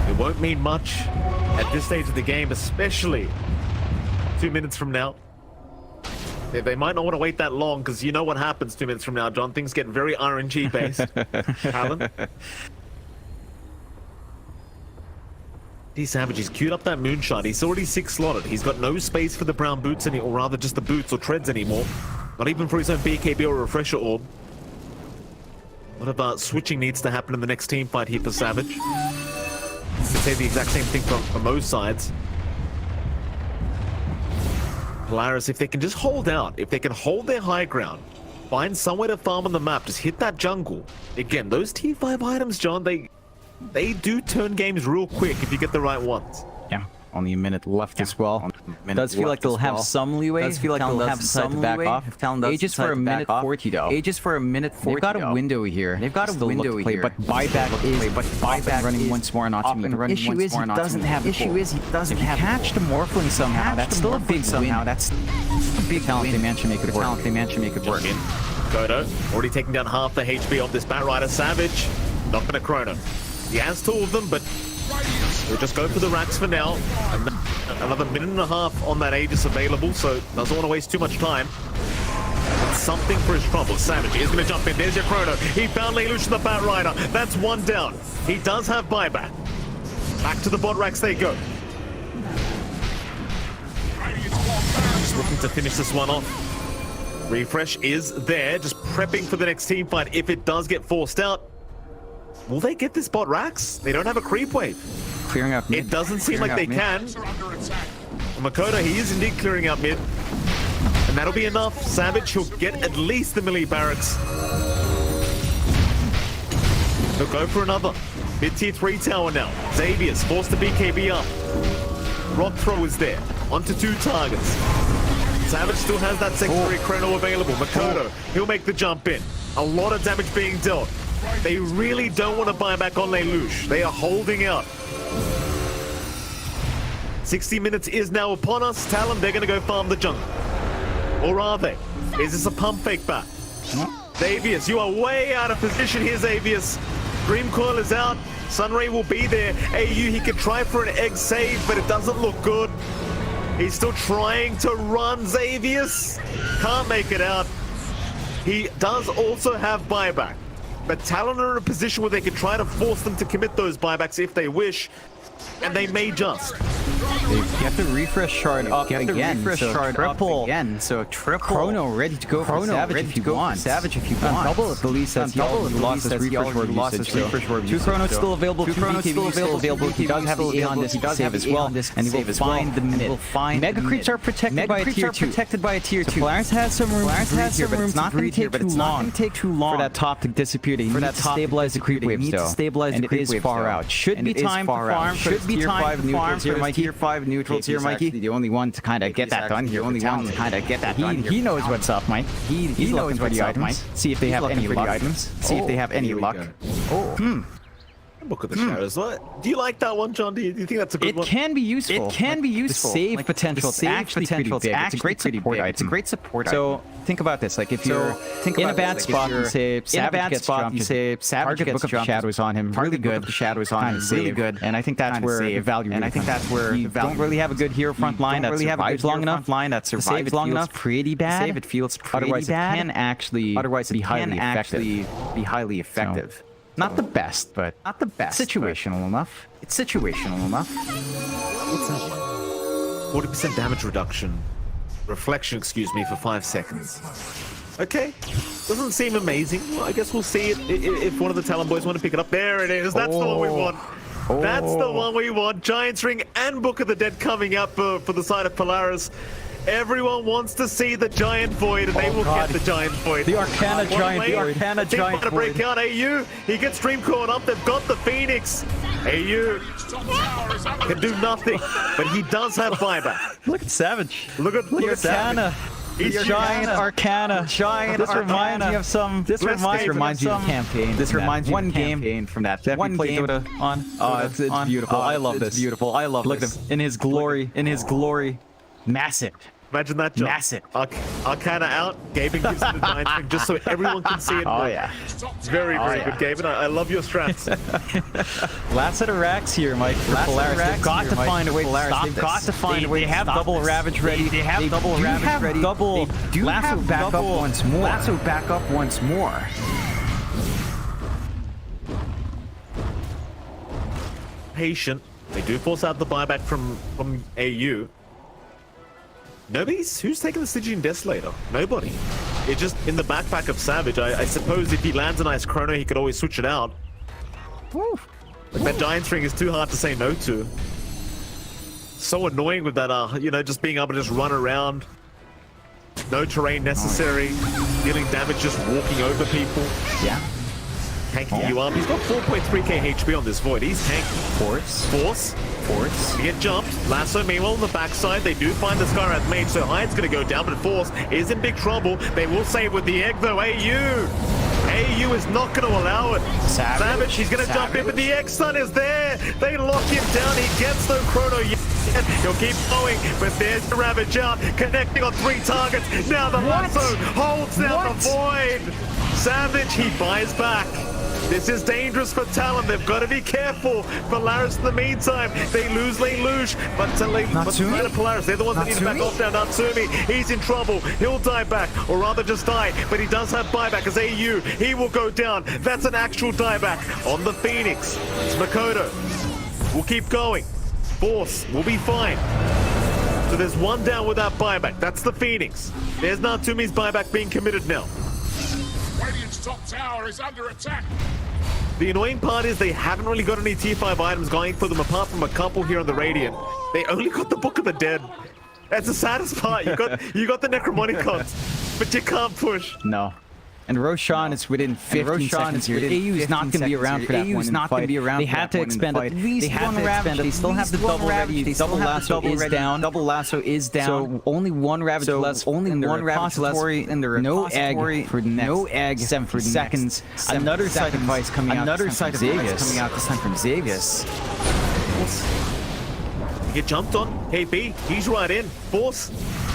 It won't mean much at this stage of the game, especially 2 minutes from now. They might not want to wait that long, because you know what happens 2 minutes from now, John. Things get very RNG based. Talon. Savage, he's queued up that moonshot. He's already 6 slotted. He's got no space for the brown boots or rather just the boots or treads anymore. Not even for his own BKB or refresher orb. What about switching needs to happen in the next team fight here for Savage? You could say the exact same thing from both sides. Polaris, if they can just hold out, if they can hold their high ground, find somewhere to farm on the map, just hit that jungle. Again, those tier 5 items, John, they do turn games real quick if you get the right ones. Yeah, only a minute left as well. Does feel like they'll have some leeway. Does feel like they'll have some back off. If Talon does Ages for a minute 40 though. Ages for a minute 40. They've got a window here. They've got a window here. But buyback is running once more, not too many. Issue is he doesn't have. Issue is he doesn't have. Catch the Morphling somehow. That's still a big somehow. That's a big talent. They managed to make it work. Talent. They managed to make it work. DOTA already taking down half the HP of this Batrider. Savage not gonna chrono. He has 2 of them, but we'll just go for the racks for now. And another minute and a half on that Aegis available, so doesn't want to waste too much time. It's something for his trouble. Savage is going to jump in. There's your chrono. He found Lelouch the Batrider. That's 1 down. He does have buyback. Back to the bot racks they go. Just looking to finish this one off. Refresh is there, just prepping for the next team fight if it does get forced out. Will they get this bot racks? They don't have a creep wave. Clearing out mid. It doesn't seem like they can. Makoto, he is indeed clearing out mid. And that'll be enough. Savage, he'll get at least the melee barracks. He'll go for another. Mid-tier 3 tower now. Xavier's forced to BKB up. Rock throw is there. Onto 2 targets. Savage still has that secondary chrono available. Makoto, he'll make the jump in. A lot of damage being dealt. They really don't want to buy back on Lelouch. They are holding out. 60 minutes is now upon us. Talon, they're going to go farm the jungle. Or are they? Is this a pump fake back? Xavius, you are way out of position here, Xavius. Dream Coil is out. Sunray will be there. AU, he could try for an egg save, but it doesn't look good. He's still trying to run, Xavius. Can't make it out. He does also have buyback. But Talon are in a position where they can try to force them to commit those buybacks if they wish. And they may just. They get the refresh shard up again. So triple chrono ready to go for Savage if you want. Savage if you want. Double if the lead says he lost his refresh word usage. 2 chronos still available. 2 chronos still available. He does have the A on this. He does have his well. And he will find the mid. Mega creeps are protected by a tier 2. Polaris has some room to breathe here, but it's not going to take too long for that top to disappear. They need to stabilize the creep waves though. And it is far out. Should be time for farm. Should be time for farm for his tier 5 neutrals here, Mikey. The only one to kind of get that done here. He knows what's up, Mike. He knows what's up, Mike. See if they have any luck. See if they have any luck. Book of the Shadows. What? Do you like that one, John? Do you think that's a good one? It can be useful. The save potential. It's actually pretty big. It's a great support item. It's a great support item. So think about this. Like if you're in a bad spot, you say Savage gets jumped. You say Savage gets Book of Shadows on him. Really good. The Shadows on him. Really good. And I think that's where the value. And I think that's where you don't really have a good hero front line that survives long enough. That survives long enough. Pretty bad. Save it feels pretty bad. Otherwise, it can actually be highly effective. Not the best, but situational enough. It's situational enough. 40% damage reduction. Reflection, excuse me, for 5 seconds. Okay. Doesn't seem amazing. Well, I guess we'll see it if one of the Talon boys want to pick it up. There it is. That's the one we want. That's the one we want. Giant's Ring and Book of the Dead coming up for the side of Polaris. Everyone wants to see the Giant Void, and they will get the Giant Void. The Arcana Giant Void. The Arcana Giant Void. Break out AU. He gets Dream caught up. They've got the Phoenix. AU can do nothing, but he does have buyback. Look at Savage. Look at Arcana. Giant Arcana. This reminds me of some. This reminds you of campaign. This reminds you of campaign from that. One game DOTA on. Oh, it's beautiful. I love this. Beautiful. I love this. Look at him in his glory. Massive. Imagine that, John. Massive. Arcana out. Gaben gives it the Giant Ring just so everyone can see it. Oh, yeah. Very good, Gaben. I love your strats. Last set of racks here, Mike, for Polaris. They've got to find a way to stop this. They've got to find a way to stop this. They have double Ravage ready. They have double Ravage ready. They do have back up once more. Lasso back up once more. Patient. They do force out the buyback from AU. Who's taking the Stygian Desolator? Nobody. It's just in the backpack of Savage. I suppose if he lands a nice chrono, he could always switch it out. Like that Giant String is too hard to say no to. So annoying with that, you know, just being able to just run around. No terrain necessary. Dealing damage just walking over people. Yeah. Tanking you up. He's got 4.3k HP on this Void. He's tanky. Force. You get jumped. Lasso, meanwhile, on the backside, they do find the Skywrath Mage, so Hyde's going to go down, but Force is in big trouble. They will save with the egg, though. AU is not going to allow it. Savage, he's going to jump in, but the egg stun is there. They lock him down. He gets no chrono yet. He'll keep going, but there's the Ravage out, connecting on 3 targets. Now the Lasso holds down the Void. Savage, he buys back. This is dangerous for Talon. They've got to be careful. Polaris in the meantime, they lose lane Luge, but Polaris, they're the ones that need to back off now. Natsumi, he's in trouble. He'll die back, or rather just die, but he does have buyback as AU. He will go down. That's an actual dieback on the Phoenix. It's Makoto. We'll keep going. Force will be fine. So there's one down without buyback. That's the Phoenix. There's Natsumi's buyback being committed now. Radiant's top tower is under attack. The annoying part is they haven't really got any tier 5 items going for them apart from a couple here on the Radiant. They only got the Book of the Dead. That's the saddest part. You got the Necromonicons, but you can't push. No. And Roshan is within 15 seconds here. AU's not going to be around for that one in the fight. They had to expend at least one Ravage. They still have the double ready. Double Lasso is down. Double Lasso is down. So only one Ravage less. Only one Ravage less. And there no egg for the next. No egg 70 seconds. Another sacrifice coming out. Another sacrifice coming out this time from Xavius. Get jumped on. KP, he's right in. Force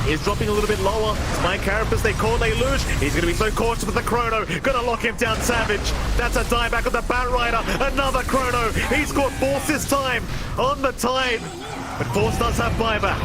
is dropping a little bit lower. My Carapace, they call, they lose. He's going to be so cautious with the chrono. Gonna lock him down, Savage. That's a dieback of the Bat Rider. Another chrono. He's got Force this time on the Tide. But Force does have buyback.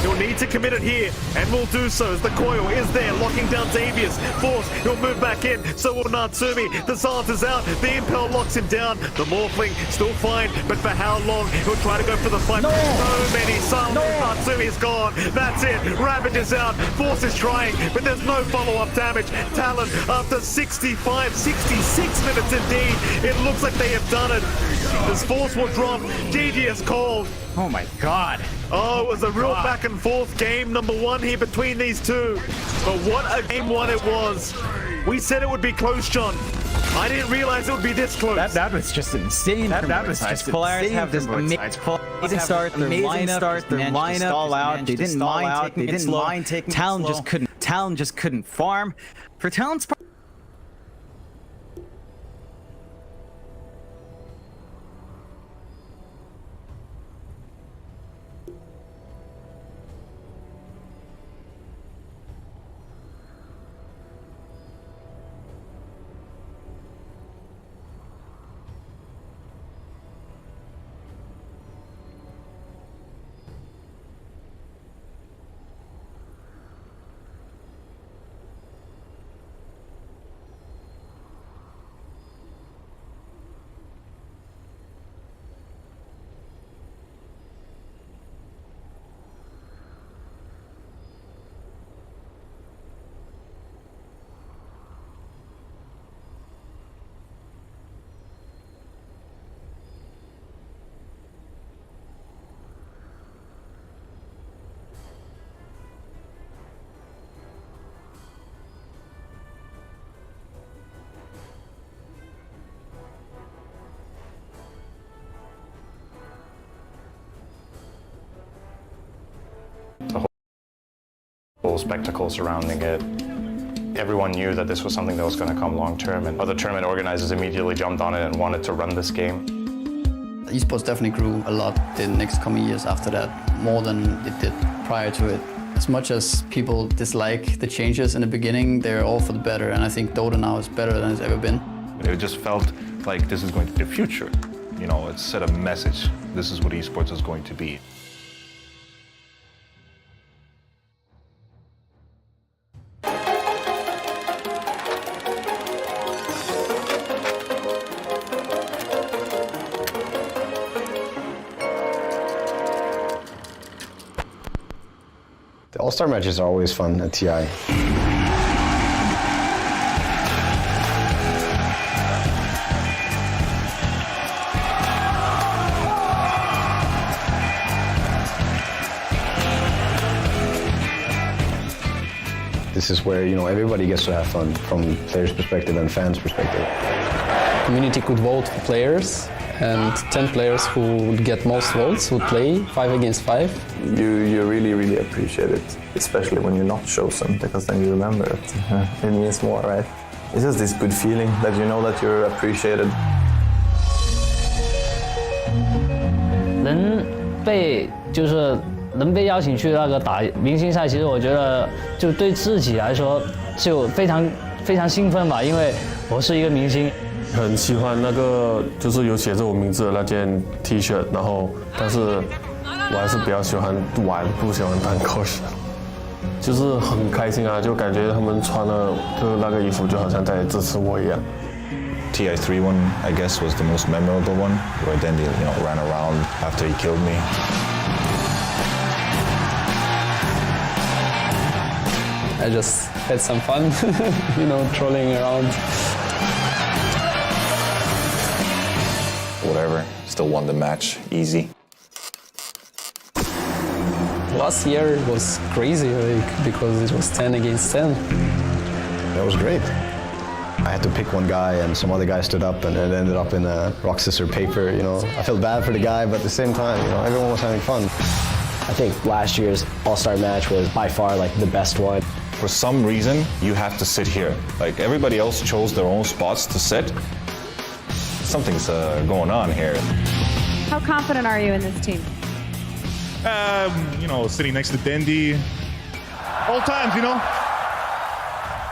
He'll need to commit it here, and will do so as the coil is there, locking down Xavius. Force, he'll move back in, so will Natsumi. The Zant is out, the Impel locks him down. The Morphling still fine, but for how long? He'll try to go for the fight. No! So many Suns. Natsumi's gone. That's it. Ravage is out. Force is trying, but there's no follow-up damage. Talon, after 65, 66 minutes indeed, it looks like they have done it. This Force will drop. GG is called. Oh my god. Oh, it was a real back and forth game number 1 here between these two. But what a game 1 it was. We said it would be close, John. I didn't realize it would be this close. That was just insane. That was just Polaris have this amazing start. Their lineup all out. They didn't mind taking it slow. Talon just couldn't farm. For Talon's part, the whole spectacle surrounding it. Everyone knew that this was something that was going to come long term, and other tournament organizers immediately jumped on it and wanted to run this game. Esports definitely grew a lot the next coming years after that, more than it did prior to it. As much as people dislike the changes in the beginning, they're all for the better, and I think Dota now is better than it's ever been. It just felt like this is going to be the future. You know, it set a message. This is what esports is going to be. All-star matches are always fun at TI. This is where, you know, everybody gets to have fun from players' perspective and fans' perspective. Community could vote for players, and 10 players who would get most votes would play 5 against 5. You really appreciate it, especially when you're not chosen, because then you remember it. It means more, right? It's just this good feeling that you know that you're appreciated. 能被邀请去那个打明星赛，其实我觉得就对自己来说就非常兴奋吧，因为我是一个明星。很喜欢那个就是有写着我名字的那件 T 恤，然后但是我还是比较喜欢玩，不喜欢当 coach， 就是很开心啊，就感觉他们穿了就那个衣服就好像在支持我一样。TI3 one, I guess, was the most memorable one, where Dandy, ran around after he killed me. I just had some fun, trolling around. Whatever, still won the match, easy. Last year was crazy, because it was 10 against 10. That was great. I had to pick one guy, and some other guy stood up, and it ended up in a rock, scissors, paper. I felt bad for the guy, but at the same time, everyone was having fun. I think last year's All-Star match was by far the best one. For some reason, you have to sit here. Like everybody else chose their own spots to sit. Something's going on here. How confident are you in this team? Sitting next to Dendi. Old times,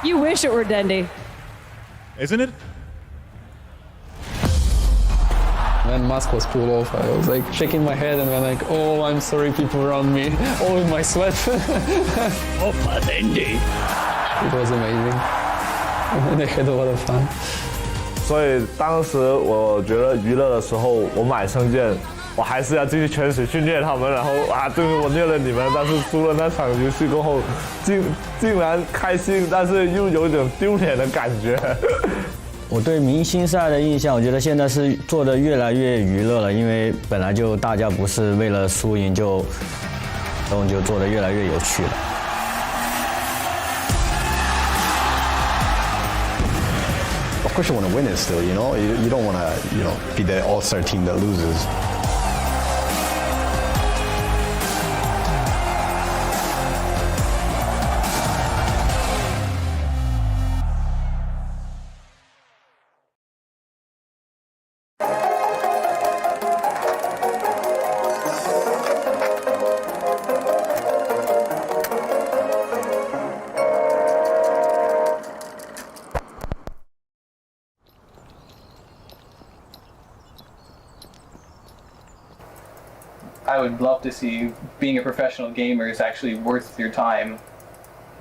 You wish it were Dendi. Isn't it? When mask was pulled off, I was shaking my head and went oh, I'm sorry, people around me, all in my sweat. Opa Dendi. It was amazing. And I had a lot of fun. 所以当时我觉得娱乐的时候，我买圣剑，我还是要继续全体去虐他们，然后就是我虐了你们，但是输了那场游戏过后，竟然开心，但是又有点丢脸的感觉。我对明星赛的印象，我觉得现在是做的越来越娱乐了，因为本来就大家不是为了输赢就做的越来越有趣了。Of course you want to win it still, You don't want to, be the all-star team that loses. I would love to see being a professional gamer is actually worth your time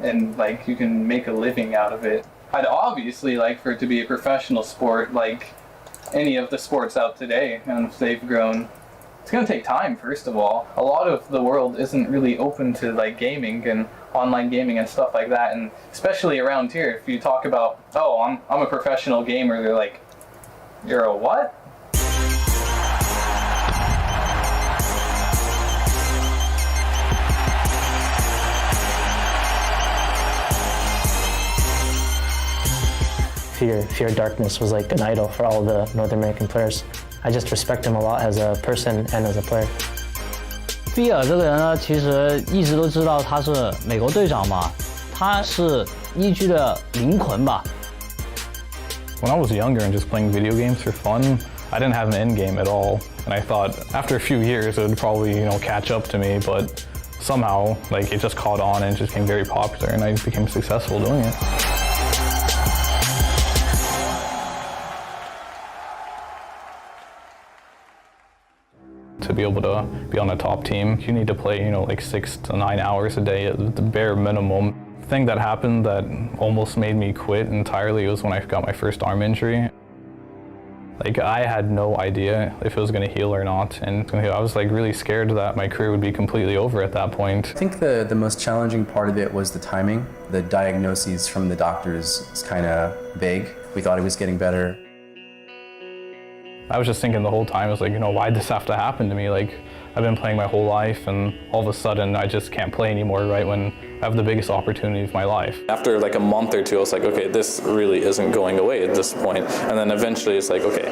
and you can make a living out of it. I'd obviously like for it to be a professional sport like any of the sports out today, and if they've grown. It's going to take time, first of all. A lot of the world isn't really open to gaming and online gaming and stuff like that, and especially around here, if you talk about, oh, I'm a professional gamer, they're like, you're a what? Fear Darkness was an idol for all the North American players. I just respect him a lot as a person and as a player. 菲尔这个人呢，其实一直都知道他是美国队长嘛，他是EG的灵魂吧。When I was younger and just playing video games for fun, I didn't have an end game at all, and I thought after a few years it would probably catch up to me, but somehow it just caught on and it just became very popular, and I became successful doing it. To be able to be on a top team, you need to play, 6 to 9 hours a day at the bare minimum. The thing that happened that almost made me quit entirely was when I got my first arm injury. Like, I had no idea if it was going to heal or not, and I was like really scared that my career would be completely over at that point. I think the most challenging part of it was the timing. The diagnoses from the doctors is kind of vague. We thought he was getting better. I was just thinking the whole time, I was like, why'd this have to happen to me? Like, I've been playing my whole life, and all of a sudden I just can't play anymore right when I have the biggest opportunity of my life. After like a month or two, I was like, okay, this really isn't going away at this point. And then eventually it's like, okay,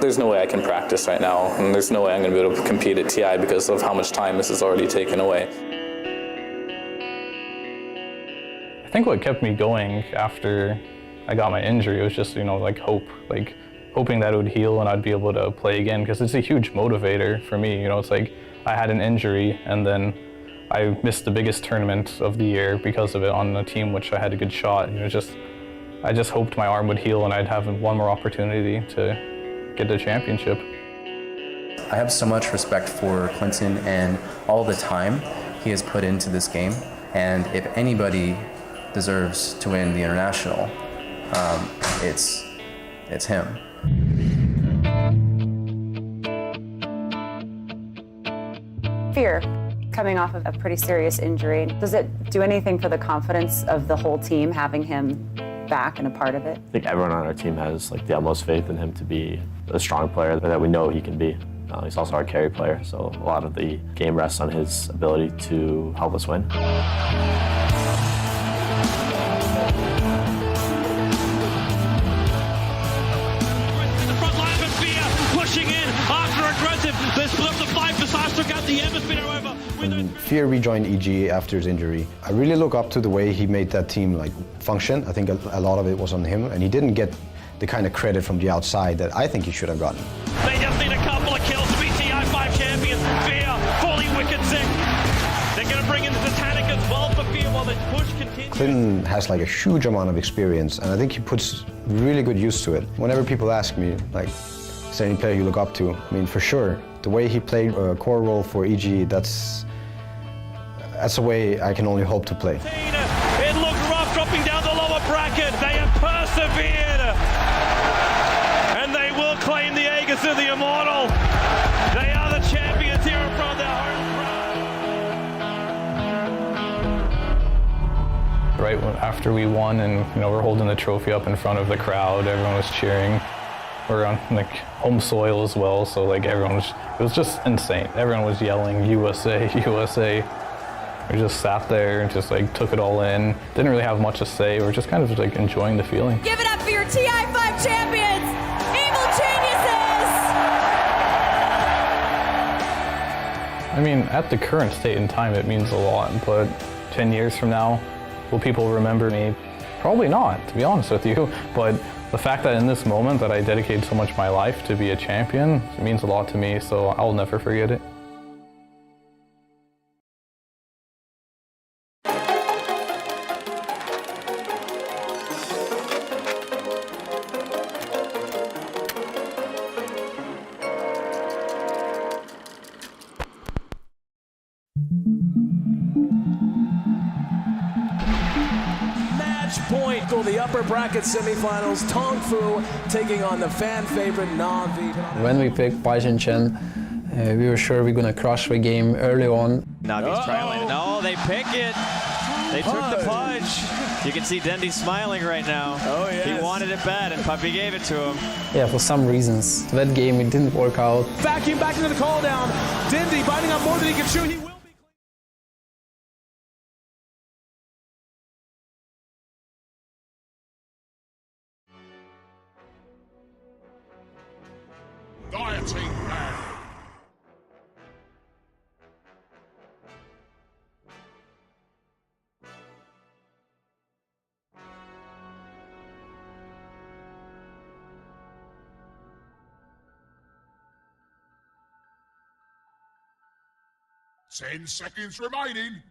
there's no way I can practice right now, and there's no way I'm going to be able to compete at TI because of how much time this has already taken away. I think what kept me going after I got my injury was just, like hope. Like, hoping that it would heal and I'd be able to play again, because it's a huge motivator for me. It's like I had an injury and then I missed the biggest tournament of the year because of it on a team which I had a good shot. I just hoped my arm would heal and I'd have one more opportunity to get the championship. I have so much respect for Clinton and all the time he has put into this game. And if anybody deserves to win the international, it's him. Fear, coming off of a pretty serious injury. Does it do anything for the confidence of the whole team, having him back and a part of it? I think everyone on our team has the utmost faith in him to be a strong player that we know he can be. He's also our carry player, so a lot of the game rests on his ability to help us win. When Fear rejoined EG after his injury, I really look up to the way he made that team function. I think a lot of it was on him, and he didn't get the kind of credit from the outside that I think he should have gotten. They just need a couple of kills to be TI5 champions. Fear falling wicked sick. They're going to bring in the Titanic as well for Fear while the push continues. Clinton has a huge amount of experience, and I think he puts really good use to it. Whenever people ask me, is there any player you look up to? I mean, for sure, the way he played a core role for EG, that's a way I can only hope to play. It looked rough dropping down the lower bracket. They have persevered. And they will claim the Aegis of the Immortal. They are the champions here in front of their home crowd. Right after we won and we're holding the trophy up in front of the crowd, everyone was cheering. We're on home soil as well, so it was just insane. Everyone was yelling USA, USA. We just sat there and just took it all in. Didn't really have much to say. We were just kind of enjoying the feeling. Give it up for your TI5 champions, Evil Geniuses! I mean, at the current state and time, it means a lot, but 10 years from now, will people remember me? Probably not, to be honest with you, but the fact that in this moment that I dedicated so much of my life to be a champion, it means a lot to me, so I'll never forget it. Point for the upper bracket semifinals. Tong Fu taking on the fan favorite Navi. When we picked Baijian Chen, we were sure we were going to crush the game early on. Navi's trailing. No, they pick it. They took the punch. You can see Dendy smiling right now. Oh, yeah. He wanted it bad, and Puppy gave it to him. Yeah, for some reasons. That game, it didn't work out. Vacuum back into the call down. Dendy biting up more than he can chew. He will. Dieting man. Ten seconds remaining.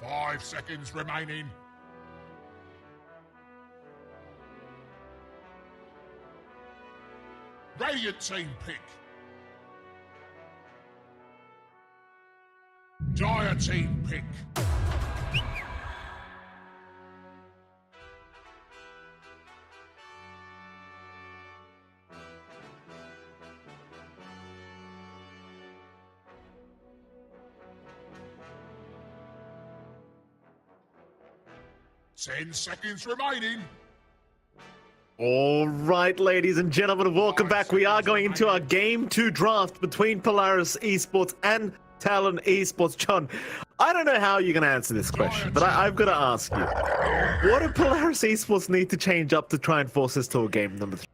5 seconds remaining. Radiant team pick. Dire team pick. 10 seconds remaining. All right, ladies and gentlemen, welcome back. We are going into our Game 2 draft between Polaris Esports and Talon Esports. John, I don't know how you're going to answer this question, but I've got to ask you. What do Polaris Esports need to change up to try and force us to a game number 3?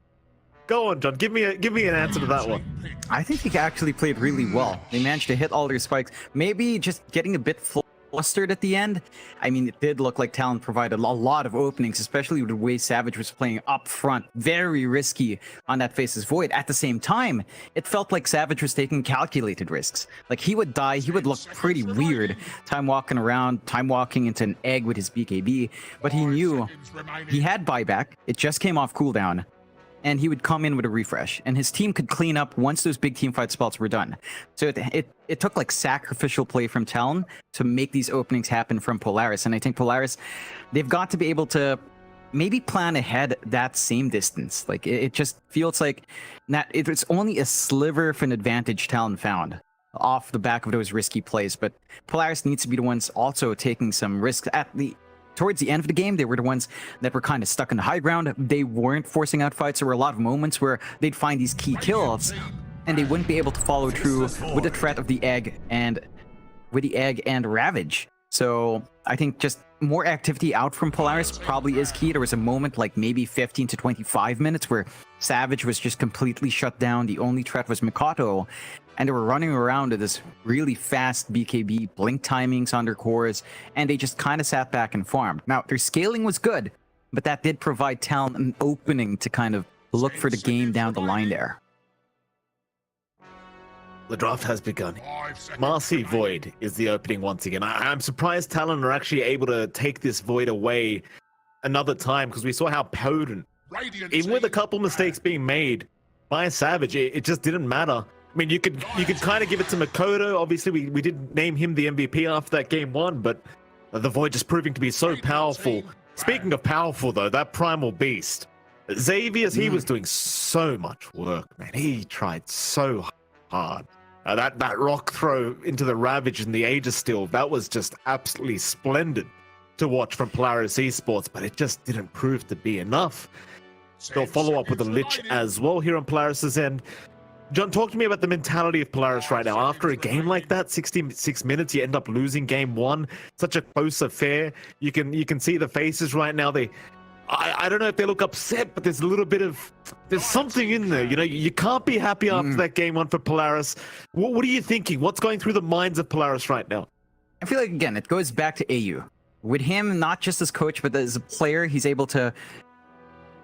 Go on, John. Give me an answer to that one. I think they actually played really well. They managed to hit all their spikes. Maybe just getting a bit flustered at the end. I mean, it did look like Talon provided a lot of openings, especially with the way Savage was playing up front. Very risky on that Faceless Void. At the same time, it felt like Savage was taking calculated risks. Like, he would die, he would look pretty weird, time walking around, time walking into an egg with his BKB, but he knew he had buyback. It just came off cooldown, and he would come in with a refresh, and his team could clean up once those big team fight spells were done. So it took like sacrificial play from Talon to make these openings happen from Polaris, and I think Polaris, they've got to be able to maybe plan ahead that same distance. Like, it just feels like that it's only a sliver of an advantage Talon found off the back of those risky plays, but Polaris needs to be the ones also taking some risks towards the end of the game. They were the ones that were kind of stuck in the high ground. They weren't forcing out fights. There were a lot of moments where they'd find these key kills, and they wouldn't be able to follow through with the threat of the egg and Ravage. So I think just more activity out from Polaris probably is key. There was a moment like maybe 15 to 25 minutes where Savage was just completely shut down. The only threat was Mikoto, and they were running around with this really fast BKB, blink timings on their cores, and they just kind of sat back and farmed. Now, their scaling was good, but that did provide Talon an opening to kind of look for the game down the line there. The draft has begun. Marcy Void is the opening once again. I'm surprised Talon are actually able to take this Void away another time, because we saw how potent, even with a couple mistakes being made by Savage, it just didn't matter. I mean, you could kind of give it to Mikoto. Obviously, we did name him the MVP after that game 1, but the Void just proving to be so powerful. Speaking of powerful, though, that Primal Beast, Xavier's, he was doing so much work, man. He tried so hard. That rock throw into the Ravage and the Aegis Steel, that was just absolutely splendid to watch from Polaris Esports, but it just didn't prove to be enough. They'll follow up with the Lich as well here on Polaris's end. John, talk to me about the mentality of Polaris right now. After a game like that, 66 minutes, you end up losing game 1. Such a close affair. You can see the faces right now. I don't know if they look upset, but there's a little bit of, there's something in there. You know, you can't be happy after that game 1 for Polaris. What are you thinking? What's going through the minds of Polaris right now? I feel like, again, it goes back to AU. With him, not just as coach, but as a player, he's able to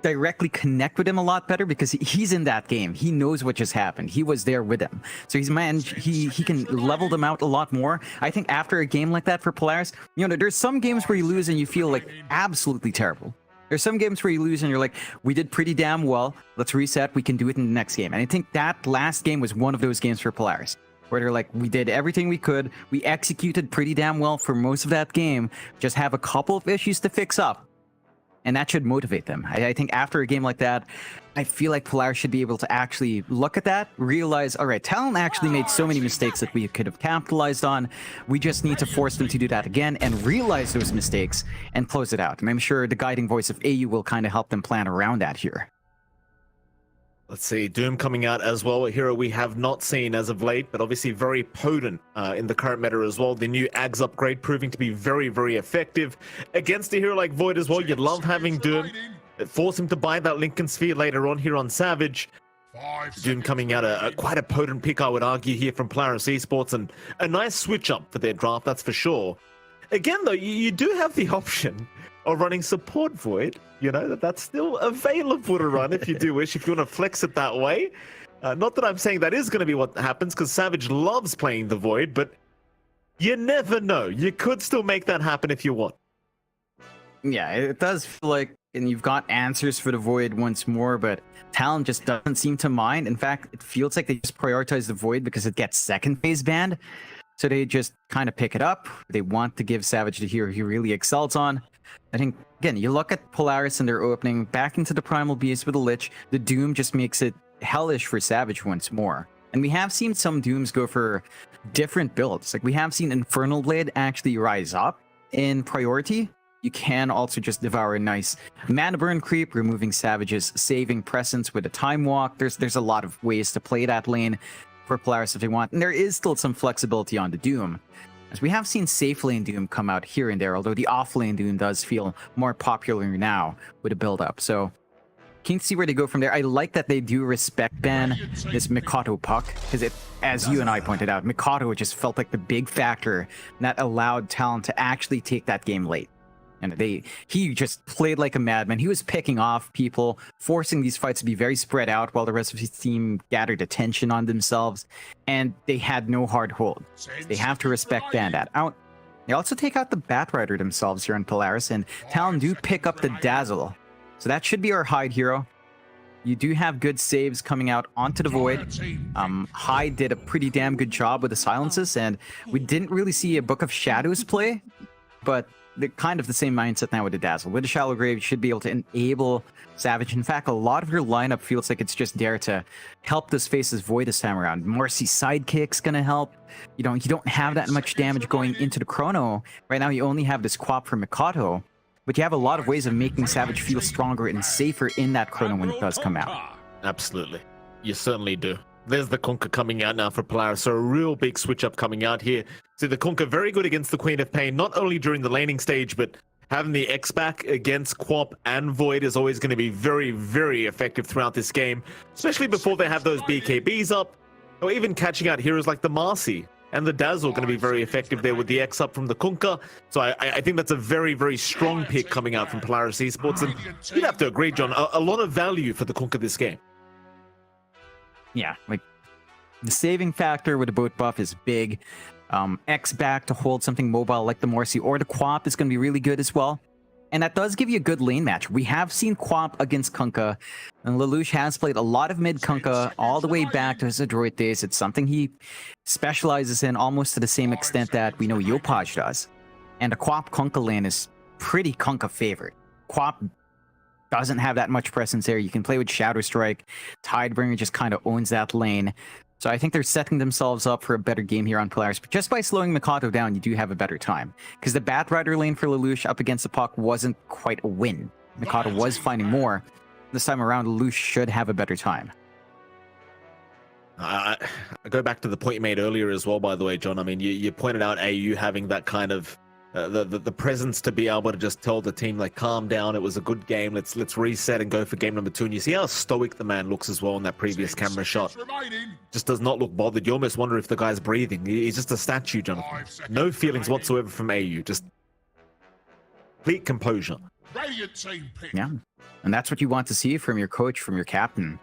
directly connect with him a lot better because he's in that game. He knows what just happened. He was there with him. So he can level them out a lot more. I think after a game like that for Polaris, you know, there's some games where you lose and you feel like absolutely terrible. There's some games where you lose and you're like, we did pretty damn well. Let's reset. We can do it in the next game. And I think that last game was one of those games for Polaris, where they're like, we did everything we could. We executed pretty damn well for most of that game. Just have a couple of issues to fix up. And that should motivate them. I think after a game like that, I feel like Polaris should be able to actually look at that, realize, all right, Talon actually made so many mistakes that we could have capitalized on. We just need to force them to do that again and realize those mistakes and close it out. And I'm sure the guiding voice of AU will kind of help them plan around that here. Let's see, Doom coming out as well, a hero we have not seen as of late, but obviously very potent in the current meta as well. The new Ags upgrade proving to be very, very effective against a hero like Void as well. You'd love having Doom. Force him to buy that Lincoln Sphere later on here on Savage. Doom coming out, quite a potent pick, I would argue, here from Polaris Esports, and a nice switch up for their draft, that's for sure. Again, though, you do have the option of running support Void. You know, that's still available to run if you do wish, if you want to flex it that way. Not that I'm saying that is going to be what happens, because Savage loves playing the Void, but you never know. You could still make that happen if you want. Yeah, it does feel like, and you've got answers for the Void once more, but Talon just doesn't seem to mind. In fact, it feels like they just prioritize the Void because it gets second phase banned. So they just kind of pick it up. They want to give Savage the hero he really excels on. I think, again, you look at Polaris and their opening back into the Primal Beast with a Lich. The Doom just makes it hellish for Savage once more. And we have seen some Dooms go for different builds. Like, we have seen Infernal Blade actually rise up in priority you can also just devour a nice mana burn creep, removing Savage's saving presence with a time walk. There's a lot of ways to play that lane for Polaris if they want, and there is still some flexibility on the Doom, as we have seen safe lane Doom come out here and there, although the off lane Doom does feel more popular now with a build up. So keen to see where they go from there. I like that they do respect ban this Mikado puck, because it, as you and I pointed out, Mikado just felt like the big factor that allowed Talon to actually take that game late. And he just played like a madman. He was picking off people, forcing these fights to be very spread out while the rest of his team gathered attention on themselves, and they had no hard hold. They have to respect ban that out. They also take out the Batrider themselves here on Polaris, and Talon do pick up the Dazzle. So that should be our Hyde hero. You do have good saves coming out onto the Void. Hyde did a pretty damn good job with the silences, and we didn't really see a Book of Shadows play, but kind of the same mindset now with the Dazzle. With the Shallow Grave, you should be able to enable Savage. In fact, a lot of your lineup feels like it's just there to help this Face's Void this time around. Marcy Sidekick's gonna help. You don't have that much damage going into the Chrono. Right now, you only have this Quap for Mikado, but you have a lot of ways of making Savage feel stronger and safer in that Chrono when it does come out. Absolutely. You certainly do. There's the Kunkka coming out now for Polaris, so a real big switch up coming out here. So the Kunkka very good against the Queen of Pain, not only during the laning stage, but having the X back against Quap and Void is always going to be very, very effective throughout this game, especially before they have those BKBs up, or even catching out heroes like the Marcy and the Dazzle going to be very effective there with the X up from the Kunkka. So I think that's a very, very strong pick coming out from Polaris Esports, and you'd have to agree, John, a lot of value for the Kunkka this game. Yeah, like the saving factor with the boat buff is big. X back to hold something mobile like the Morsi or the Quap is going to be really good as well. And that does give you a good lane match. We have seen Quap against Kunkka, and Lelouch has played a lot of mid Kunkka all the way back to his Adroit days. It's something he specializes in almost to the same extent that we know Yopaj does. And the Quap Kunkka lane is pretty Kunkka favorite. Quap doesn't have that much presence there. You can play with Shadow Strike. Tidebringer just kind of owns that lane. So I think they're setting themselves up for a better game here on Polaris. But just by slowing Mikado down, you do have a better time. Because the Batrider lane for Lelouch up against the puck wasn't quite a win. Mikado was finding more. This time around, Lelouch should have a better time. I go back to the point you made earlier as well, by the way, John. I mean, you pointed out AU having that kind of the presence to be able to just tell the team, like, calm down, it was a good game, let's reset and go for game number 2. And you see how stoic the man looks as well in that previous camera shot. Just does not look bothered. You almost wonder if the guy's breathing. He's just a statue, Jonathan. No feelings whatsoever from AU, just complete composure. Yeah, and that's what you want to see from your coach, from your captain.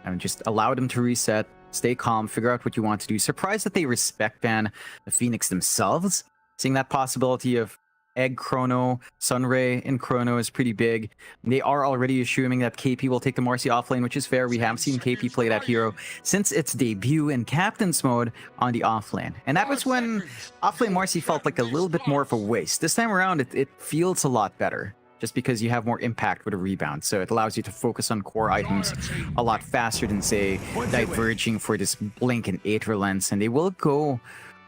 I mean, just allow them to reset, stay calm, figure out what you want to do. Surprised that they respect ban the Phoenix themselves. Seeing that possibility of Egg Chrono, Sunray in Chrono is pretty big. They are already assuming that KP will take the Marcy offlane, which is fair. We have seen KP play that hero since its debut in Captain's mode on the offlane. And that was when offlane Marcy felt like a little bit more of a waste. This time around, it feels a lot better, just because you have more impact with a rebound. So it allows you to focus on core items a lot faster than, say, diverging for this Blink and Aether Lens. And they will go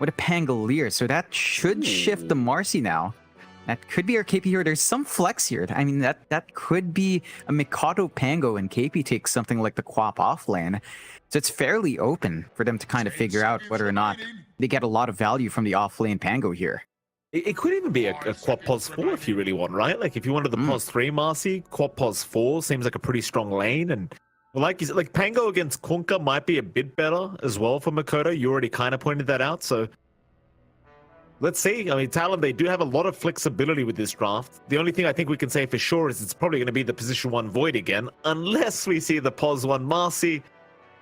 with a Pangolier, so that should shift the Marcy now. That could be our KP here. There's some flex here. I mean, that could be a Mikado Pango, and KP takes something like the Quap offlane. So it's fairly open for them to kind of figure out whether or not they get a lot of value from the offlane Pango here. It could even be a Quap Pos 4 if you really want, right? Like, if you wanted the Pos 3 Marcy, Quap Pos 4 seems like a pretty strong lane. And like you said, like, Pango against Kunkka might be a bit better as well for Makoto. You already kind of pointed that out, so let's see. I mean, Talon, they do have a lot of flexibility with this draft. The only thing I think we can say for sure is it's probably going to be the position 1 Void again, unless we see the Pos 1 Marcy.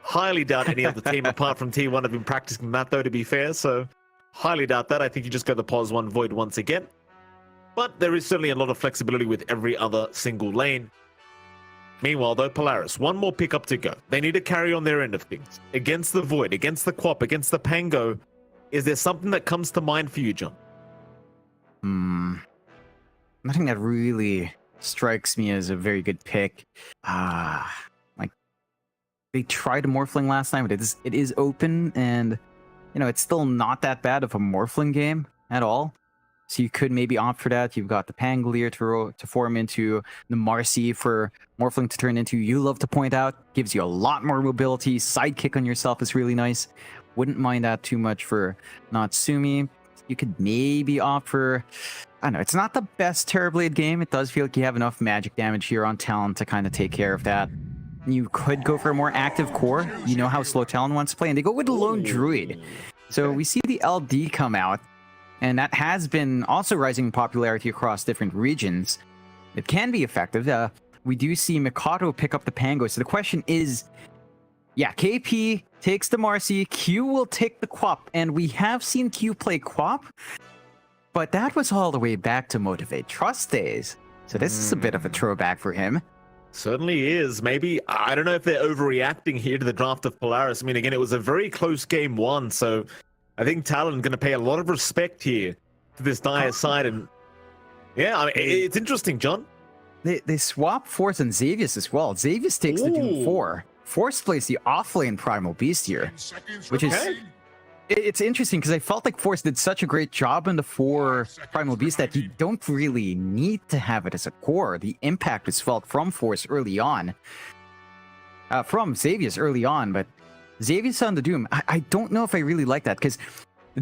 Highly doubt any other team apart from T1 have been practicing that, though, to be fair, so highly doubt that. I think you just go the Pos 1 Void once again. But there is certainly a lot of flexibility with every other single lane. Meanwhile, though, Polaris, one more pickup to go. They need to carry on their end of things. Against the Void, against the Quap, against the Pango, is there something that comes to mind for you, John? Nothing that really strikes me as a very good pick. Like, they tried a Morphling last time, but it is open, and, you know, it's still not that bad of a Morphling game at all. So you could maybe opt for that. You've got the Pangolier to form into the Marcy for Morphling to turn into. You love to point out, gives you a lot more mobility. Sidekick on yourself is really nice. Wouldn't mind that too much for Natsumi. You could maybe opt for, I don't know, it's not the best Terrorblade game. It does feel like you have enough magic damage here on Talon to kind of take care of that. You could go for a more active core. You know how slow Talon wants to play, and they go with the Lone Druid. So we see the LD come out, and that has been also rising in popularity across different regions. It can be effective. We do see Mikado pick up the Pango. So the question is, yeah, KP takes the Marcy, Q will take the Quap, and we have seen Q play Quap, but that was all the way back to Motivate Trust days. So this is a bit of a throwback for him. Certainly is. Maybe, I don't know if they're overreacting here to the draft of Polaris. I mean, again, it was a very close game one, so I think Talon going to pay a lot of respect here to this Dire side. And yeah, I mean, it's interesting, John. They swap Force and Xavius as well. Xavius takes the Doom 4. Force plays the offlane Primal Beast here, which is... It's interesting because I felt like Force did such a great job in the 4 Primal Beast that you don't really need to have it as a core. The impact is felt from Force early on. From Xavius early on, but Xavius on the Doom, I don't know if I really like that because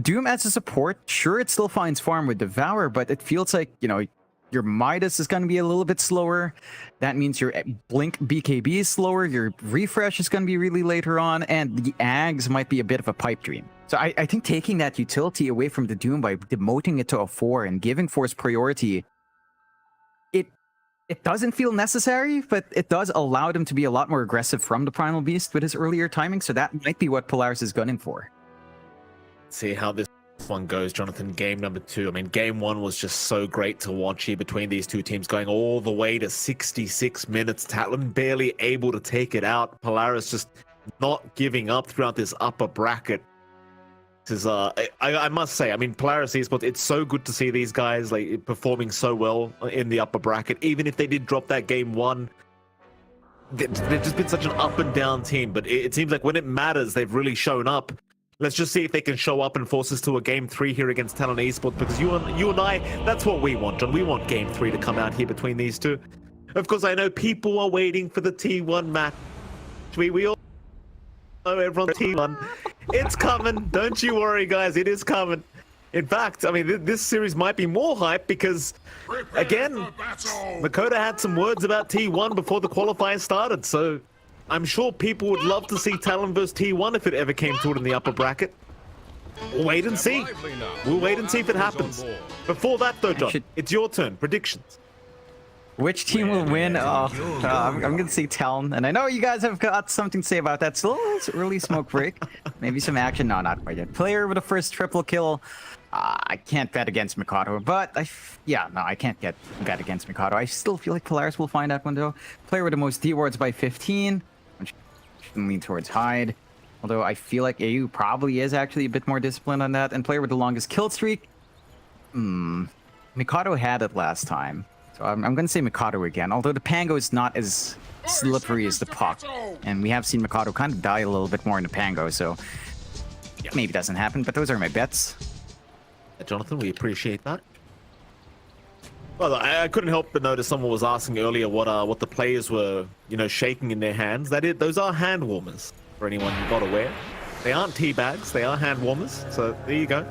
Doom as a support, sure, it still finds farm with Devour, but it feels like, you know, your Midas is going to be a little bit slower. That means your Blink BKB is slower. Your Refresh is going to be really later on. And the Ags might be a bit of a pipe dream. So I think taking that utility away from the Doom by demoting it to a 4 and giving Force priority, it doesn't feel necessary, but it does allow them to be a lot more aggressive from the Primal Beast with his earlier timing. So that might be what Polaris is gunning for. See how this one goes, Jonathan. Game number 2. I mean, game 1 was just so great to watch here between these two teams, going all the way to 66 minutes. Talon barely able to take it out. Polaris just not giving up throughout this upper bracket. This is, I must say, I mean, Polaris Esports, it's so good to see these guys like performing so well in the upper bracket. Even if they did drop that game 1, they've just been such an up and down team. But it seems like when it matters, they've really shown up. Let's just see if they can show up and force us to a game 3 here against Talon Esports, because you and I, that's what we want, John. We want game 3 to come out here between these two. Of course, I know people are waiting for the T1 match. We all know everyone's T1. It's coming. Don't you worry, guys. It is coming. In fact, I mean, this series might be more hype because, again, Makoto had some words about T1 before the qualifiers started, so I'm sure people would love to see Talon versus T1 if it ever came to it in the upper bracket. We'll wait and see. We'll wait and see if it happens. Before that, though, John, it's your turn. Predictions. Which team will win? I'm going to say Talon. And I know you guys have got something to say about that. Still, it's early smoke break. Maybe some action. No, not quite yet. Player with the first triple kill. I can't bet against Mikado, but I can't bet against Mikado. I still feel like Polaris will find that one, though. Player with the most D wards by 15. Which should lean towards Hyde. Although I feel like AU probably is actually a bit more disciplined on that. And player with the longest kill streak. Mikado had it last time. So I'm going to say Mikado again, although the Pango is not as slippery as the Puck. And we have seen Mikado kind of die a little bit more in the Pango, so maybe it doesn't happen, but those are my bets. Jonathan, we appreciate that. Well, I couldn't help but notice someone was asking earlier what the players were, shaking in their hands. Those are hand warmers, for anyone who's not aware. They aren't tea bags, they are hand warmers, so there you go.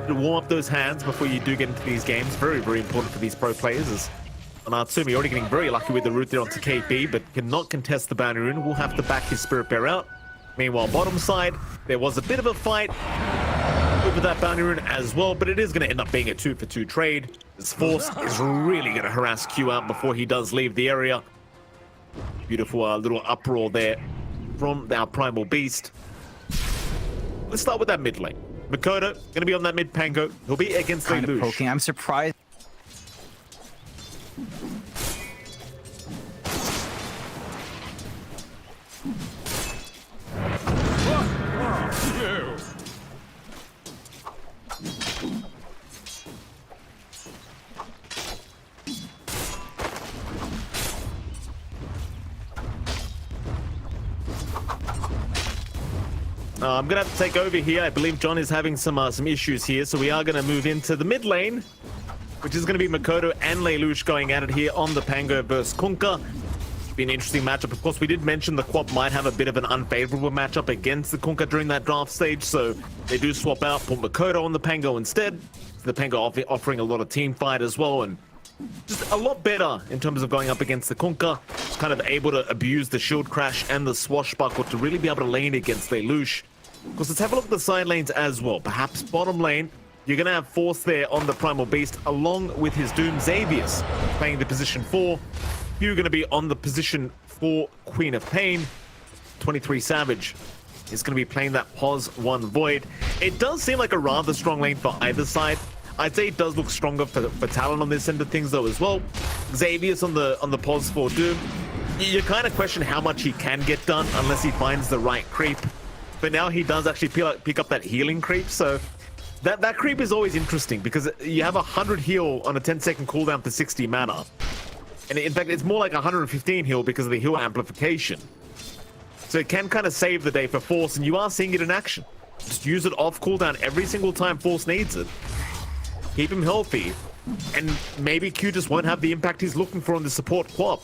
To warm up those hands before you do get into these games. Very, very important for these pro players. As Natsumi already getting very lucky with the route there onto KP, but cannot contest the boundary rune. Will have to back his Spirit Bear out. Meanwhile, bottom side, there was a bit of a fight over that boundary rune as well, but it is going to end up being a 2-for-2 trade. This Force is really going to harass Q out before he does leave the area. Beautiful little uproar there from our Primal Beast. Let's start with that mid lane. Makoto going to be on that mid Pango. He'll be against kind Lelouch. of poking. I'm surprised. I'm going to have to take over here. I believe John is having some issues here, so we are going to move into the mid lane, which is going to be Makoto and Lelouch going at it here on the Pango versus Kunkka. Be an interesting matchup. Of course, we did mention the Quap might have a bit of an unfavorable matchup against the Kunkka during that draft stage, so they do swap out, put Makoto on the Pango instead. So the Pango offering a lot of team fight as well, and just a lot better in terms of going up against the Kunkka. Just kind of able to abuse the shield crash and the swashbuckle to really be able to lane against Lelouch. Of course, let's have a look at the side lanes as well. Perhaps bottom lane, you're going to have Force there on the Primal Beast, along with his Doom Xavius playing the position 4. You're going to be on the position 4 Queen of Pain. 23 Savage is going to be playing that Pos 1 Void. It does seem like a rather strong lane for either side. I'd say it does look stronger for Talon on this end of things though as well. Xavius on the Pos 4 Doom. You kind of question how much he can get done unless he finds the right creep. But now he does actually pick up that healing creep, so that creep is always interesting because you have 100 heal on a 10-second cooldown for 60 mana. And in fact, it's more like 115 heal because of the heal amplification. So it can kind of save the day for Force, and you are seeing it in action. Just use it off cooldown every single time Force needs it. Keep him healthy, and maybe Q just won't have the impact he's looking for on the support Quap,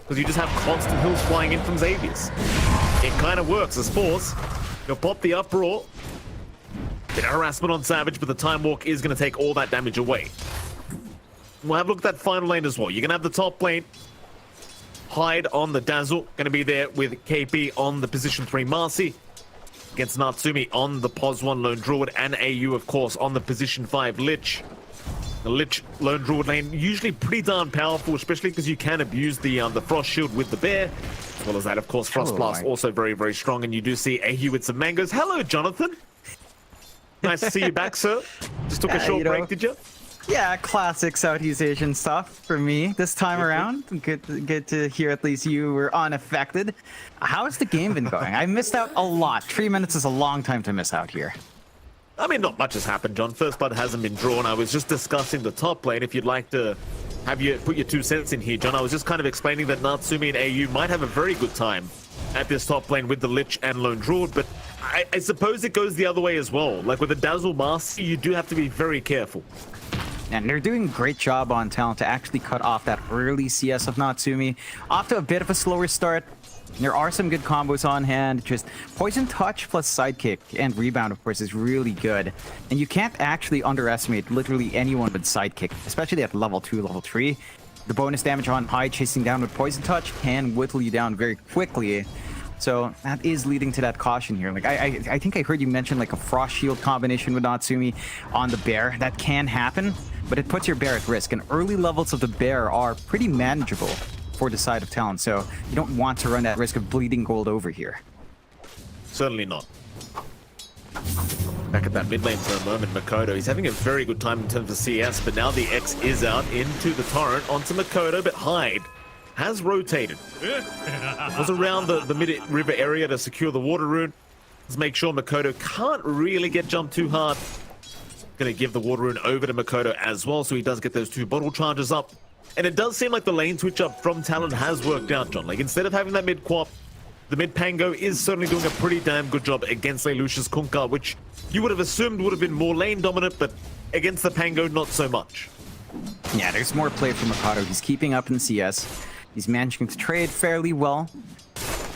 because you just have constant heals flying in from Xavius. It kind of works as Force. You'll pop the Uproar. Bit of harassment on Savage, but the Time Walk is going to take all that damage away. We'll have a look at that final lane as well. You're going to have the top lane. Hyde on the Dazzle. Going to be there with KP on the position 3 Marcy. Against Natsumi on the Pos 1 Lone Druid. And AU, of course, on the position 5 Lich. The Lich Lone Druid lane usually pretty darn powerful, especially because you can abuse the Frost Shield with the Bear. As well as that, of course, Frost Blast also very, very strong. And you do see AU with some mangoes. Hello, Jonathan. Nice to see you back, sir. Just took a short break, did you? Yeah, classic Southeast Asian stuff for me this time around. Good to hear at least you were unaffected. How's the game been going? I missed out a lot. 3 minutes is a long time to miss out here. I mean, not much has happened, John. First blood hasn't been drawn. I was just discussing the top lane. If you'd like to have you put your 2 cents in here, John, I was just kind of explaining that Natsumi and AU might have a very good time at this top lane with the Lich and Lone Druid, but I suppose it goes the other way as well. Like with the Dazzle Master, you do have to be very careful. And they're doing a great job on Talon to actually cut off that early CS of Natsumi. Off to a bit of a slower start. There are some good combos on hand. Just Poison Touch plus Sidekick and Rebound, of course, is really good. And you can't actually underestimate literally anyone with Sidekick, especially at level 2, level 3. The bonus damage on Hyde chasing down with Poison Touch can whittle you down very quickly. So that is leading to that caution here. Like I think I heard you mention like a Frost Shield combination with Natsumi on the Bear. That can happen, but it puts your Bear at risk. And early levels of the Bear are pretty manageable for the side of Talon. So you don't want to run that risk of bleeding gold over here. Certainly not. Back at that mid lane for a moment, Makoto. He's having a very good time in terms of CS, but now the X is out into the torrent onto Makoto, but Hyde has rotated. Was around the mid-river area to secure the water rune. Let's make sure Makoto can't really get jumped too hard. Gonna give the water rune over to Makoto as well, so he does get those 2 bottle charges up. And it does seem like the lane switch up from Talon has worked out, John. Like instead of having that mid-quap, the mid-Pango is certainly doing a pretty damn good job against Lelouch's Kunkka, which you would have assumed would have been more lane dominant, but against the Pango, not so much. Yeah, there's more play from Makoto. He's keeping up in CS. He's managing to trade fairly well.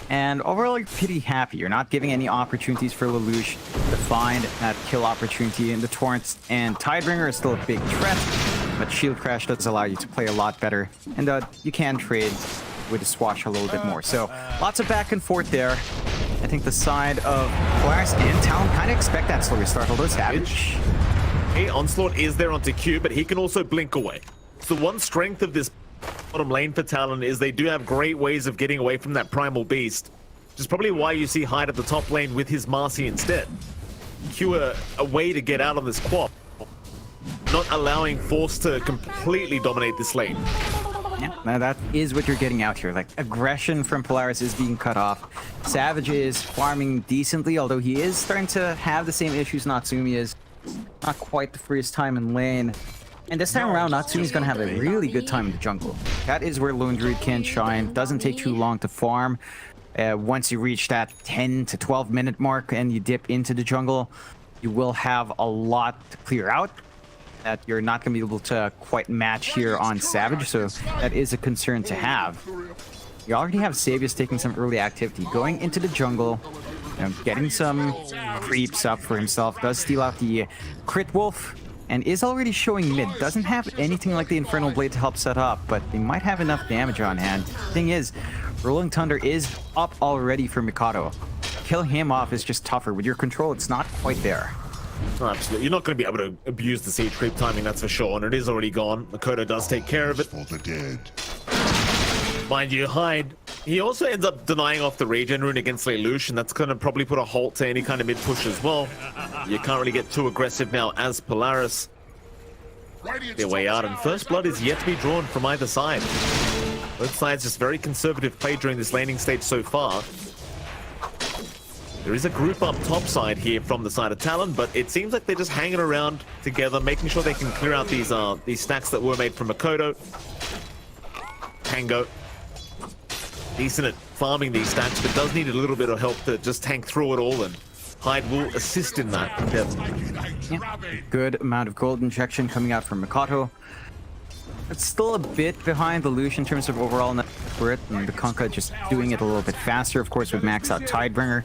And overall, you're pretty happy. You're not giving any opportunities for Lelouch to find that kill opportunity in the Torrents. And Tidebringer is still a big threat, but Shield Crash does allow you to play a lot better. And you can trade with the Swash a little bit more. So lots of back and forth there. I think the side of Polaris and Talon kind of expect that slower start, although Savage. Hey, Onslaught is there onto Q, but he can also blink away. So one strength of this bottom lane for Talon is they do have great ways of getting away from that Primal Beast, which is probably why you see Hyde at the top lane with his Marcy instead. Q a way to get out on this Quap, not allowing Force to completely dominate this lane. Yeah, now that is what you're getting out here. Like, aggression from Polaris is being cut off. Savage is farming decently, although he is starting to have the same issues Natsumi is. Not quite the freest time in lane. And this time around, Natsumi's gonna have a really good time in the jungle. That is where Lone Druid can shine. Doesn't take too long to farm. Once you reach that 10 to 12 minute mark and you dip into the jungle, you will have a lot to clear out that you're not going to be able to quite match here on Savage, so that is a concern to have. You already have Xavius taking some early activity, going into the jungle, getting some creeps up for himself, does steal out the Crit Wolf, and is already showing mid. Doesn't have anything like the Infernal Blade to help set up, but they might have enough damage on hand. Thing is, Rolling Thunder is up already for Mikado. Killing him off is just tougher. With your control, it's not quite there. Oh, absolutely. You're not going to be able to abuse the siege creep timing, that's for sure, and it is already gone. Makoto does take care of it. For the dead. Mind you, Hyde, he also ends up denying off the regen rune against Lelouch, and that's going to probably put a halt to any kind of mid push as well. You can't really get too aggressive now as Polaris. Their way out, and first blood is yet to be drawn from either side. Both sides just very conservative play during this laning stage so far. There is a group up top side here from the side of Talon, but it seems like they're just hanging around together, making sure they can clear out these stacks that were made from Makoto. Tango. Decent at farming these stacks, but does need a little bit of help to just tank through it all, and Hyde will assist in that. Yeah. Good amount of gold injection coming out from Makoto. It's still a bit behind Lelouch in terms of overall net worth, and the Kunkka just doing it a little bit faster, of course, with max out Tidebringer.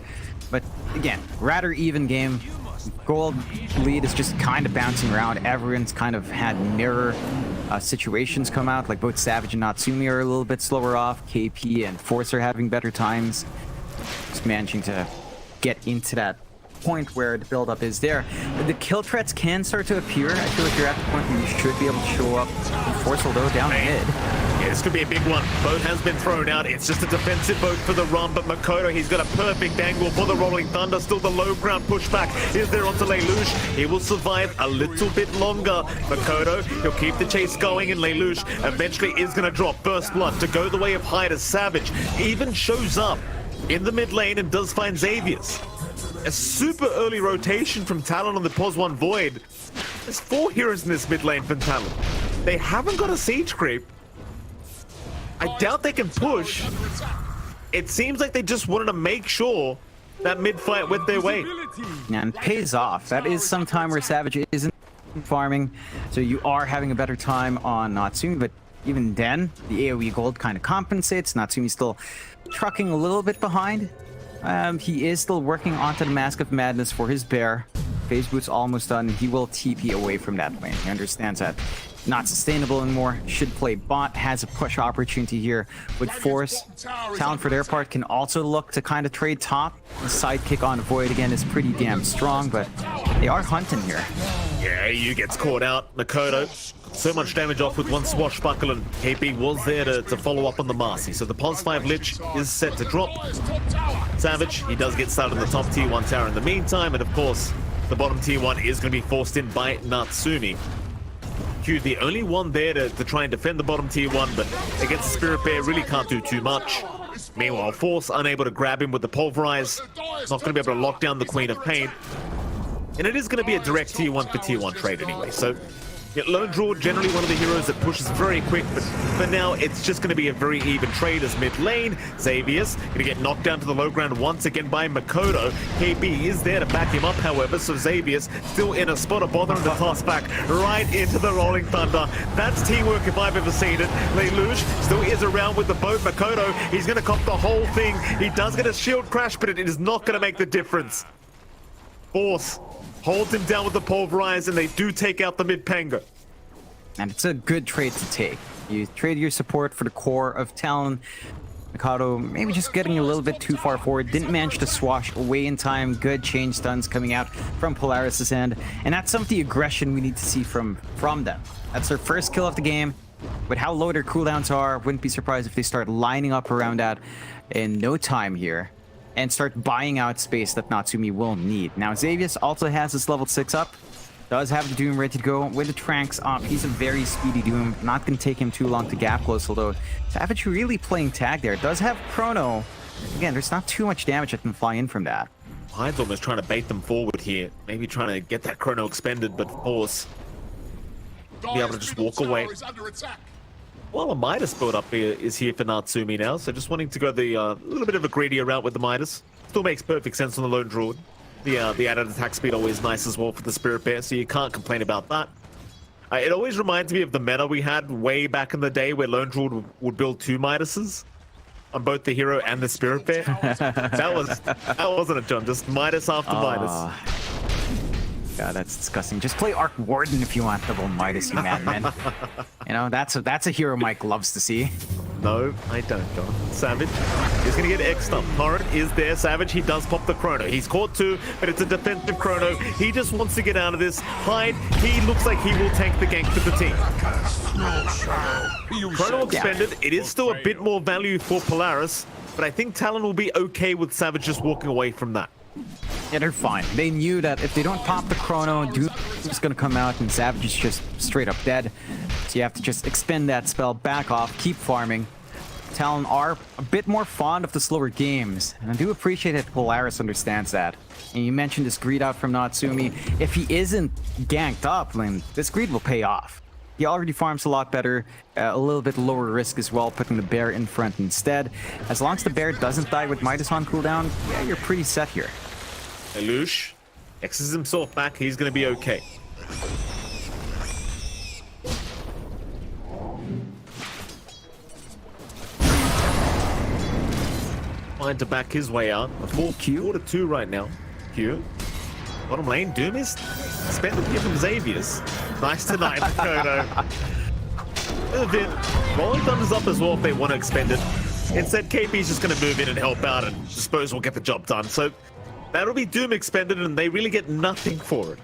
But again, rather even game. Gold lead is just kind of bouncing around. Everyone's kind of had mirror situations come out, like both Savage and Natsumi are a little bit slower off. KP and Force are having better times. Just managing to get into that point where the build-up is there. The kill threats can start to appear. I feel like you're at the point where you should be able to show up. Force will go down mid. Yeah, this could be a big one. Boat has been thrown out. It's just a defensive boat for the run, but Makoto, he's got a perfect angle for the Rolling Thunder. Still the low ground pushback is there onto Lelouch. He will survive a little bit longer. Makoto, he'll keep the chase going, and Lelouch eventually is going to drop First Blood to go the way of Hyde as Savage even shows up in the mid lane and does find Xavius. A super early rotation from Talon on the Pos 1 Void. There's 4 heroes in this mid lane from Talon. They haven't got a siege creep. I doubt they can push. It seems like they just wanted to make sure that mid fight went their way. And pays off. That is some time where Savage isn't farming, so you are having a better time on Natsumi, but even then, the AoE gold kind of compensates. Natsumi's still trucking a little bit behind. He is still working onto the Mask of Madness for his bear. Phase boot's almost done. He will TP away from that lane. He understands that not sustainable anymore. Should play bot. Has a push opportunity here with Force. Talon, for their part, can also look to kind of trade top. The sidekick on Void again is pretty damn strong, but they are hunting here. Yeah, AU gets caught out. Makoto, so much damage off with one swashbuckle, and KP was there to follow up on the Marcy. So the Pos 5 Lich is set to drop. Savage, he does get started on the top tier 1 tower in the meantime, and of course, the bottom tier 1 is going to be forced in by Natsumi. Q, the only one there to try and defend the bottom tier 1, but against the Spirit Bear, really can't do too much. Meanwhile, Force unable to grab him with the Pulverize. Not going to be able to lock down the Queen of Pain. And it is going to be a direct tier 1 for tier 1 trade anyway, so yeah, Lone Draw, generally one of the heroes that pushes very quick, but for now, it's just going to be a very even trade as mid lane. Xavius going to get knocked down to the low ground once again by Makoto. KB is there to back him up, however, so Xavius still in a spot of bother and the toss back right into the Rolling Thunder. That's teamwork if I've ever seen it. Lelouch still is around with the boat. Makoto, he's going to cop the whole thing. He does get a shield crash, but it is not going to make the difference. Force holds him down with the Pulverize, and they do take out the mid-Panga. And it's a good trade to take. You trade your support for the core of Talon. Mikado maybe just getting a little bit too far forward. Didn't manage to swash away in time. Good chain stuns coming out from Polaris' end. And that's some of the aggression we need to see from them. That's their first kill of the game. With how low their cooldowns are, wouldn't be surprised if they start lining up around that in no time here and start buying out space that Natsumi will need. Now, Xavius also has his level 6 up. Does have the Doom ready to go with the Tranks up. He's a very speedy Doom. Not going to take him too long to gap close, although Savage really playing tag there. Does have Chrono. Again, there's not too much damage that can fly in from that. Hyde's almost trying to bait them forward here. Maybe trying to get that Chrono expended, but Force be able to just walk away. Well, a Midas build up is here for Natsumi now, so just wanting to go the little bit of a greedier route with the Midas. Still makes perfect sense on the Lone Druid. The added attack speed always nice as well for the Spirit Bear, so you can't complain about that. It always reminds me of the meta we had way back in the day where Lone Druid would build 2 Midases on both the hero and the Spirit Bear. that wasn't it, John. Just Midas after Midas. Yeah, that's disgusting. Just play Arc Warden if you want double Midas, you madman. You know, that's a hero Mike loves to see. No, I don't, John. Savage is going to get X'd up. Torrent is there. Savage, he does pop the Chrono. He's caught 2, but it's a defensive Chrono. He just wants to get out of this. Hyde, he looks like he will tank the gank for the team. Chrono expended. It is still a bit more value for Polaris, but I think Talon will be okay with Savage just walking away from that. Yeah, they're fine. They knew that if they don't pop the Chrono, Doom is going to come out and Savage is just straight up dead. So you have to just expend that spell, back off, keep farming. Talon are a bit more fond of the slower games, and I do appreciate that Polaris understands that. And you mentioned this greed out from Natsumi. If he isn't ganked up, then this greed will pay off. He already farms a lot better, a little bit lower risk as well, putting the bear in front instead. As long as the bear doesn't die with Midas on cooldown, yeah, you're pretty set here. Lelouch X's himself back. He's going to be okay. Trying to back his way out. A 4-2 right now. Q. Bottom lane, Doom is spent here from Xavier's. Nice tonight, Makoto. Rolling Thunder's up as well if they want to expend it. Instead, KP's just going to move in and help out and suppose we'll get the job done. So that'll be Doom expended and they really get nothing for it.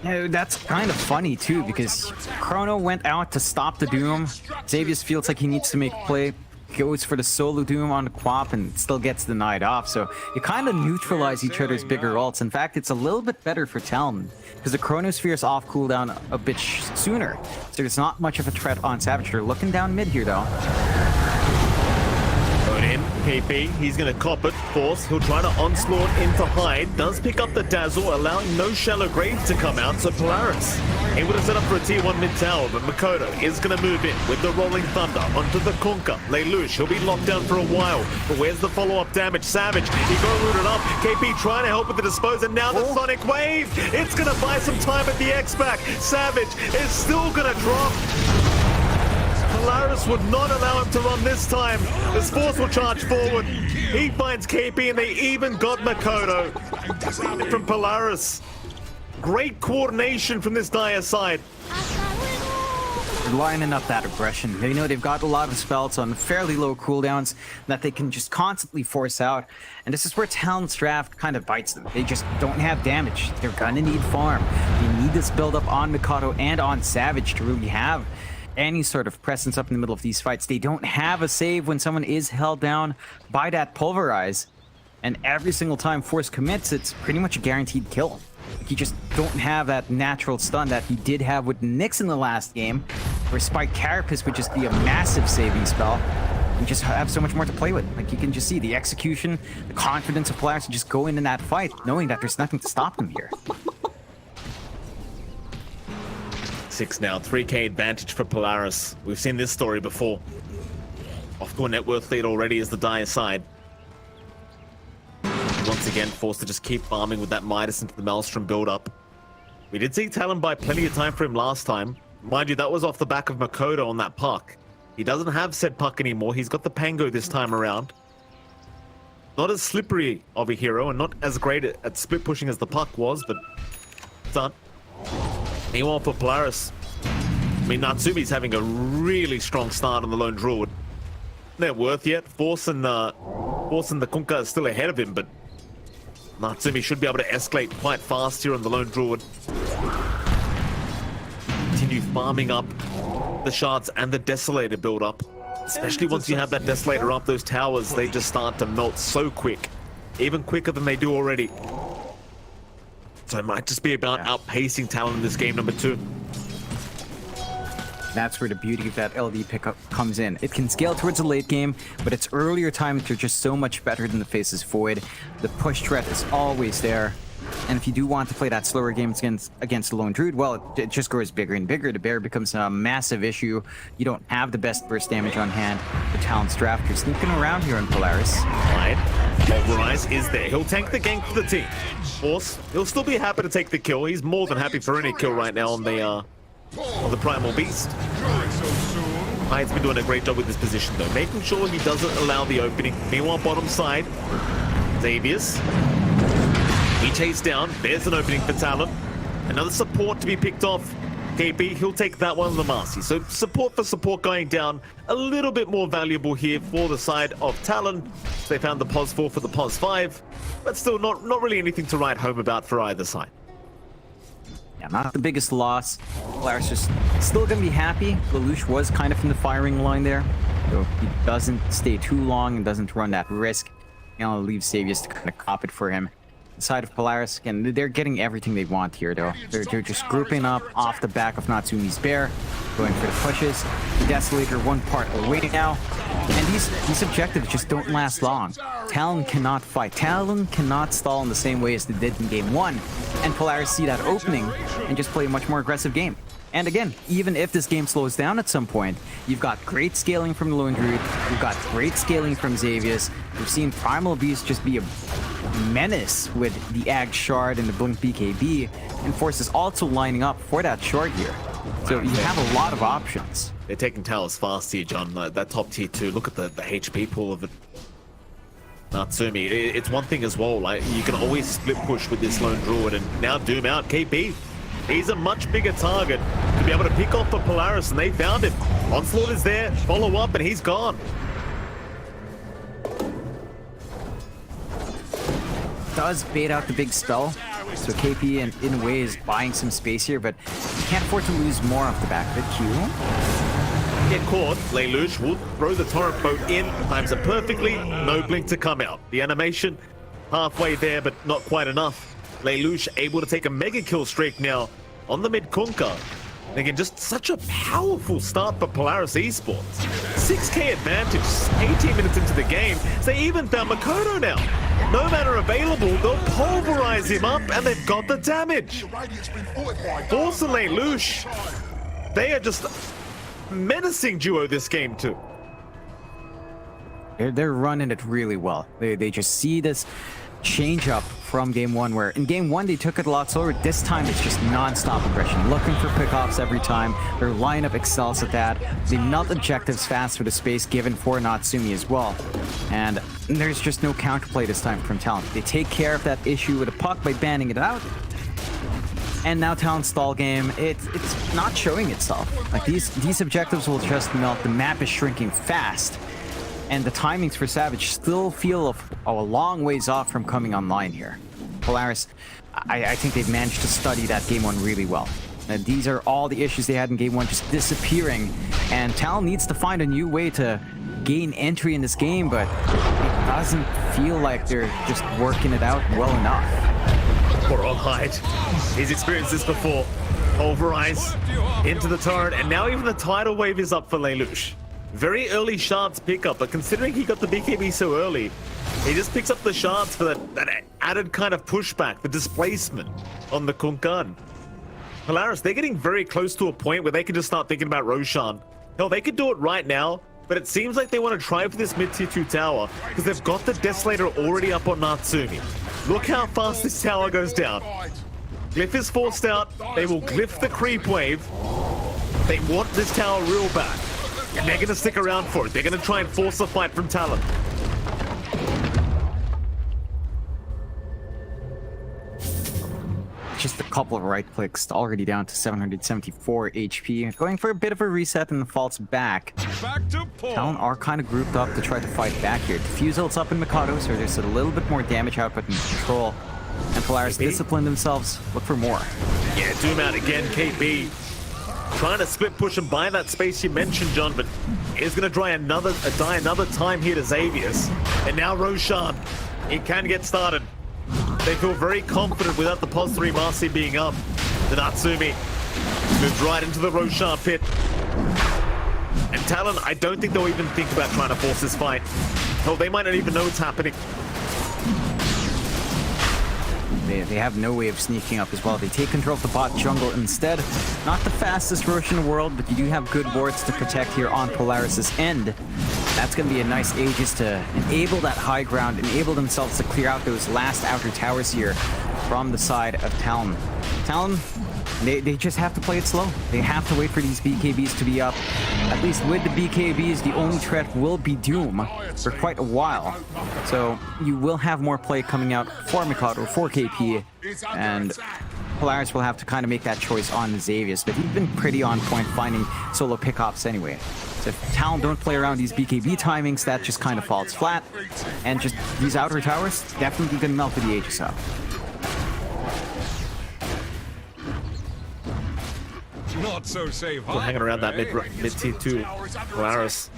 Yeah, that's kind of funny too, because Chrono went out to stop the Doom. Xavier feels like he needs to make a play. Goes for the solo Doom on the Quap and still gets denied off. So you kind of neutralize each other's bigger ults. In fact, it's a little bit better for Talon because the Chronosphere is off cooldown a bit sooner. So there's not much of a threat on Savage. They're looking down mid here though. Going in, KP, he's going to cop it. Force, he'll try to onslaught into Hyde. Does pick up the Dazzle, allowing no shallow graves to come out. So Polaris able to set up for a tier 1 mid tower, but Makoto is going to move in with the Rolling Thunder onto the Kunkka. Lelouch, he'll be locked down for a while, but where's the follow-up damage? Savage, he got rooted up. KP trying to help with the dispose, and now the Sonic Wave. It's going to buy some time at the X-Back. Savage is still going to drop. Polaris would not allow him to run this time. The Force will charge forward. He finds KP, and they even got Makoto from Polaris. Great coordination from this Dire side. They're lining up that aggression. They know they've got a lot of spells on fairly low cooldowns that they can just constantly force out. And this is where Talon's draft kind of bites them. They just don't have damage. They're gonna need farm. They need this build up on Mikado and on Savage to really have any sort of presence up in the middle of these fights. They don't have a save when someone is held down by that Pulverize. And every single time Force commits, it's pretty much a guaranteed kill. You just don't have that natural stun that he did have with Nyx in the last game, where Spike Carapace would just be a massive saving spell. You just have so much more to play with. Like, you can just see the execution, the confidence of players to just go in that fight, knowing that there's nothing to stop them here. 6 now, 3k advantage for Polaris. We've seen this story before. Off-core net worth lead already is the Dire side. Once again, forced to just keep farming with that Midas into the Maelstrom build-up. We did see Talon buy plenty of time for him last time. Mind you, that was off the back of Makoto on that puck. He doesn't have said puck anymore. He's got the Pango this time around. Not as slippery of a hero and not as great at split pushing as the puck was, but it's not. Meanwhile for Polaris, I mean, Natsumi's having a really strong start on the Lone Druid. Not worth yet. Force and the Kunkka is still ahead of him, but Natsumi should be able to escalate quite fast here on the Lone Druid. Continue farming up the shards and the Desolator build up. Especially once you have that Desolator up, those towers, they just start to melt so quick. Even quicker than they do already. So it might just be about outpacing Talon in this game number 2. That's where the beauty of that LD pickup comes in. It can scale towards the late game, but its earlier times are just so much better than the Face's Void. The push threat is always there. And if you do want to play that slower game against the Lone Druid, well, it just grows bigger and bigger. The bear becomes a massive issue. You don't have the best burst damage on hand. The Talon's draft, you're sneaking around here on Polaris. Right. Pulverize is there. He'll tank the gank for the team. Of course, he'll still be happy to take the kill. He's more than happy for any kill right now on the Primal Beast. Hyde's been doing a great job with this position though, making sure he doesn't allow the opening. Meanwhile, bottom side, Xavius. He chased down. There's an opening for Talon. Another support to be picked off. KP, he'll take that one on the Marcy. So support for support going down. A little bit more valuable here for the side of Talon. They found the POS 4 for the POS 5. But still not really anything to write home about for either side. Yeah, not the biggest loss. Polaris just still going to be happy. Lelouch was kind of in the firing line there. So he doesn't stay too long and doesn't run that risk. I'll leave Xavius to kind of cop it for him. The side of Polaris, again, they're getting everything they want here, though. They're just grouping up off the back of Natsumi's bear, going for the pushes. The Desolator one part away now. And these objectives just don't last long. Talon cannot fight. Talon cannot stall in the same way as they did in game 1. And Polaris see that opening and just play a much more aggressive game. And again, even if this game slows down at some point, you've got great scaling from the Lone Druid, you've got great scaling from Xavius. We've seen Primal Beast just be a menace with the Ag Shard and the Blink BKB, and Forces also lining up for that shard here. So you have a lot of options. They're taking towers fast here, John. That top tier 2, look at the HP pool of it. Natsumi, it's one thing as well, like you can always split push with this Lone Druid, and now Doom out, KP. He's a much bigger target to be able to pick off for Polaris, and they found him. Onslaught is there, follow up, and he's gone. Does bait out the big spell, so KP in a way is buying some space here, but you can't afford to lose more off the back of it. Q. Get caught, Lelouch will throw the torrent boat in, times it perfectly, no blink to come out. The animation halfway there, but not quite enough. Lelouch able to take a mega kill streak now on the mid Kunkka. And again, just such a powerful start for Polaris Esports. 6k advantage, 18 minutes into the game. They even found Makoto now. No mana available, they'll pulverize him up, and they've got the damage. Force and Lelouch, they are just menacing duo this game too. They're running it really well. They just see this change up from game 1, where in game 1 they took it a lot slower. This time it's just non-stop aggression, looking for pickoffs every time. Their lineup excels at that. They melt objectives fast with the space given for Natsumi as well. And there's just no counterplay this time from Talon. They take care of that issue with a puck by banning it out. And now Talon's stall game, it's not showing itself. Like these objectives will just melt. The map is shrinking fast. And the timings for Savage still feel a long ways off from coming online here. Polaris, I think they've managed to study that game 1 really well. And these are all the issues they had in game 1 just disappearing. And Talon needs to find a new way to gain entry in this game, but it doesn't feel like they're just working it out well enough. Poor old Hyde. He's experienced this before. Pulverize into the turret, and now even the tidal wave is up for Lelouch. Very early shards pickup, but considering he got the BKB so early, he just picks up the shards for that added kind of pushback, the displacement on the Kunkan. Polaris, they're getting very close to a point where they can just start thinking about Roshan. Hell, they could do it right now, but it seems like they want to try for this mid-tier 2 tower because they've got the Desolator already up on Natsumi. Look how fast this tower goes down. Glyph is forced out. They will glyph the creep wave. They want this tower real bad. And they're going to stick around for it. They're going to try and force a fight from Talon. Just a couple of right clicks, already down to 774 HP. Going for a bit of a reset and falls back. Talon are kind of grouped up to try to fight back here. Diffuse ults up in Mikado, so there's a little bit more damage output and control. And Polaris discipline themselves, look for more. Yeah, Doom out again, KB. Trying to split push and buy that space you mentioned, John, but is going to die another time here to Xavius. And now Roshan, it can get started. They feel very confident without the POS 3 Marcy being up. The Natsumi moves right into the Roshan pit. And Talon, I don't think they'll even think about trying to force this fight. Hell, they might not even know what's happening. They have no way of sneaking up as well. They take control of the bot jungle instead. Not the fastest Rosh in the world, but you do have good wards to protect here on Polaris' end. That's going to be a nice Aegis to enable that high ground, enable themselves to clear out those last outer towers here from the side of Talon. Talon, they just have to play it slow. They have to wait for these BKBs to be up. At least with the BKBs, the only threat will be Doom for quite a while. So you will have more play coming out for Mikado, for KP, and Polaris will have to kind of make that choice on Xavius, but he's been pretty on point finding solo pickoffs anyway. So if Talon don't play around these BKB timings, that just kind of falls flat. And just these outer towers, definitely gonna melt with the Aegis up. Not so safe. Still hanging around that mid tier 2. Polaris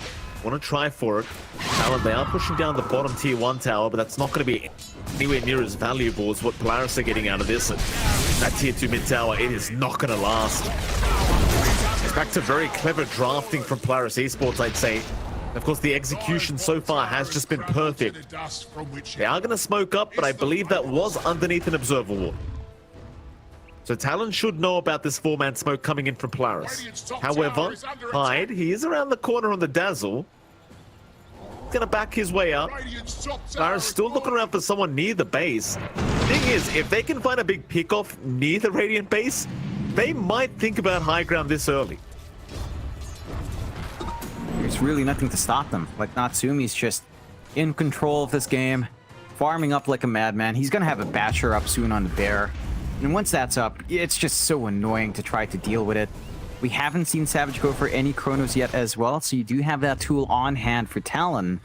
want to try for it. Talon, they are pushing down the bottom tier 1 tower, but that's not going to be anywhere near as valuable as what Polaris are getting out of this. And that tier 2 mid tower, it is not going to last. It's back to very clever drafting from Polaris Esports, I'd say. Of course, the execution so far has just been perfect. They are going to smoke up, but I believe that was underneath an observer wall. So Talon should know about this 4-man smoke coming in from Polaris. However, Hyde, he is around the corner on the Dazzle. He's gonna back his way up. Polaris still looking around for someone near the base. Thing is, if they can find a big pickoff near the Radiant base, they might think about high ground this early. There's really nothing to stop them. Like, Natsumi's just in control of this game, farming up like a madman. He's gonna have a Basher up soon on the Bear. And once that's up, it's just so annoying to try to deal with it. We haven't seen Savage go for any Chronos yet as well, so you do have that tool on hand for Talon.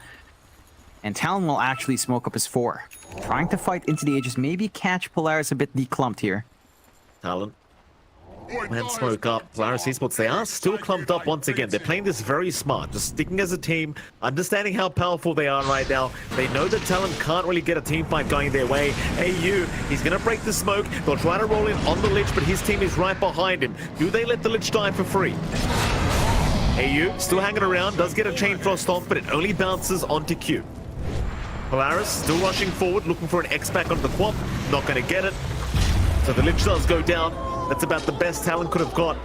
And Talon will actually smoke up his 4. Trying to fight into the Aegis, maybe catch Polaris a bit declumped here. Talon. Man, smoke up. Polaris Esports, they are still clumped up once again. They're playing this very smart, just sticking as a team, understanding how powerful they are right now. They know that Talon can't really get a team fight going their way. AU, he's going to break the smoke. They'll try to roll in on the Lich, but his team is right behind him. Do they let the Lich die for free? AU, still hanging around, does get a Chain Frost off, but it only bounces onto Q. Polaris still rushing forward, looking for an X-Pack on the Quap. Not going to get it. So the Lich does go down. That's about the best Talon could have got.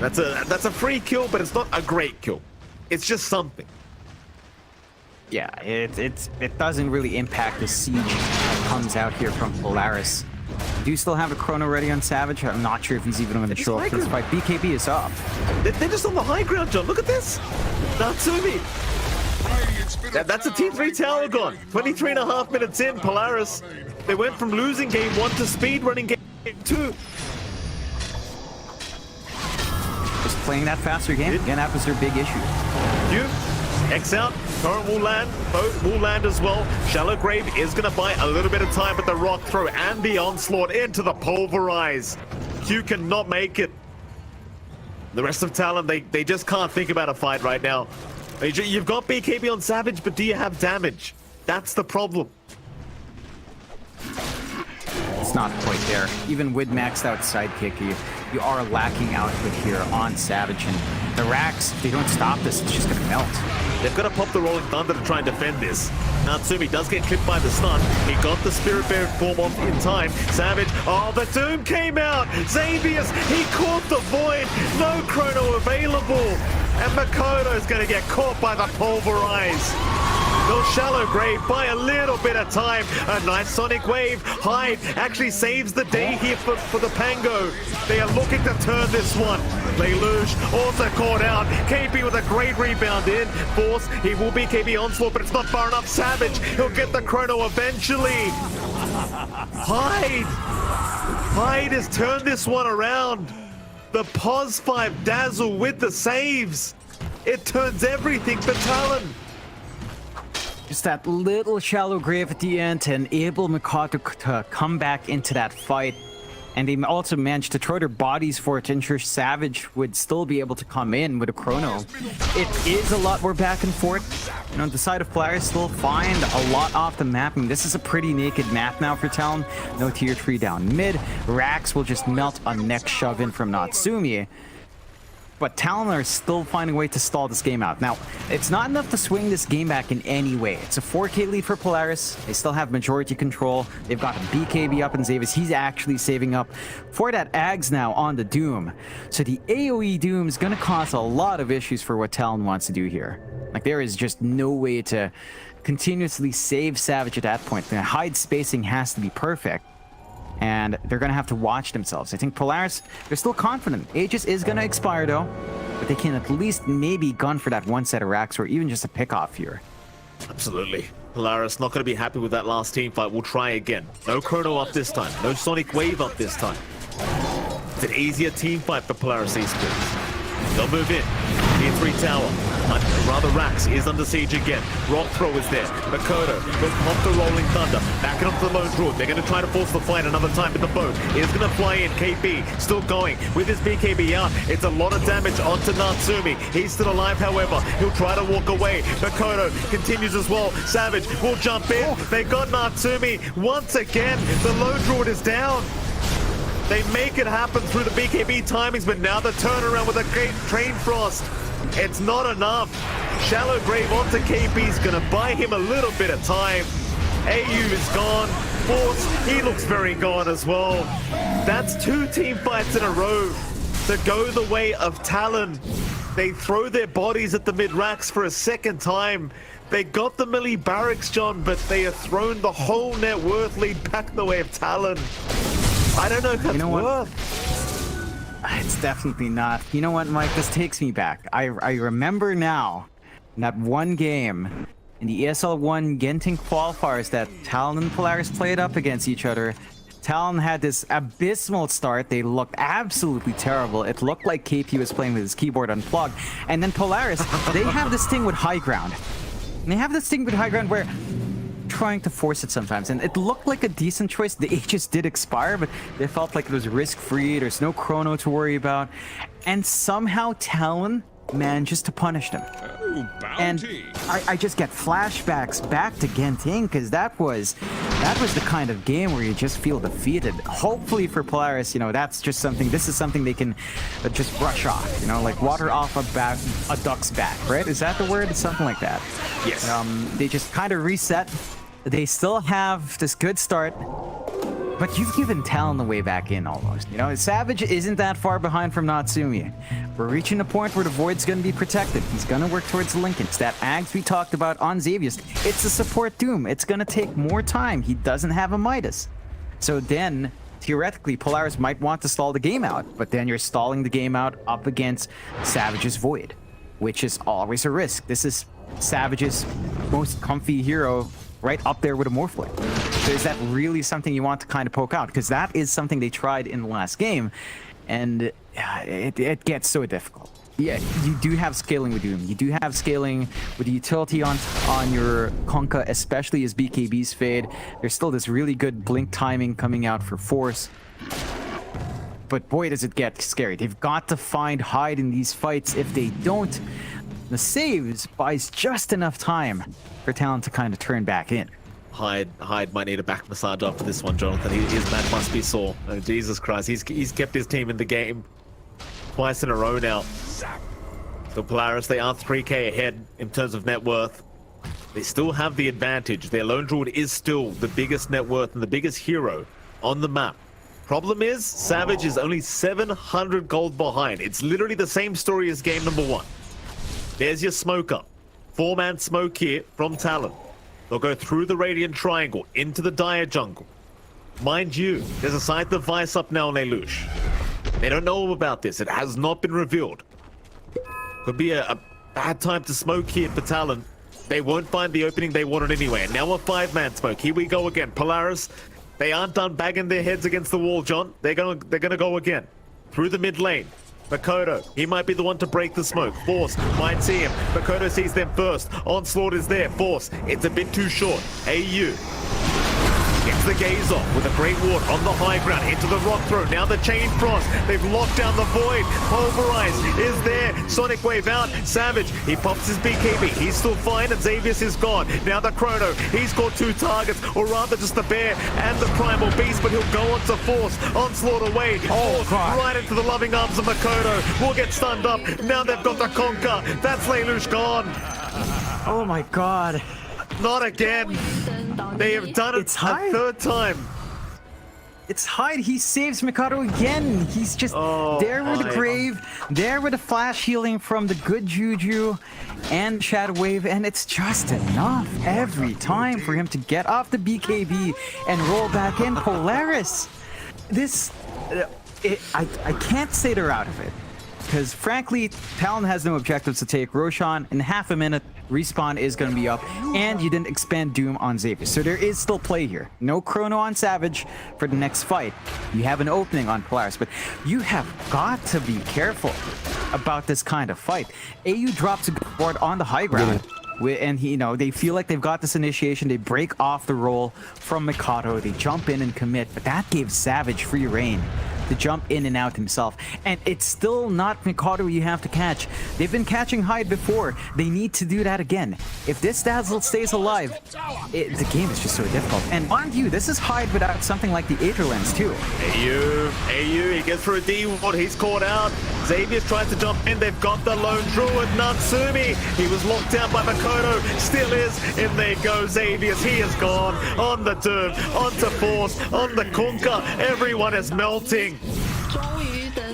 That's a free kill, but it's not a great kill. It's just something. Yeah, it doesn't really impact the siege that comes out here from Polaris. Do you still have a Chrono ready on Savage? I'm not sure if he's even going to show up for this fight. BKB is up. They're just on the high ground, John. Look at this. Natsumi. That's a T3 tower gone. 23.5 minutes in, Polaris. They went from losing game 1 to speed running game 2. Just playing that faster game. Again, that was their big issue. X out. Current will land. Both will land as well. Shallow Grave is going to buy a little bit of time, but the rock throw and the onslaught into the pulverize. Q cannot make it. The rest of Talon, they just can't think about a fight right now. You've got BKB on Savage, but do you have damage? That's the problem. It's not quite there. Even with maxed out sidekick, you are lacking output here on Savage, and the racks, if they don't stop this, it's just gonna melt. They've got to pop the Rolling Thunder to try and defend this. Natsumi does get clipped by the stun. He got the Spirit Bear form off in time. Savage, oh, the Doom came out. Xavius, he caught the Void. No Chrono available. And Makoto's going to get caught by the Pulverize. No Shallow Grave by a little bit of time. A nice Sonic Wave. Hyde actually saves the day here for the Pango. They are looking to turn this one. Lelouch also caught out. KP with a great rebound in. Force, he will be KP onslaught, but it's not far enough. Savage, he'll get the Chrono eventually. Hyde has turned this one around. The Pos 5 Dazzle with the saves. It turns everything for Talon. Just that little Shallow Grave at the end to enable Mikado to come back into that fight. And they also managed to throw their bodies for it to ensure Savage would still be able to come in with a Chrono. It is a lot more back and forth. You know, the side of Polaris still find a lot off the map. I mean, this is a pretty naked map now for Talon. No tier 3 down mid. Rax will just melt a neck shove in from Natsumi. but Talon are still finding a way to stall this game out. Now, it's not enough to swing this game back in any way. It's a 4K lead for Polaris. They still have majority control. They've got a BKB up in Zavis. He's actually saving up for that Ags now on the Doom. So the AoE Doom is going to cause a lot of issues for what Talon wants to do here. Like, there is just no way to continuously save Savage at that point. The hide spacing has to be perfect. And they're going to have to watch themselves. I think Polaris, they're still confident. Aegis is going to expire though, but they can at least maybe gun for that one set of racks or even just a pick-off here. Absolutely. Polaris not going to be happy with that last team fight. We'll try again. No Chrono up this time. No Sonic Wave up this time. It's an easier team fight for Polaris Esports. They'll move in. Tier 3 tower. Rather, Rax is under siege again. Rock Throw is there. Makoto goes off the Rolling Thunder. Back up to the Lone Druid. They're going to try to force the fight another time, but the boat is going to fly in. KB still going with his BKB out. It's a lot of damage onto Natsumi. He's still alive, however. He'll try to walk away. Makoto continues as well. Savage will jump in. They got Natsumi once again. The Lone Druid is down. They make it happen through the BKB timings, but now the turnaround with a great Train Frost. It's not enough. Shallow Grave onto KB's gonna buy him a little bit of time. AU is gone. Force, he looks very gone as well. That's 2 team fights in a row to go the way of Talon. They throw their bodies at the mid-racks for a second time. They got the melee barracks, John, but they have thrown the whole net worth lead back the way of Talon. I don't know if that's worth. It's definitely not. You know what, Mike? This takes me back. I remember now in that one game in the ESL 1 Genting qualifiers that Talon and Polaris played up against each other. Talon had this abysmal start. They looked absolutely terrible. It looked like KP was playing with his keyboard unplugged. And then Polaris, they have this thing with high ground. And they have this thing with high ground where trying to force it sometimes, and it looked like a decent choice. The Aegis did expire, but they felt like it was risk-free. There's no Chrono to worry about, and somehow Talon manages to punish them. And I just get flashbacks back to Genting, because that was the kind of game where you just feel defeated. Hopefully for Polaris, you know, that's just something. This is something they can just brush off. You know, like water off a duck's back, right? Is that the word? It's something like that. Yes. They just kind of reset. They still have this good start, but you've given Talon the way back in almost. You know, Savage isn't that far behind from Natsumi. We're reaching a point where the Void's going to be protected. He's going to work towards the Linkens. That Ags we talked about on Xavius, it's a support Doom. It's going to take more time. He doesn't have a Midas. So then, theoretically, Polaris might want to stall the game out, but then you're stalling the game out up against Savage's Void, which is always a risk. This is Savage's most comfy hero, right up there with a Morphling. So is that really something you want to kind of poke out? Because that is something they tried in the last game, and it gets so difficult. Yeah, you do have scaling with Doom. You do have scaling with the utility on your Konka, especially as BKBs fade. There's still this really good blink timing coming out for Force. But boy, does it get scary. They've got to find hide in these fights. If they don't, the saves buys just enough time for Talon to kind of turn back in. Hyde might need a back massage after this one, Jonathan. His back must be sore. Oh, Jesus Christ, he's kept his team in the game twice in a row now. So Polaris, they are 3k ahead in terms of net worth. They still have the advantage. Their Lone Druid is still the biggest net worth and the biggest hero on the map. Problem is, Savage is only 700 gold behind. It's literally the same story as game number 1. There's your smoker. 4-man smoke here from Talon. They'll go through the Radiant Triangle into the Dire Jungle. Mind you, there's a side device up now on Lelouch. They don't know about this. It has not been revealed. Could be a bad time to smoke here for Talon. They won't find the opening they wanted anyway. And now a 5-man smoke. Here we go again. Polaris, they aren't done bagging their heads against the wall, John. They're gonna go again. Through the mid lane. Makoto, he might be the one to break the smoke. Force might see him. Makoto sees them first. Onslaught is there. Force, it's a bit too short. AU gets the gaze off with a great ward on the high ground into the rock throw. Now the chain frost. They've locked down the void. Pulverize is there. Sonic wave out. Savage. He pops his BKB. He's still fine, and Xavius is gone. Now the Chrono. He's got 2 targets, or rather just the Bear and the Primal Beast, but he'll go on to Force. Onslaught away. Force right into the loving arms of Makoto. Will get stunned up. Now they've got the Conquer. That's Lelouch gone. Oh my god. Not again. They have done it a third time. It's Hyde. He saves Mikado again. He's just there with the grave, there with the flash healing from the good juju and Shadow Wave, and it's just enough every time for him to get off the BKB and roll back in. Polaris. This, I can't say they're out of it. Because frankly, Talon has no objectives to take. Roshan, in half a minute, respawn is going to be up, and you didn't expand Doom on Xavier. So there is still play here. No Chrono on Savage for the next fight. You have an opening on Polaris, but you have got to be careful about this kind of fight. AU drops a good ward on the high ground. And they feel like they've got this initiation. They break off the roll from Mikado. They jump in and commit, but that gave Savage free reign to jump in and out himself. And it's still not Mikado you have to catch. They've been catching Hyde before. They need to do that again. If this Dazzle stays alive, the game is just so difficult. And mind you, this is Hyde without something like the Aether Lens too. AU, he gets through a D-ward. He's caught out. Xavier's trying to jump in. They've got the lone druid, Natsumi. He was locked down by Makoto. Still is. In there goes Xavier's. He is gone. On the Doom, onto Force, on the Kunkka. Everyone is melting.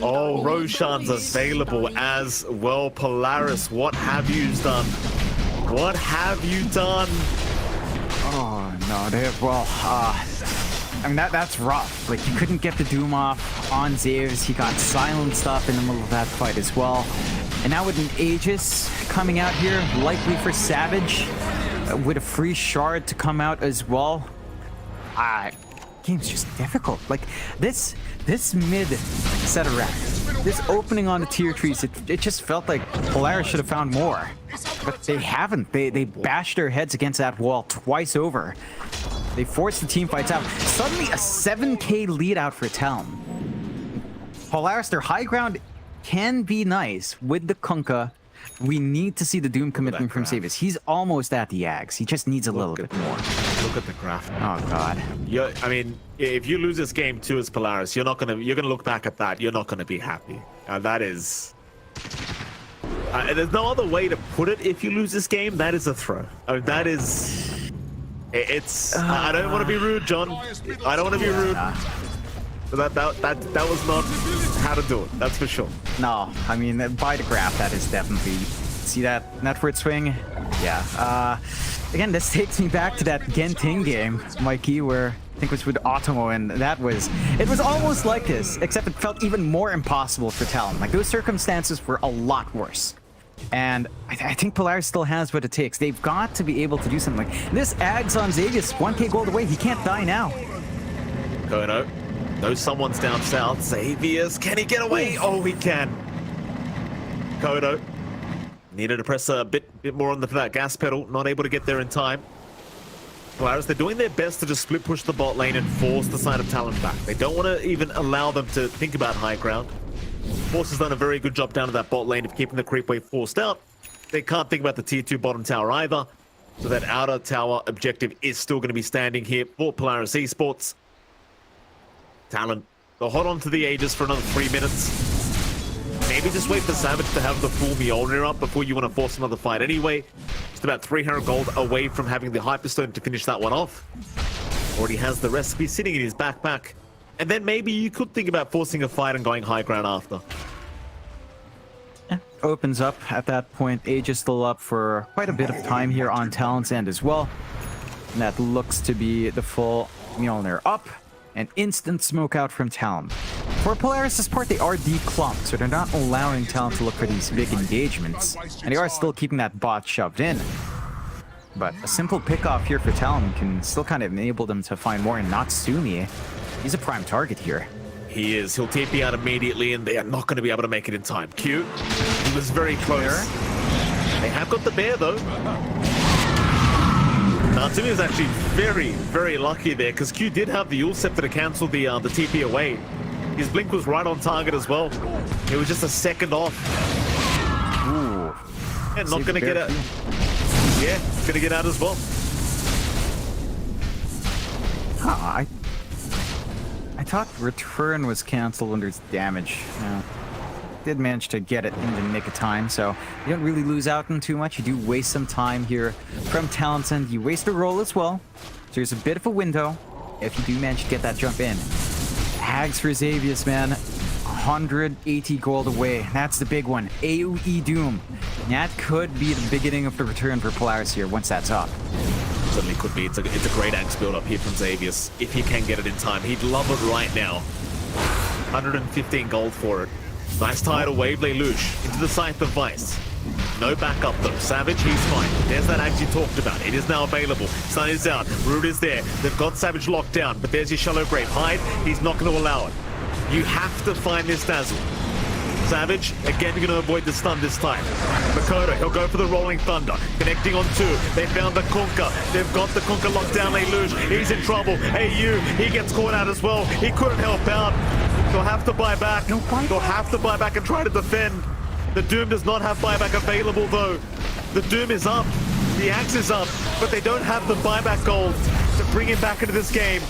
Oh, Roshan's available as well. Polaris, what have you done? What have you done? Oh, no, I mean, that's rough. Like, you couldn't get the Doom off on Xavius. He got silenced up in the middle of that fight as well. And now with an Aegis coming out here, likely for Savage, with a free shard to come out as well. Game's just difficult. Like, this mid set of racks, this opening on the tier trees, it just felt like Polaris should have found more. But they haven't. They bashed their heads against that wall twice over. They forced the team fights out. Suddenly a 7k lead out for Talon. Polaris, their high ground can be nice with the Kunkka. We need to see the Doom commitment from Xavius. He's almost at the Ags. He just needs a little bit more. Look at the graph. Oh god. I mean, if you lose this game too as Polaris, you're gonna look back at that. You're not gonna be happy. That is. There's no other way to put it. If you lose this game, that is a throw. I mean, that is. It's. I don't want to be rude, John. I don't want to be rude. But that was not how to do it. That's for sure. No, I mean, by the graph, that is definitely. See that netward swing? Yeah. Again, this takes me back to that Genting game, Mikey, where I think it was with Otomo, and it was almost like this, except it felt even more impossible for Talon. Like, those circumstances were a lot worse. And I think Polaris still has what it takes. They've got to be able to do something. Like, this Ags on Xavius, 1k gold away. He can't die now. Kono. Knows someone's down south. Xavius, can he get away? Oh, he can. Kodo needed to press a bit more on that gas pedal. Not able to get there in time. Polaris, they're doing their best to just split push the bot lane and force the side of Talon back. They don't want to even allow them to think about high ground. Force has done a very good job down to that bot lane of keeping the creep wave forced out. They can't think about the tier 2 bottom tower either. So that outer tower objective is still going to be standing here for Polaris Esports. Talon, they'll hold on to the Aegis for another 3 minutes. Maybe just wait for Savage to have the full Mjolnir up before you want to force another fight anyway. Just about 300 gold away from having the Hyperstone to finish that one off. Already has the recipe sitting in his backpack. And then maybe you could think about forcing a fight and going high ground after. Yeah, opens up at that point. Aegis still up for quite a bit of time here on Talon's end as well. And that looks to be the full Mjolnir up. An instant smoke out from Talon. For Polaris' part, they are declumped, so they're not allowing Talon to look for these big engagements. And they are still keeping that bot shoved in. But a simple pick-off here for Talon can still kind of enable them to find more. And Natsumi, he's a prime target here. He is. He'll TP out immediately, and they are not going to be able to make it in time. Q, he was very close. They have got the bear, though. Natsumi was actually very, very lucky there because Q did have the Ult Scepter to cancel the TP away. His blink was right on target as well. It was just a second off. Ooh. And not going to get out. Yeah, going to get out as well. I thought return was canceled when there's damage. Did manage to get it in the nick of time, so you don't really lose out on too much. You do waste some time here from Talon's end. You waste a roll as well. So there's a bit of a window if you do manage to get that jump in. Hags for Xavius, man. 180 gold away. That's the big one. AoE Doom. That could be the beginning of the return for Polaris here once that's up. Certainly could be. It's a great axe build up here from Xavius. If he can get it in time, he'd love it right now. 115 gold for it. Nice tidal wave, Lelouch into the Scythe of Vice. No backup though. Savage, he's fine. There's that axe you talked about. It is now available. Sun is out. Root is there. They've got Savage locked down, but there's your Shallow Grave. Hide, he's not going to allow it. You have to find this Dazzle. Savage, again, you're going to avoid the stun this time. Makoto, he'll go for the Rolling Thunder. Connecting on two. They found the Kunkka. They've got the Kunkka locked down. Lelouch, he's in trouble. AU, he gets caught out as well. He couldn't help out. They'll have to buy back. They'll have to buy back and try to defend. The Doom does not have buyback available though. The Doom is up. The axe is up. But they don't have the buyback gold to bring him back into this game.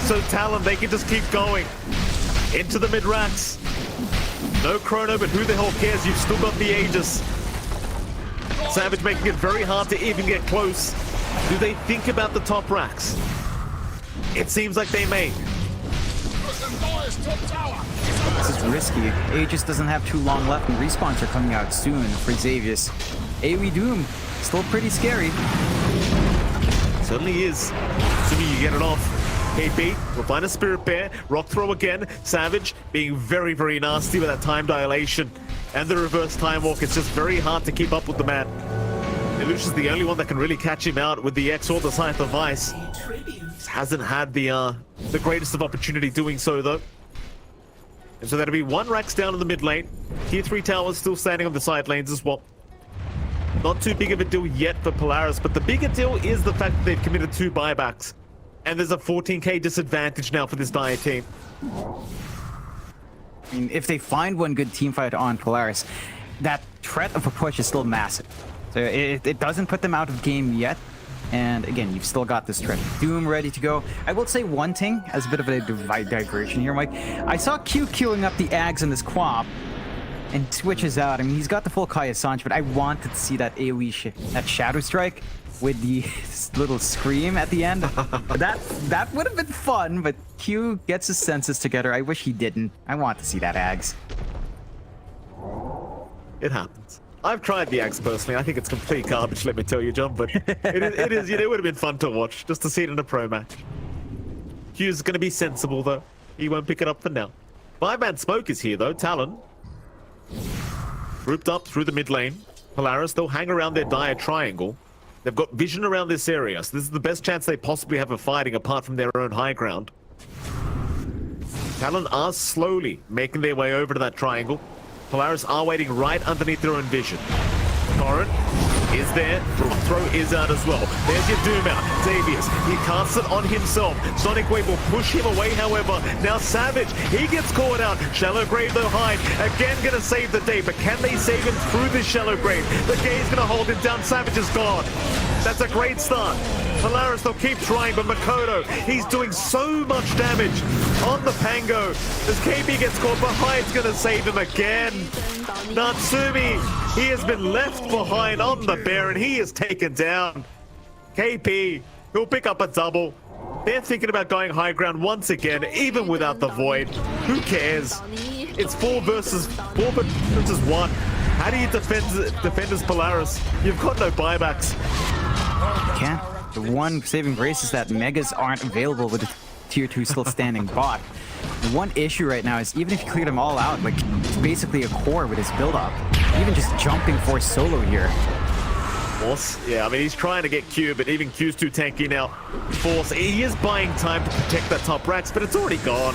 So Talon, they can just keep going. Into the mid-racks. No chrono, but who the hell cares? You've still got the Aegis. Savage making it very hard to even get close. Do they think about the top racks? It seems like they may. This is risky. Aegis doesn't have too long left, and respawns are coming out soon for Xavius. AoE Doom, still pretty scary. Certainly is. Assuming you get it off. KB will find a Spirit Bear. Rock Throw again. Savage being very, very nasty with that time dilation. And the reverse Time Walk. It's just very hard to keep up with the man. Lelouch is the only one that can really catch him out with the X or the Scythe of Vice. Hasn't had the greatest of opportunity doing so though. And so that'll be one racks down in the mid lane. Tier 3 towers still standing on the side lanes as well. Not too big of a deal yet for Polaris, but the bigger deal is the fact that they've committed 2 buybacks. And there's a 14k disadvantage now for this Dire team. I mean, if they find one good team fight on Polaris, that threat of a push is still massive. So it doesn't put them out of game yet. And again, you've still got this threat. Doom ready to go. I will say one thing as a bit of a digression here, Mike. I saw Q queuing up the Ags in this Quap and switches out. I mean, he's got the full Kaya Sanch, but I wanted to see that AoE that Shadow Strike with the little scream at the end. that would have been fun, but Q gets his senses together. I wish he didn't. I want to see that Ags. It happens. I've tried the axe personally. I think it's complete garbage, let me tell you, John, but it is, it would have been fun to watch, just to see it in a pro match. Q's going to be sensible, though. He won't pick it up for now. 5-man smoke is here, though. Talon. Grouped up through the mid lane. Polaris, they'll hang around their Dire triangle. They've got vision around this area, so this is the best chance they possibly have of fighting apart from their own high ground. Talon are slowly making their way over to that triangle. Polaris are waiting right underneath their own vision. Torrent is there. Throw is out as well. There's your Doom out. Xavius, he casts it on himself. Sonic Wave will push him away, however. Now Savage, he gets caught out. Shallow Grave though hide. Again gonna save the day, but can they save him through this Shallow Grave? The game's gonna hold him down. Savage is gone. That's a great start. Polaris, they'll keep trying, but Makoto, he's doing so much damage on the Pango. As KB gets caught behind, it's gonna save him again. Natsumi, he has been left behind on the bear, and he is taken down. KP, he'll pick up a double. They're thinking about going high ground once again, even without the Void. Who cares? It's 4 versus 1. How do you defend as Polaris? You've got no buybacks. You can't. The one saving grace is that Megas aren't available with the tier 2 still standing bot. The one issue right now is even if you clear them all out, like, it's basically a core with his build-up. Even just jumping for solo here. Force, yeah, I mean, he's trying to get Q, but even Q's too tanky now. Force, he is buying time to protect that top racks, but it's already gone.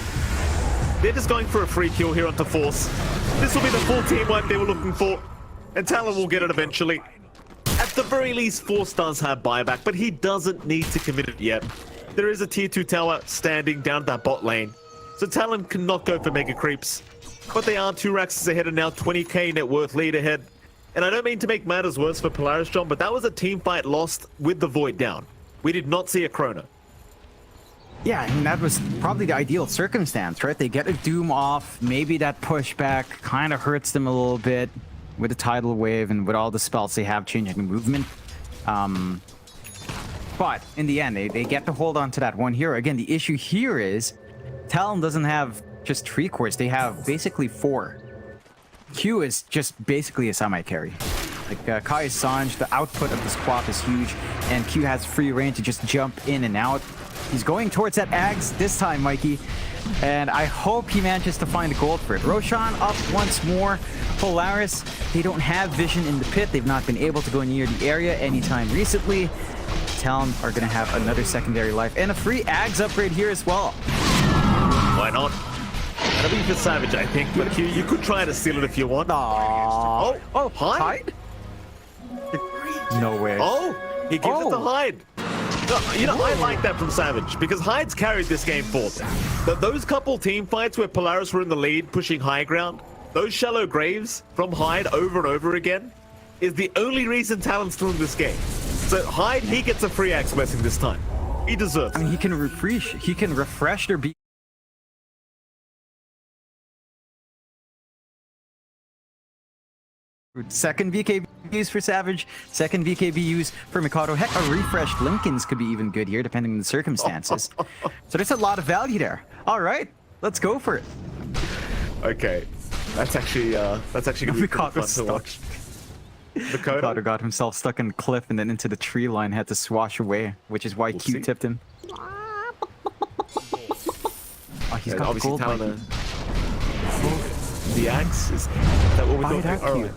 They're just going for a free kill here onto Force. This will be the full team wipe they were looking for, and Talon will get it eventually. At the very least, Force does have buyback, but he doesn't need to commit it yet. There is a tier 2 tower standing down that bot lane, so Talon cannot go for mega creeps. But they are 2 racks ahead and now 20k net worth lead ahead. And I don't mean to make matters worse for Polaris, John, but that was a team fight lost with the Void down. We did not see a Chrono. Yeah, I mean, that was probably the ideal circumstance, right? They get a Doom off, maybe that pushback kind of hurts them a little bit with the tidal wave and with all the spells they have changing the movement. But in the end, they get to hold on to that one hero. Again, the issue here is Talon doesn't have just 3 cores, they have basically 4. Q is just basically a semi-carry. Like Kai Sanj, the output of the squad is huge, and Q has free reign to just jump in and out. He's going towards that Ags this time, Mikey, and I hope he manages to find the gold for it. Roshan up once more. Polaris, they don't have vision in the pit. They've not been able to go near the area anytime recently. Talon are going to have another secondary life and a free Ags upgrade here as well. Why not? That'll be for Savage, I think, but you could try to steal it if you want. Aww. Oh, Hyde? No way. Oh, he gives it to Hyde. No, you know, I like that from Savage, because Hyde's carried this game for them. Those couple team fights where Polaris were in the lead, pushing high ground, those shallow graves from Hyde over and over again, is the only reason Talon's still in this game. So Hyde, he gets a free axe blessing this time. He deserves it. I mean, he can refresh their beat. Second VKB use for Savage, second VKB use for Mikado. Heck, a refreshed Lincolns could be even good here, depending on the circumstances. So there's a lot of value there. All right, let's go for it. Okay, that's actually gonna be fun to watch. Mikado got himself stuck in the cliff and then into the tree line, had to swash away, which is why Q tipped him. Oh, he's got obviously gold. Talon, the axe is that what we're talking about? All right.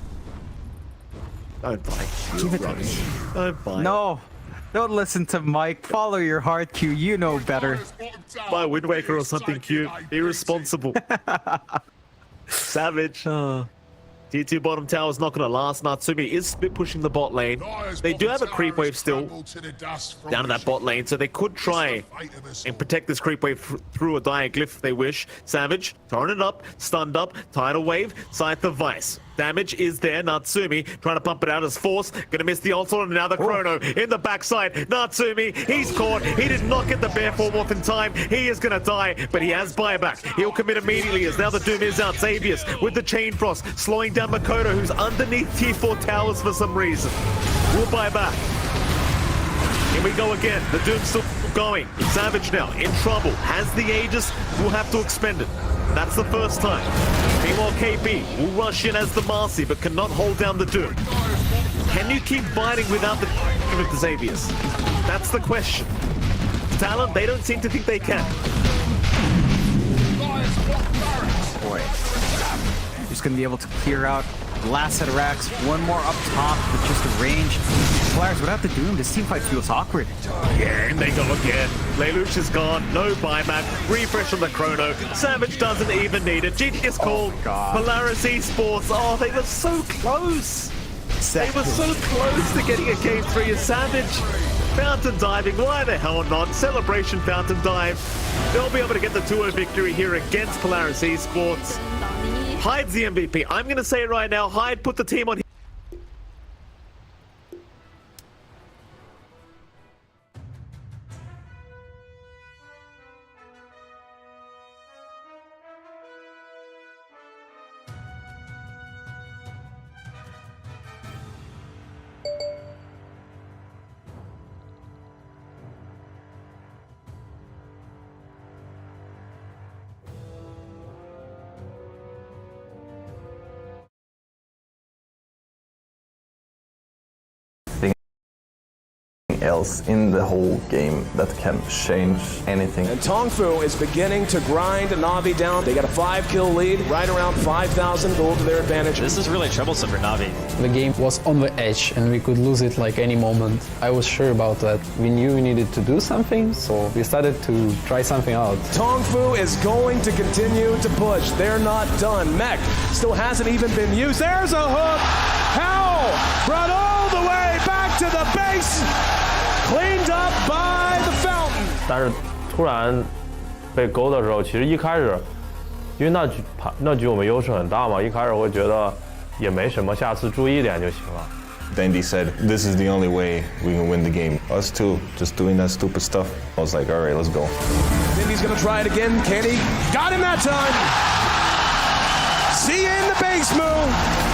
Don't buy Q. Don't buy. No, don't listen to Mike. Follow your heart, Q. You know better. Buy Wind Waker or something, Q. Irresponsible. Savage. Tier 2 bottom tower is not going to last. Natsumi is split pushing the bot lane. They do have a creep wave still down in that bot lane, so they could try and protect this creep wave through a Diaglyph if they wish. Savage, throwing it up, stunned up, tidal wave, Scythe of Vice. Damage is there. Natsumi trying to pump it out as Force. Gonna miss the onslaught, and now the Chrono in the backside. Natsumi, he's caught. He did not get the bear form off in time. He is gonna die, but he has buyback. He'll commit immediately as now the Doom is out. Xavius with the Chain Frost, slowing down Makoto, who's underneath tier 4 towers for some reason. We'll buy back. Here we go again. The Doom's still going. Savage now in trouble. Has the Aegis. We'll have to expend it. That's the first time. Meanwhile, KB will rush in as the Marcy, but cannot hold down the Doom. Can you keep fighting without the with the Xavius? That's the question. Talon, they don't seem to think they can. Boy. Just going to be able to clear out the last set of racks. One more up top with just the range. Polaris, without the Doom, this team fight feels awkward. Yeah, and they go again. Lelouch is gone. No buyback. Refresh on the Chrono. Savage doesn't even need it. GT is called. Polaris Esports. Oh, they were so close. They were so close to getting a game 3 as Savage. Fountain diving. Why the hell not? Celebration Fountain dive. They'll be able to get the 2-0 victory here against Polaris Esports. Hyde's the MVP. I'm going to say it right now. Hyde put the team on. else in the whole game that can change anything. And Tong Fu is beginning to grind Na'Vi down. They got a 5-kill lead, right around 5,000 gold to their advantage. This is really troublesome for Na'Vi. The game was on the edge and we could lose it like any moment. I was sure about that. We knew we needed to do something, so we started to try something out. Tong Fu is going to continue to push. They're not done. Mech still hasn't even been used. There's a hook. How? Brado! all the way back to the base, cleaned up by the fountain. 但是突然被勾的时候，其实一开始，因为那局我们优势很大嘛，一开始会觉得也没什么，下次注意一点就行了。Dandy said, "This is the only way we can win the game." Us too, just doing that stupid stuff. I was like, "All right, let's go." Dandy's gonna try it again. Can he? Got him that time. See you in the base move.